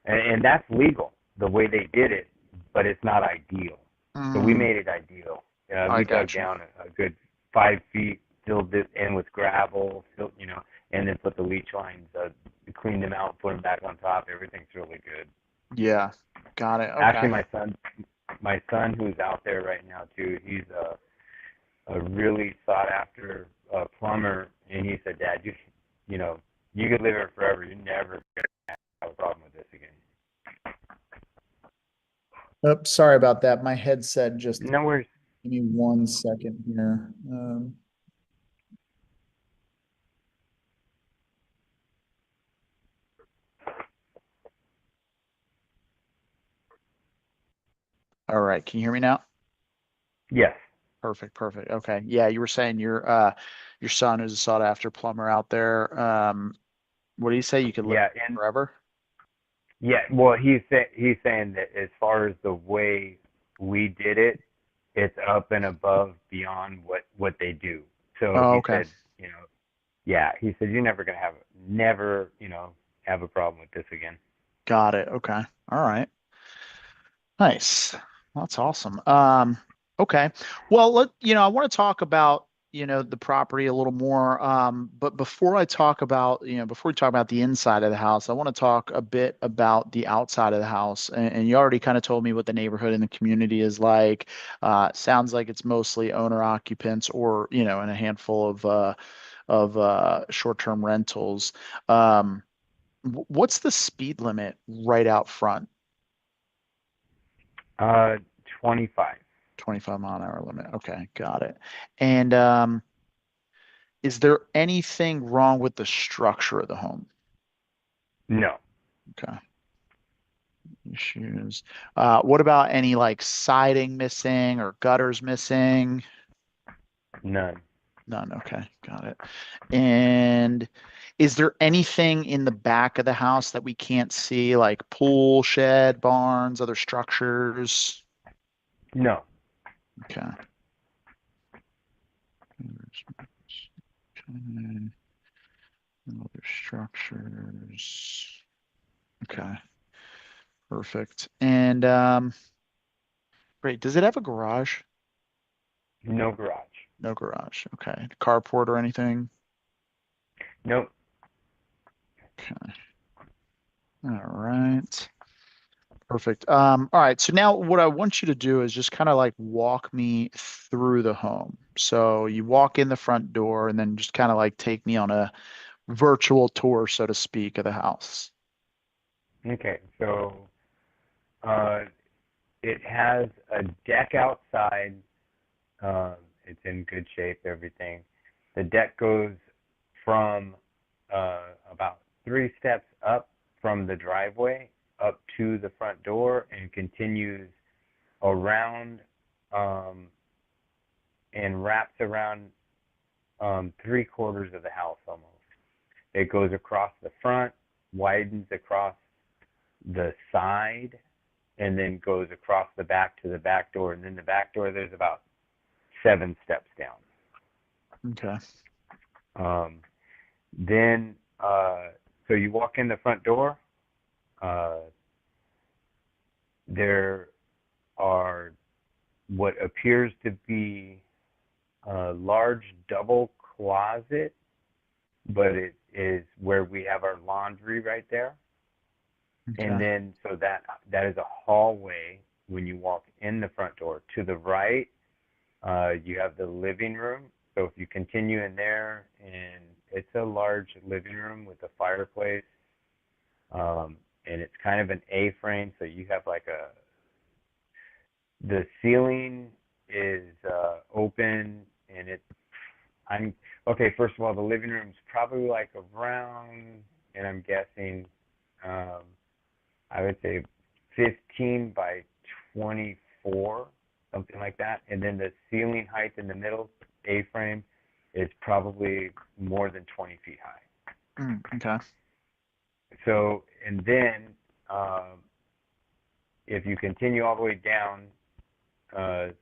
and that's legal the way they did it, but it's not ideal. So we made it ideal. I We dug gotcha. down a good 5 feet, filled it in with gravel, and then put the leach lines, cleaned them out, put them back on top. Everything's really good. Yeah. Got it. Actually, Okay. my son who's out there right now too, he's a really sought after plumber, and he said, Dad, you could live here forever. You're never gonna have a problem with this again. Oops, sorry about that. My headset just No worries. give me 1 second here. All right. Can you hear me now? Yes. Perfect. Perfect. Okay. Yeah, you were saying your son is a sought after plumber out there. What do you say? You could live Yeah, there and forever? yeah. Well, he's saying that as far as the way we did it, it's up and above beyond what they do. So Oh, he okay. said, yeah, he said you're never have a problem with this again. Got it. Okay. All right. Nice. That's awesome. Okay. Well, I want to talk about, the property a little more. But before I talk about, before we talk about the inside of the house, I want to talk a bit about the outside of the house. And you already kind of told me what the neighborhood and the community is like. Sounds like it's mostly owner occupants or, and a handful of short-term rentals. Um, what's the speed limit right out front? 25. 25-mile-an-hour limit. Okay, got it. And is there anything wrong with the structure of the home? No, Okay. Issues. What about any like siding missing or gutters missing? none. None. Okay, got it. And is there anything in the back of the house that we can't see, like pool, shed, barns, other structures? No. Okay. Okay. Other structures. Okay. Perfect. And great. Does it have a garage? No garage. No garage. Okay. Carport or anything? Nope. Okay. All right. Perfect. All right. So now what I want you to do is just kind of like walk me through the home. So you walk in the front door and then just kind of like take me on a virtual tour, so to speak, of the house. Okay, so it has a deck outside. It's in good shape, everything. The deck goes from about 3 steps up from the driveway up to the front door and continues around and wraps around 3/4 of the house almost. It goes across the front, widens across the side, and then goes across the back to the back door. And then the back door, there's about 7 steps down. Okay. Then, so you walk in the front door. There are what appears to be a large double closet, but it is where we have our laundry right there. Okay. And then, so that is a hallway when you walk in the front door. To the right, you have the living room. So if you continue in there, and it's a large living room with a fireplace, and it's kind of an A-frame, so you have like the ceiling is open, and okay, first of all, the living room's probably like around, and I'm guessing, I would say 15 by 24, something like that. And then the ceiling height in the middle, A-frame, is probably more than 20 feet high. Okay. So, and then if you continue all the way down to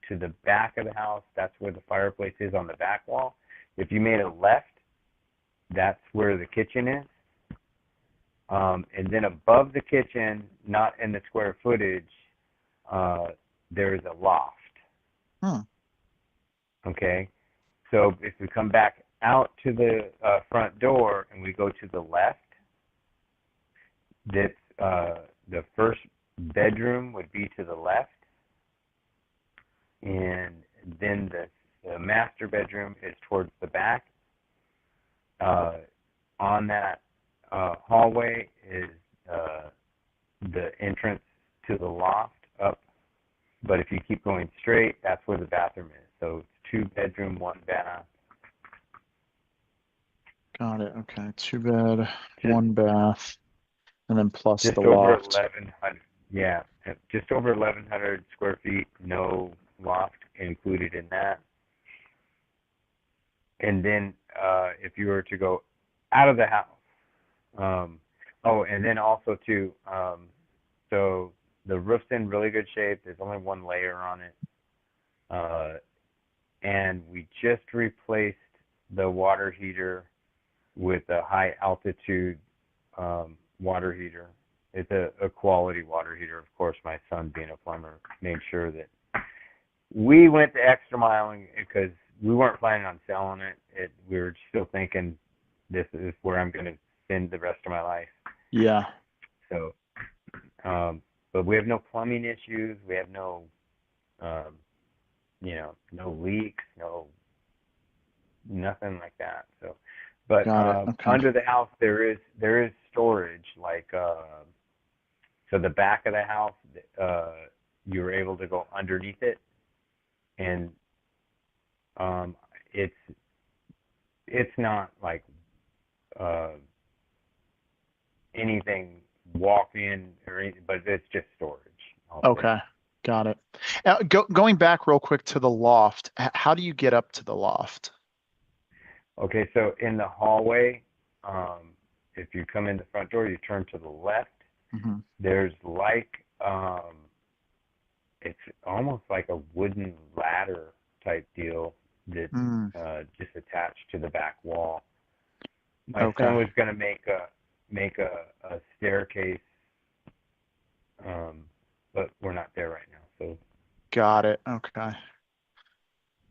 the back of the house, that's where the fireplace is on the back wall. If you made a left, that's where the kitchen is. And then above the kitchen, not in the square footage, there is a loft. Okay, so if we come back out to the front door and we go to the left, that's the first bedroom would be to the left, and then the master bedroom is towards the back. On that hallway is the entrance to the loft up, but if you keep going straight, that's where the bathroom is. So it's 2 bedroom, 1 bath. Got it. Okay. 2 bed, 1 bath, and then plus Just the over loft. 1,100. Yeah, just over 1,100 square feet. No loft included in that. And then if you were to go out of the house, and then also too, so the roof's in really good shape. There's only 1 layer on it. And we just replaced the water heater with a high altitude water heater. It's a quality water heater. Of course, my son, being a plumber, made sure that we went the extra mile because we weren't planning on selling it. We were still thinking this is where I'm going to spend the rest of my life. Yeah. So, but we have no plumbing issues. We have no, no leaks, nothing like that. So, but Okay. under the house there is storage. Like, so the back of the house, you were able to go underneath it, and it's not like anything walk in or anything, but it's just storage. Okay. Got it. Now, going back real quick to the loft, how do you get up to the loft? Okay, so in the hallway, if you come in the front door, you turn to the left. Mm-hmm. There's like, it's almost like a wooden ladder type deal that's Mm, just attached to the back wall. My son okay. was going to make a staircase, but we're not there right now. So Got it. Okay.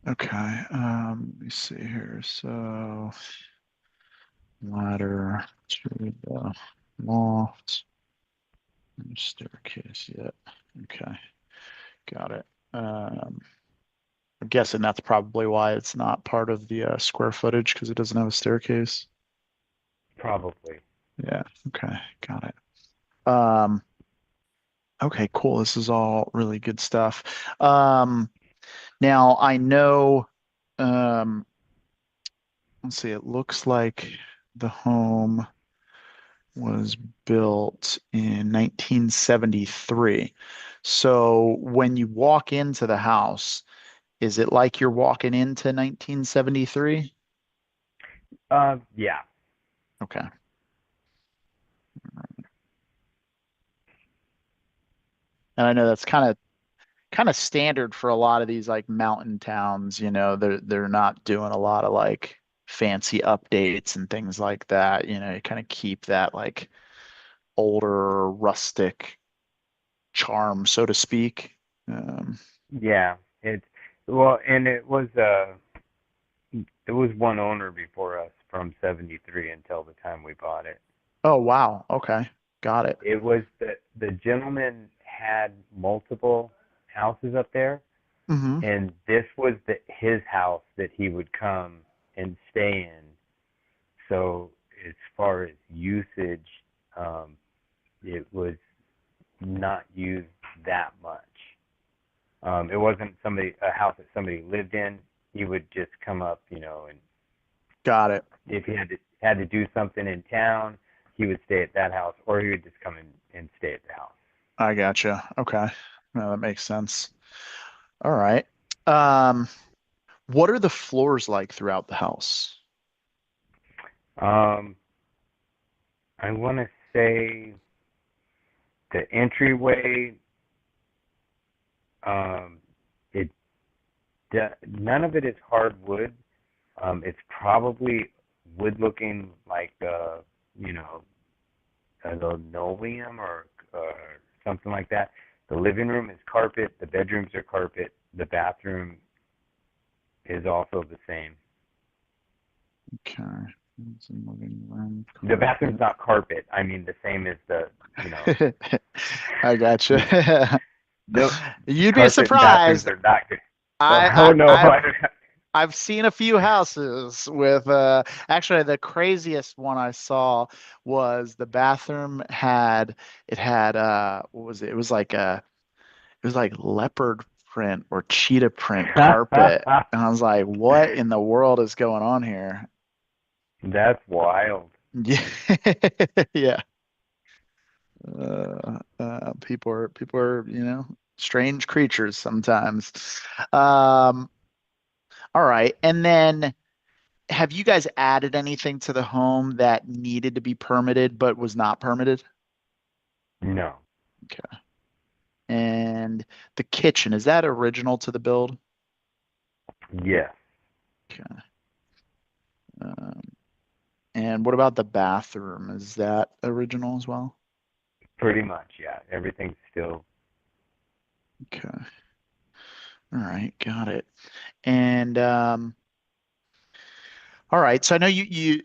Okay. Let me see here. So ladder to the loft. No staircase yet. Okay. Got it. I'm guessing that's probably why it's not part of the square footage because it doesn't have a staircase. probably. Yeah. Okay. Got it. Okay, cool. This is all really good stuff. Now I know, um, let's see, it looks like the home was built in 1973. So when you walk into the house, is it like you're walking into 1973? Yeah. Okay. And I know that's kind of standard for a lot of these like mountain towns, they're not doing a lot of like fancy updates and things like that. You kind of keep that like older rustic charm, so to speak. Yeah. It's well, and it was one owner before us from 73 until the time we bought it. Oh wow. Okay. Got it. It was the gentleman had multiple houses up there, Mm-hmm. and this was his house that he would come and stay in. So as far as usage, it was not used that much. It wasn't a house that somebody lived in. He would just come up, and Got it. if he had to do something in town, he would stay at that house, or he would just come in and stay at the house. I gotcha. Okay. No, that makes sense. All right. Um, what are the floors like throughout the house? I want to say the entryway, it none of it is hardwood. It's probably wood looking like a linoleum or something like that. The living room is carpet. The bedrooms are carpet. The bathroom is also the same. Okay. Living room, The bathroom's not carpet. I mean, the same as I gotcha. the You'd be carpet and bathrooms surprised. are not good. I, Oh no. I've seen a few houses with actually the craziest one I saw was the bathroom had what was it? It was like leopard print or cheetah print carpet. And I was like, what in the world is going on here? That's wild. Yeah. Yeah. People are, strange creatures sometimes. Um, all right. And then have you guys added anything to the home that needed to be permitted but was not permitted? No. Okay. And the kitchen, is that original to the build? Yes. Okay. And what about the bathroom? Is that original as well? Pretty much, yeah. Everything's still. Okay. All right, got it. And all right, so I know you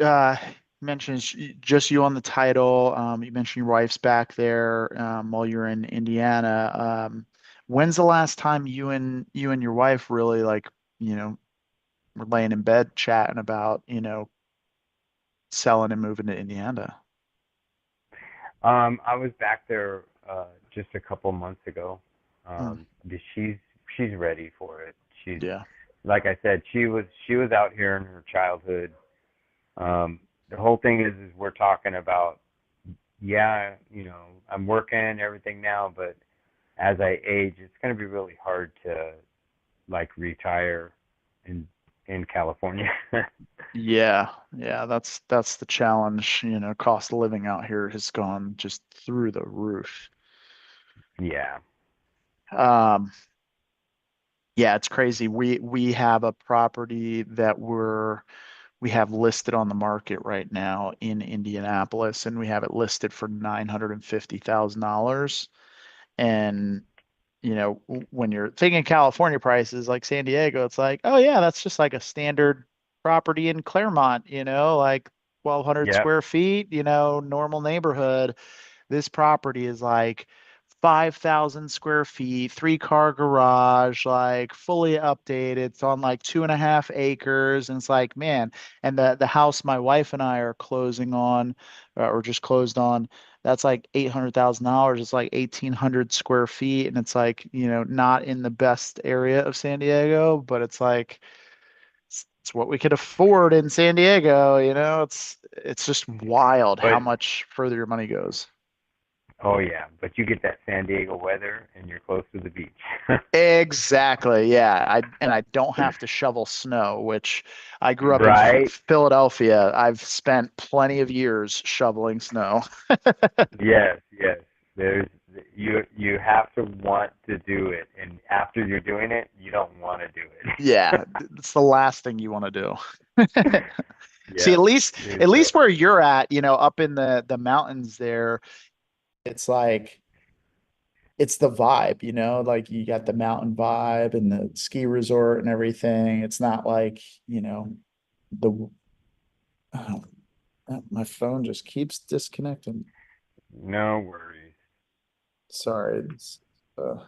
mentioned just you on the title. You mentioned your wife's back there while you're in Indiana. When's the last time you and your wife really like, were laying in bed chatting about, selling and moving to Indiana? I was back there just a couple months ago. She's ready for it. She's Yeah. Like I said, she was out here in her childhood. The whole thing is we're talking about, yeah, I'm working and everything now, but as I age, it's going to be really hard to like retire in California. Yeah, that's the challenge. Cost of living out here has gone just through the roof. Yeah. Um, Yeah, it's crazy. We have a property that we have listed on the market right now in Indianapolis, and we have it listed for $950,000. And when you're thinking California prices like San Diego, it's like, oh yeah, that's just like a standard property in Claremont, like 1,200 Yep. square feet, normal neighborhood. This property is like 5,000 square feet, 3-car garage, like fully updated. It's on like 2.5 acres. And it's like, man, and the house my wife and I are closing on, or just closed on, that's like $800,000. It's like 1,800 square feet. And it's like, not in the best area of San Diego, but it's like, it's what we could afford in San Diego, it's just wild how But much further your money goes. oh yeah, but you get that San Diego weather and you're close to the beach. Exactly. Yeah. I don't have to shovel snow, which I grew up in Right? Philadelphia. I've spent plenty of years shoveling snow. Yes, yes. There's you have to want to do it, and after you're doing it, you don't want to do it. Yeah, it's the last thing you want to do. See, Yeah. at There's least where you're at, up in the mountains there, it's like it's the vibe, like you got the mountain vibe and the ski resort and everything. It's not like, the oh, my phone just keeps disconnecting. no worries. Sorry. Oh,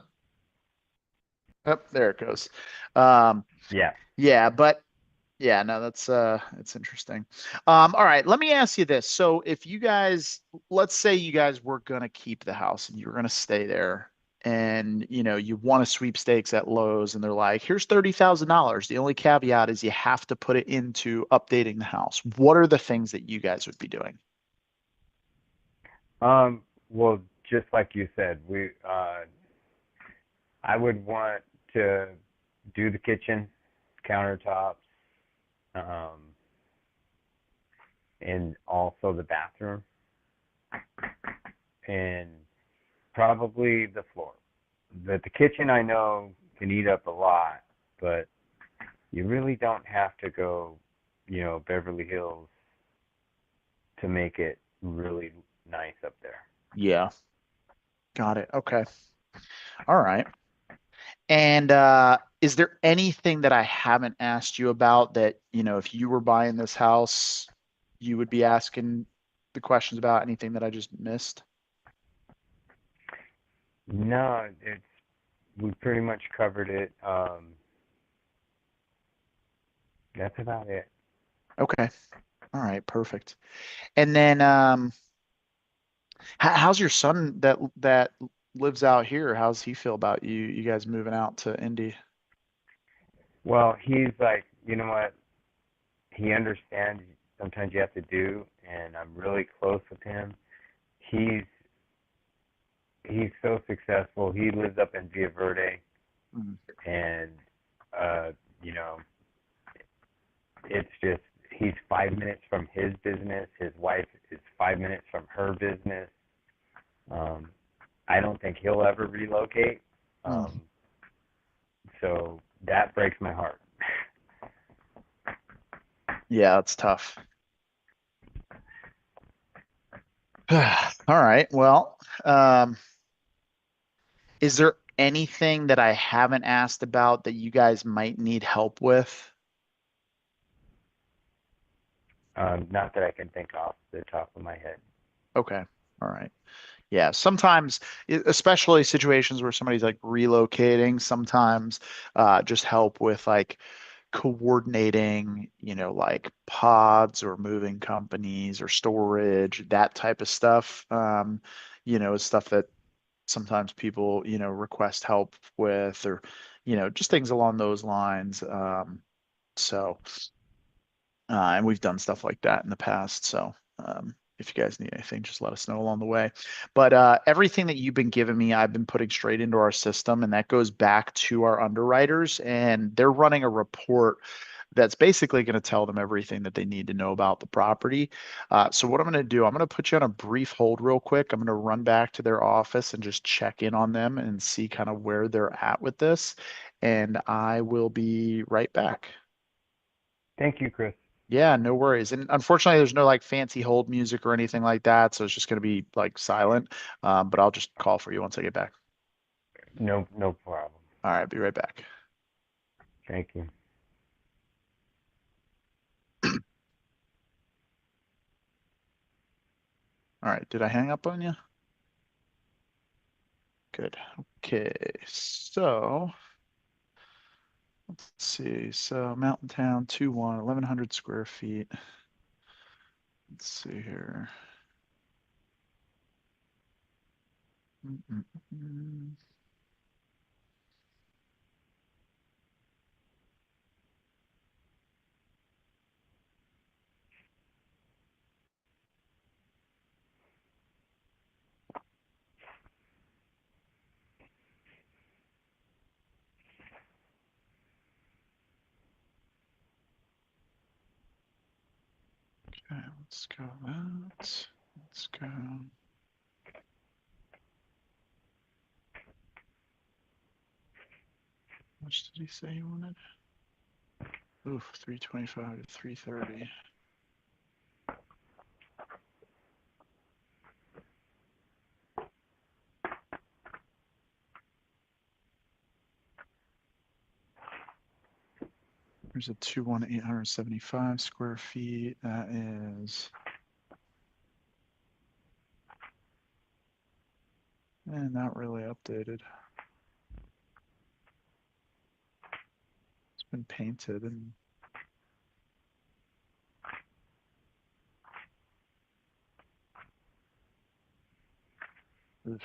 there it goes. Um, Yeah. yeah, but yeah, no, it's interesting. All right, let me ask you this. So if you guys, let's say you guys were gonna keep the house and you were gonna stay there, and you won a sweepstakes at Lowe's, and they're like, here's $30,000. The only caveat is you have to put it into updating the house. What are the things that you guys would be doing? Well, just like you said, I would want to do the kitchen, countertops, um, and also the bathroom, and probably the floor. But the kitchen I know can eat up a lot, but you really don't have to go, Beverly Hills to make it really nice up there. Yeah, got it. Okay. All right. And is there anything that I haven't asked you about that, if you were buying this house, you would be asking the questions about? Anything that I just missed? No, we pretty much covered it. That's about it. Okay. All right, perfect. And then how's your son that lives out here? How's he feel about you guys moving out to Indy? Well, he's like, you know what? He understands sometimes you have to do, and I'm really close with him. He's so successful. He lives up in Villa Verde, Mhm. and it's just he's 5 minutes from his business. His wife is 5 minutes from her business. I don't think he'll ever relocate. So that breaks my heart. Yeah, that's tough. All right. Well, is there anything that I haven't asked about that you guys might need help with? Not that I can think off the top of my head. Okay. All right. Yeah, sometimes, especially situations where somebody's like relocating, sometimes just help with like coordinating, like pods or moving companies or storage, that type of stuff, is stuff that sometimes people, request help with, or, just things along those lines. So, and we've done stuff like that in the past. So, if you guys need anything, just let us know along the way. But everything that you've been giving me, I've been putting straight into our system, and that goes back to our underwriters, and they're running a report that's basically going to tell them everything that they need to know about the property. So what I'm going to do, I'm going to put you on a brief hold real quick. I'm going to run back to their office and just check in on them and see kind of where they're at with this. and I will be right back. Thank you, Chris. Yeah, no worries. And unfortunately, there's no like fancy hold music or anything like that, so it's just going to be like silent. But I'll just call for you once I get back. No problem. All right, be right back. Thank you. All right, did I hang up on you? Good. Okay, so let's see. So Mountain Town 2-1, 1,100 square feet. Let's see here. Mm-mm-mm. Okay, let's go that. Let's go. How much did he say he wanted? Oof, 325 to 330. There's a 2-1, 875 square feet. That is, not really updated. It's been painted and oof.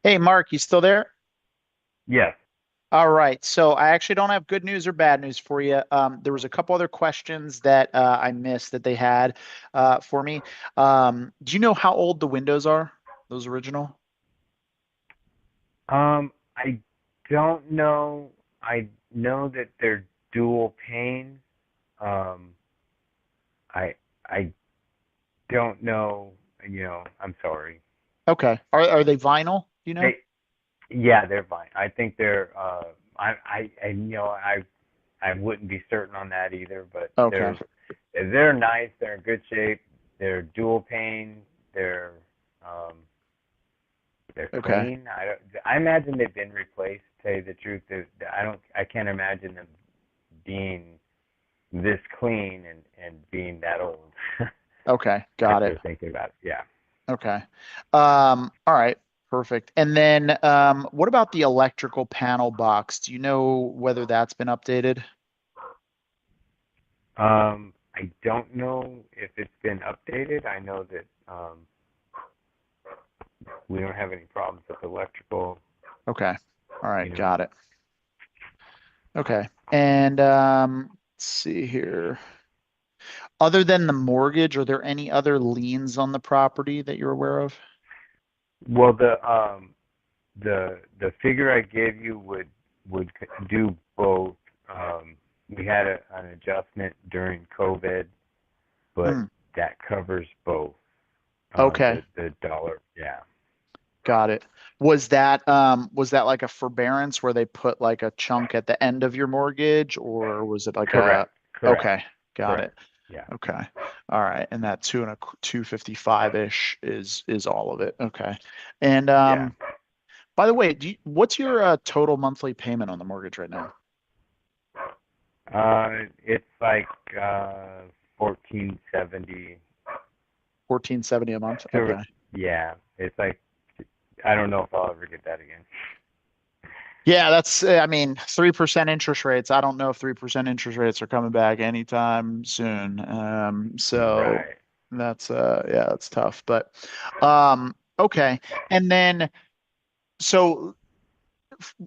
Hey, Mark, you still there? Yes. All right. So I actually don't have good news or bad news for you. There was a couple other questions that I missed that they had for me. Do you know how old the windows are? Those original? I don't know. I know that they're dual pane. I don't know. I'm sorry. Okay. Are they vinyl? Do you know? Yeah, they're fine. I think they're. I wouldn't be certain on that either, but Okay. they're nice. They're in good shape. They're dual pane. They're Okay. clean. I imagine they've been replaced. To tell you the truth, I can't imagine them being this clean and being that old. Okay. Got it. After thinking about it, yeah. Okay. All right. Perfect. And then what about the electrical panel box? Do you know whether that's been updated? I don't know if it's been updated. I know that we don't have any problems with electrical. Okay. All right. You know. Got it. Okay. And let's see here. Other than the mortgage, are there any other liens on the property that you're aware of? Well, the figure I gave you would do both. We had an adjustment during COVID, but that covers both. Okay. The dollar, yeah. Got it. Was that like a forbearance where they put like a chunk at the end of your mortgage, or was it like Correct. Okay, got Correct. it. Yeah. Okay. All right. And that 255-ish is all of it. Okay. And Yeah. by the way, what's your total monthly payment on the mortgage right now? It's like $1,470. $1,470 a month. Okay. Yeah, it's like I don't know if I'll ever get that again. Yeah, that's, I mean, 3% interest rates. I don't know if 3% interest rates are coming back anytime soon. So Right. that's, yeah, that's tough, but, okay. And then, so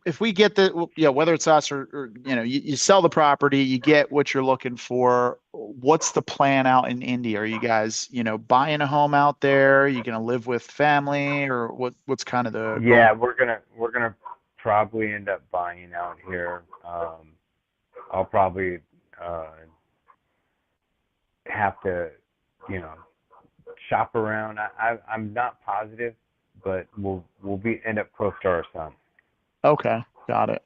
if we get the, whether it's us or you sell the property, you get what you're looking for. What's the plan out in Indy? Are you guys, buying a home out there? Are you going to live with family, or what's kind of the Yeah, goal? we're gonna probably end up buying out here. I'll probably have to, you know, shop around. I'm not positive, but we'll be end up close to our son. Okay, got it.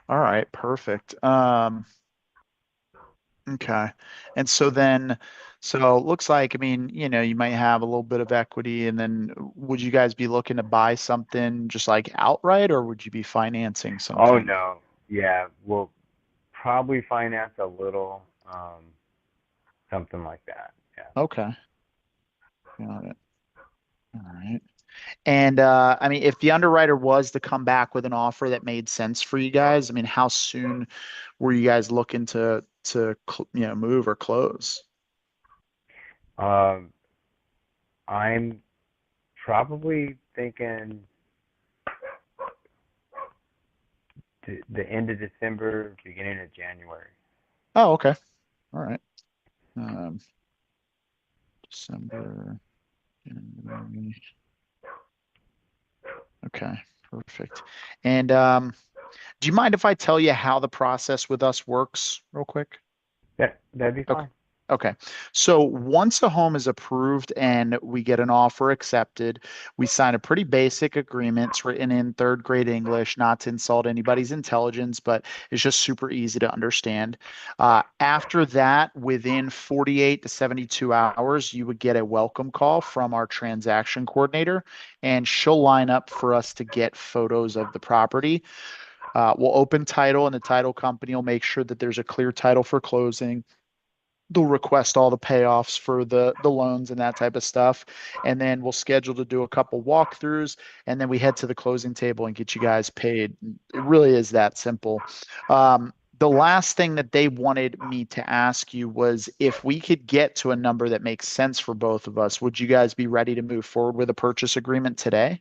All right, perfect. Okay. And so it looks like, I mean, you might have a little bit of equity, and then would you guys be looking to buy something just like outright, or would you be financing Oh something? no, yeah, we'll probably finance a little, something like that. Yeah. Okay, got it. All right. And I mean, if the underwriter was to come back with an offer that made sense for you guys, I mean, how soon were you guys looking to move or close? Um, I'm probably thinking the end of December, beginning of January. Oh, okay. All right. Um, December, January. Okay, perfect. And do you mind if I tell you how the process with us works real quick? That'd be Okay. fine. Okay. So once a home is approved and we get an offer accepted, we sign a pretty basic agreement. It's written in third grade English, not to insult anybody's intelligence, but it's just super easy to understand. After that, within 48 to 72 hours, you would get a welcome call from our transaction coordinator, and she'll line up for us to get photos of the property. We'll open title, and the title company will make sure that there's a clear title for closing. They'll request all the payoffs for the loans and that type of stuff, and then we'll schedule to do a couple walkthroughs, and then we head to the closing table and get you guys paid. It really is that simple. The last thing that they wanted me to ask you was if we could get to a number that makes sense for both of us, would you guys be ready to move forward with a purchase agreement today?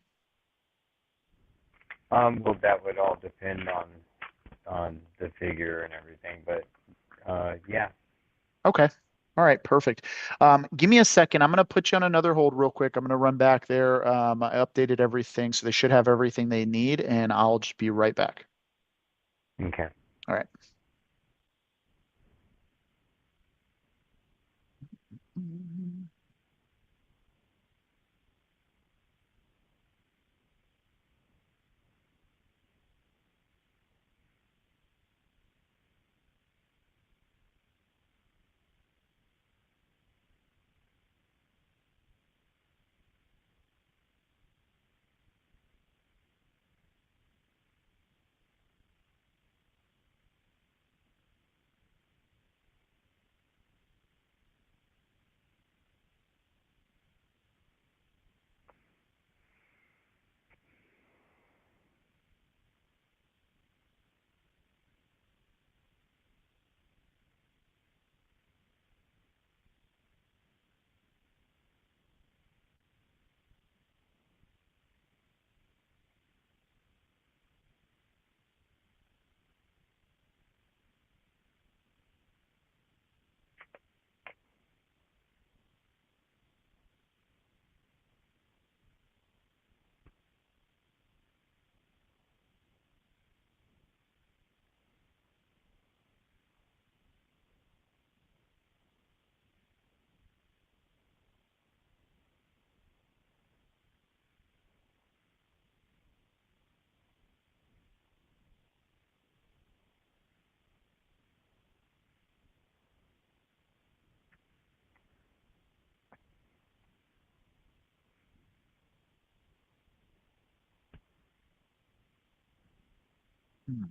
Well, that would all depend on the figure and everything, but yeah. Okay. All right, perfect. Give me a second. I'm going to put you on another hold real quick. I'm going to run back there. I updated everything, so they should have everything they need, and I'll just be right back. Okay. All right. Hmm.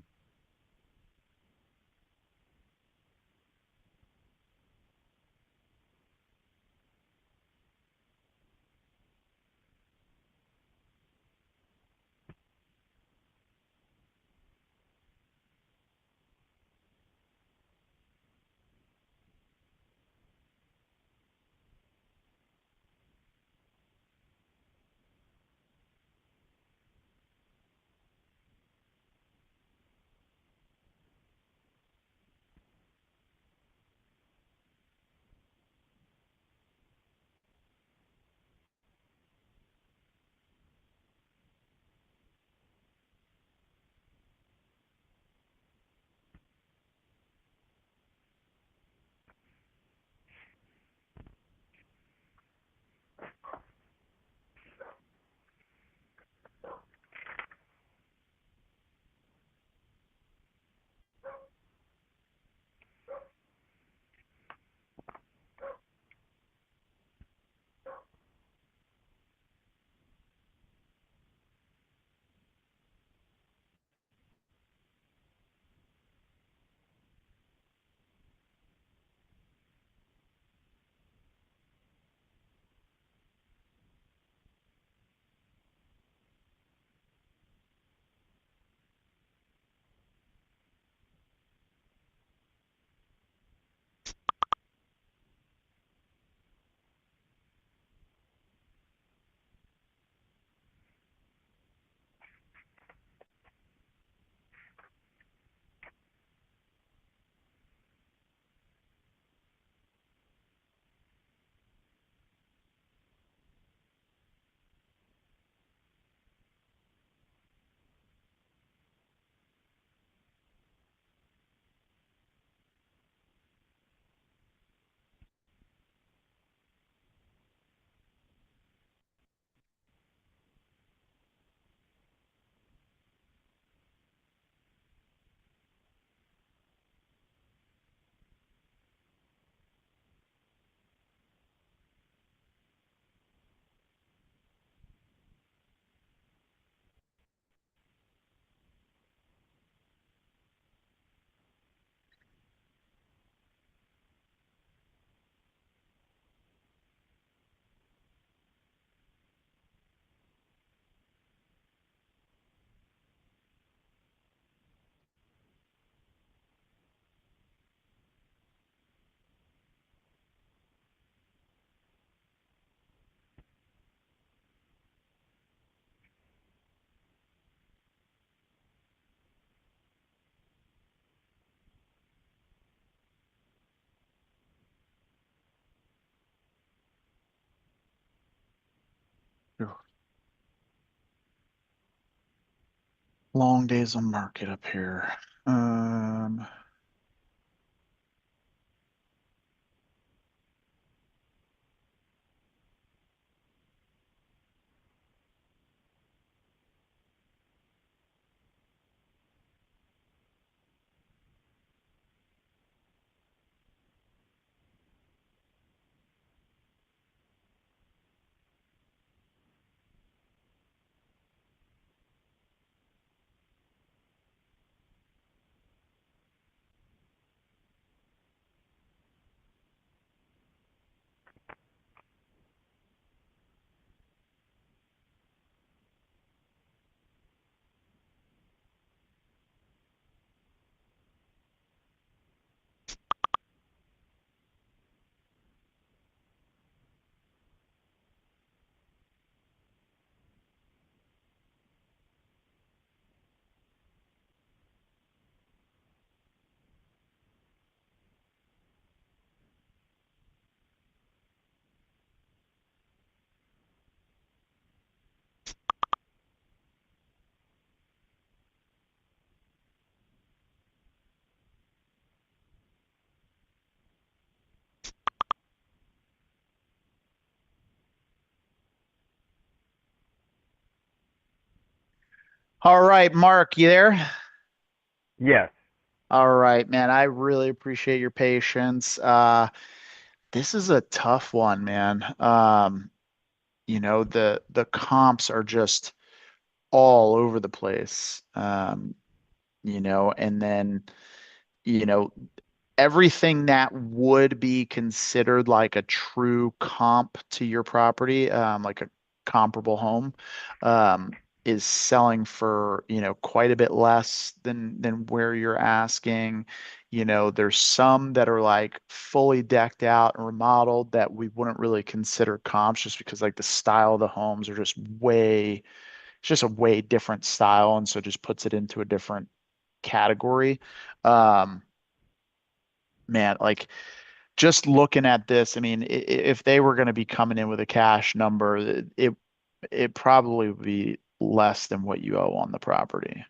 Long days on market up here. All right, Mark, you there? Yes. All right, man. I really appreciate your patience. This is a tough one, man. The comps are just all over the place. And then, you know, everything that would be considered like a true comp to your property, like a comparable home, um, is selling for, quite a bit less than where you're asking. There's some that are like fully decked out and remodeled that we wouldn't really consider comps just because like the style of the homes are just it's just a way different style, and so it just puts it into a different category. Um, Man, like just looking at this, I mean, if they were going to be coming in with a cash number, it probably would be less than what you owe on the property.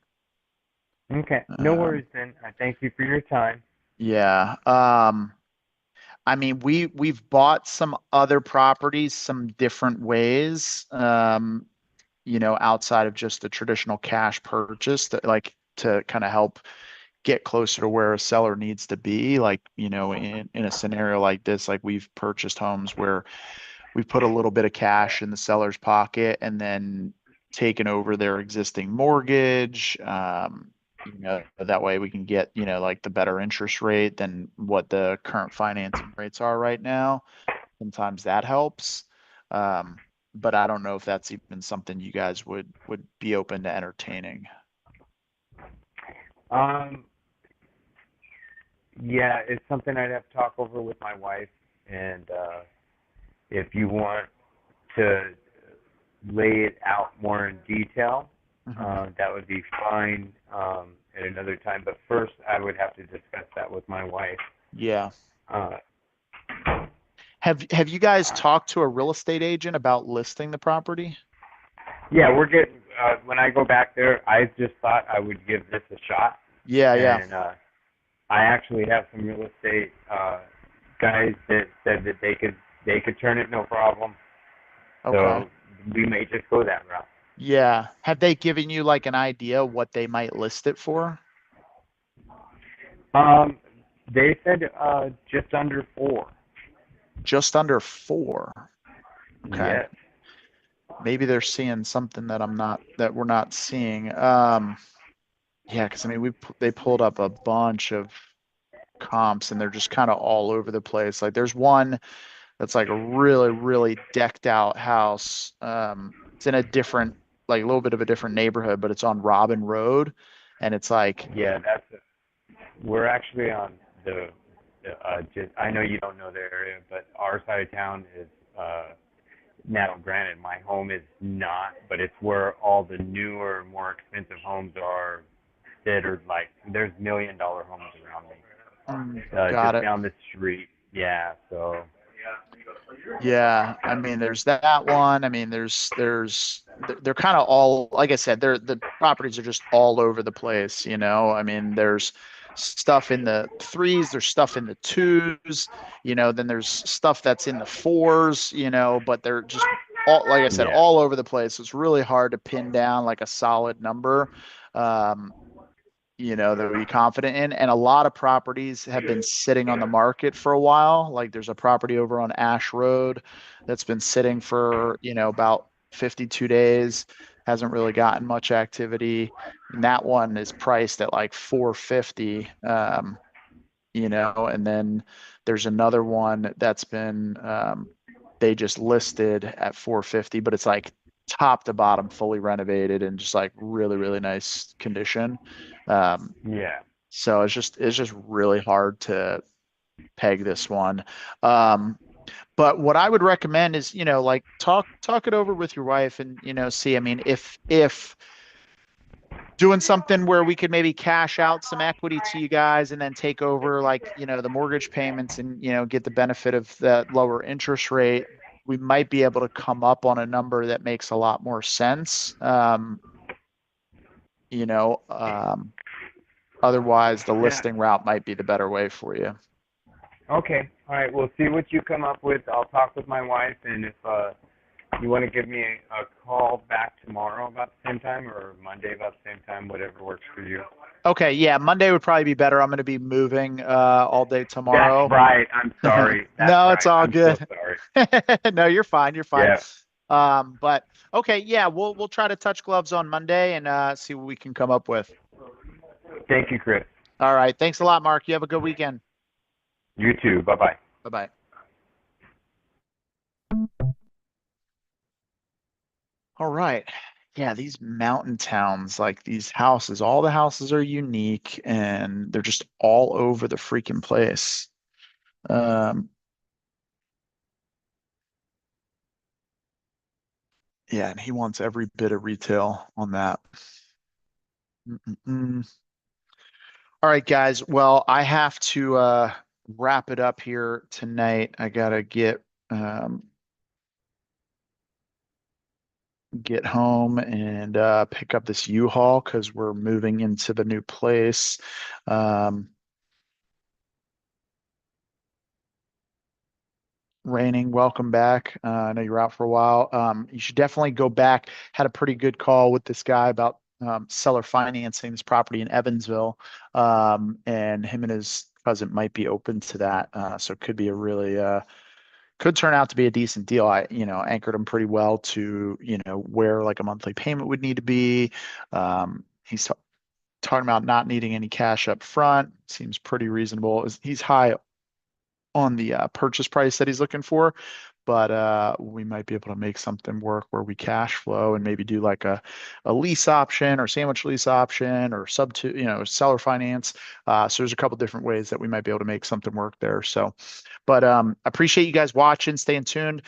Okay. No Um, worries then. I thank you for your time. yeah. I mean, we've bought some other properties some different ways, outside of just the traditional cash purchase that like to kind of help get closer to where a seller needs to be. Like, in a scenario like this, like we've purchased homes where we put a little bit of cash in the seller's pocket and then taken over their existing mortgage. That way we can get, like the better interest rate than what the current financing rates are right now. Sometimes that helps. Um, but I don't know if that's even something you guys would be open to entertaining. Um, yeah, it's something I'd have to talk over with my wife, and if you want to lay it out more in detail, that would be fine at another time. But first, I would have to discuss that with my wife. Yeah. Uh, Have you guys talked to a real estate agent about listing the property? yeah, we're getting. When I go back there, I just thought I would give this a shot. Yeah, yeah. And I actually have some real estate guys that said that they could turn it no problem. Okay. So we may just go that route. Yeah. Have they given you like an idea what they might list it for? They said just under 4. Just under 4. Okay. Yes. Maybe they're seeing something that we're not seeing. Yeah, because I mean they pulled up a bunch of comps and they're just kind of all over the place. Like there's one that's like a really, really decked out house. It's in a different, like a little bit of a different neighborhood, but it's on Robin Road, and it's like, Yeah, we're actually on the just I know you don't know the area, but our side of town is now granted my home is not, but it's where all the newer, more expensive homes are that are like there's $1 million homes around me. got Just it. down the street. Yeah, so Yeah, I mean, there's that one. I mean, they're kind of all, like I said, the properties are just all over the place, you know. I mean, there's stuff in the threes, there's stuff in the twos, you know, then there's stuff that's in the fours, you know, but they're just all, like I said, Yeah. all over the place. It's really hard to pin down like a solid number. Um, you know, that we're confident in. And a lot of properties have been sitting on the market for a while. Like there's a property over on Ash Road that's been sitting for, you know, about 52 days, hasn't really gotten much activity. And that one is priced at like 450. You know, and then there's another one that's been they just listed at 450, but it's like top to bottom fully renovated and just like really, really nice condition. Um, Yeah. so it's just really hard to peg this one. Um, but what I would recommend is, you know, like talk it over with your wife and, you know, see, I mean, if doing something where we could maybe cash out some equity to you guys and then take over like, you know, the mortgage payments and, you know, get the benefit of that lower interest rate, we might be able to come up on a number that makes a lot more sense. You know, otherwise the Yeah. listing route might be the better way for you. Okay. All right. We'll see what you come up with. I'll talk with my wife, and if you want to give me a call back tomorrow about the same time or Monday about the same time, whatever works for you. Okay, yeah, Monday would probably be better. I'm going to be moving all day tomorrow. That's right. I'm sorry. That's No, right. it's all I'm good. so sorry. No, you're fine. You're fine. Yeah. But okay, yeah, we'll try to touch gloves on Monday and see what we can come up with. Thank you, Chris. All right. Thanks a lot, Mark. You have a good weekend. You too. Bye-bye. Bye-bye. All right. Yeah, these mountain towns, like these houses, all the houses are unique and they're just all over the freaking place. Um, yeah, and he wants every bit of retail on that. Mm-mm-mm. All right, guys. Well, I have to wrap it up here tonight. I gotta get home and pick up this U-Haul because we're moving into the new place. Raining, welcome back. I know you were out for a while. You should definitely go back. Had a pretty good call with this guy about seller financing this property in Evansville, and him and his cousin might be open to that. So it could be a really could turn out to be a decent deal. I, you know, anchored him pretty well to, you know, where like a monthly payment would need to be. He's talking about not needing any cash up front. Seems pretty reasonable. He's high on the purchase price that he's looking for, but we might be able to make something work where we cash flow and maybe do like a lease option or sandwich lease option or sub to, you know, seller finance. So there's a couple different ways that we might be able to make something work there. So, but appreciate you guys watching, staying tuned.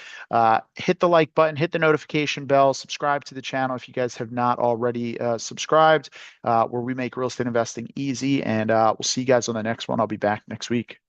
Hit the like button, hit the notification bell, subscribe to the channel if you guys have not already subscribed, where we make real estate investing easy. And we'll see you guys on the next one. I'll be back next week.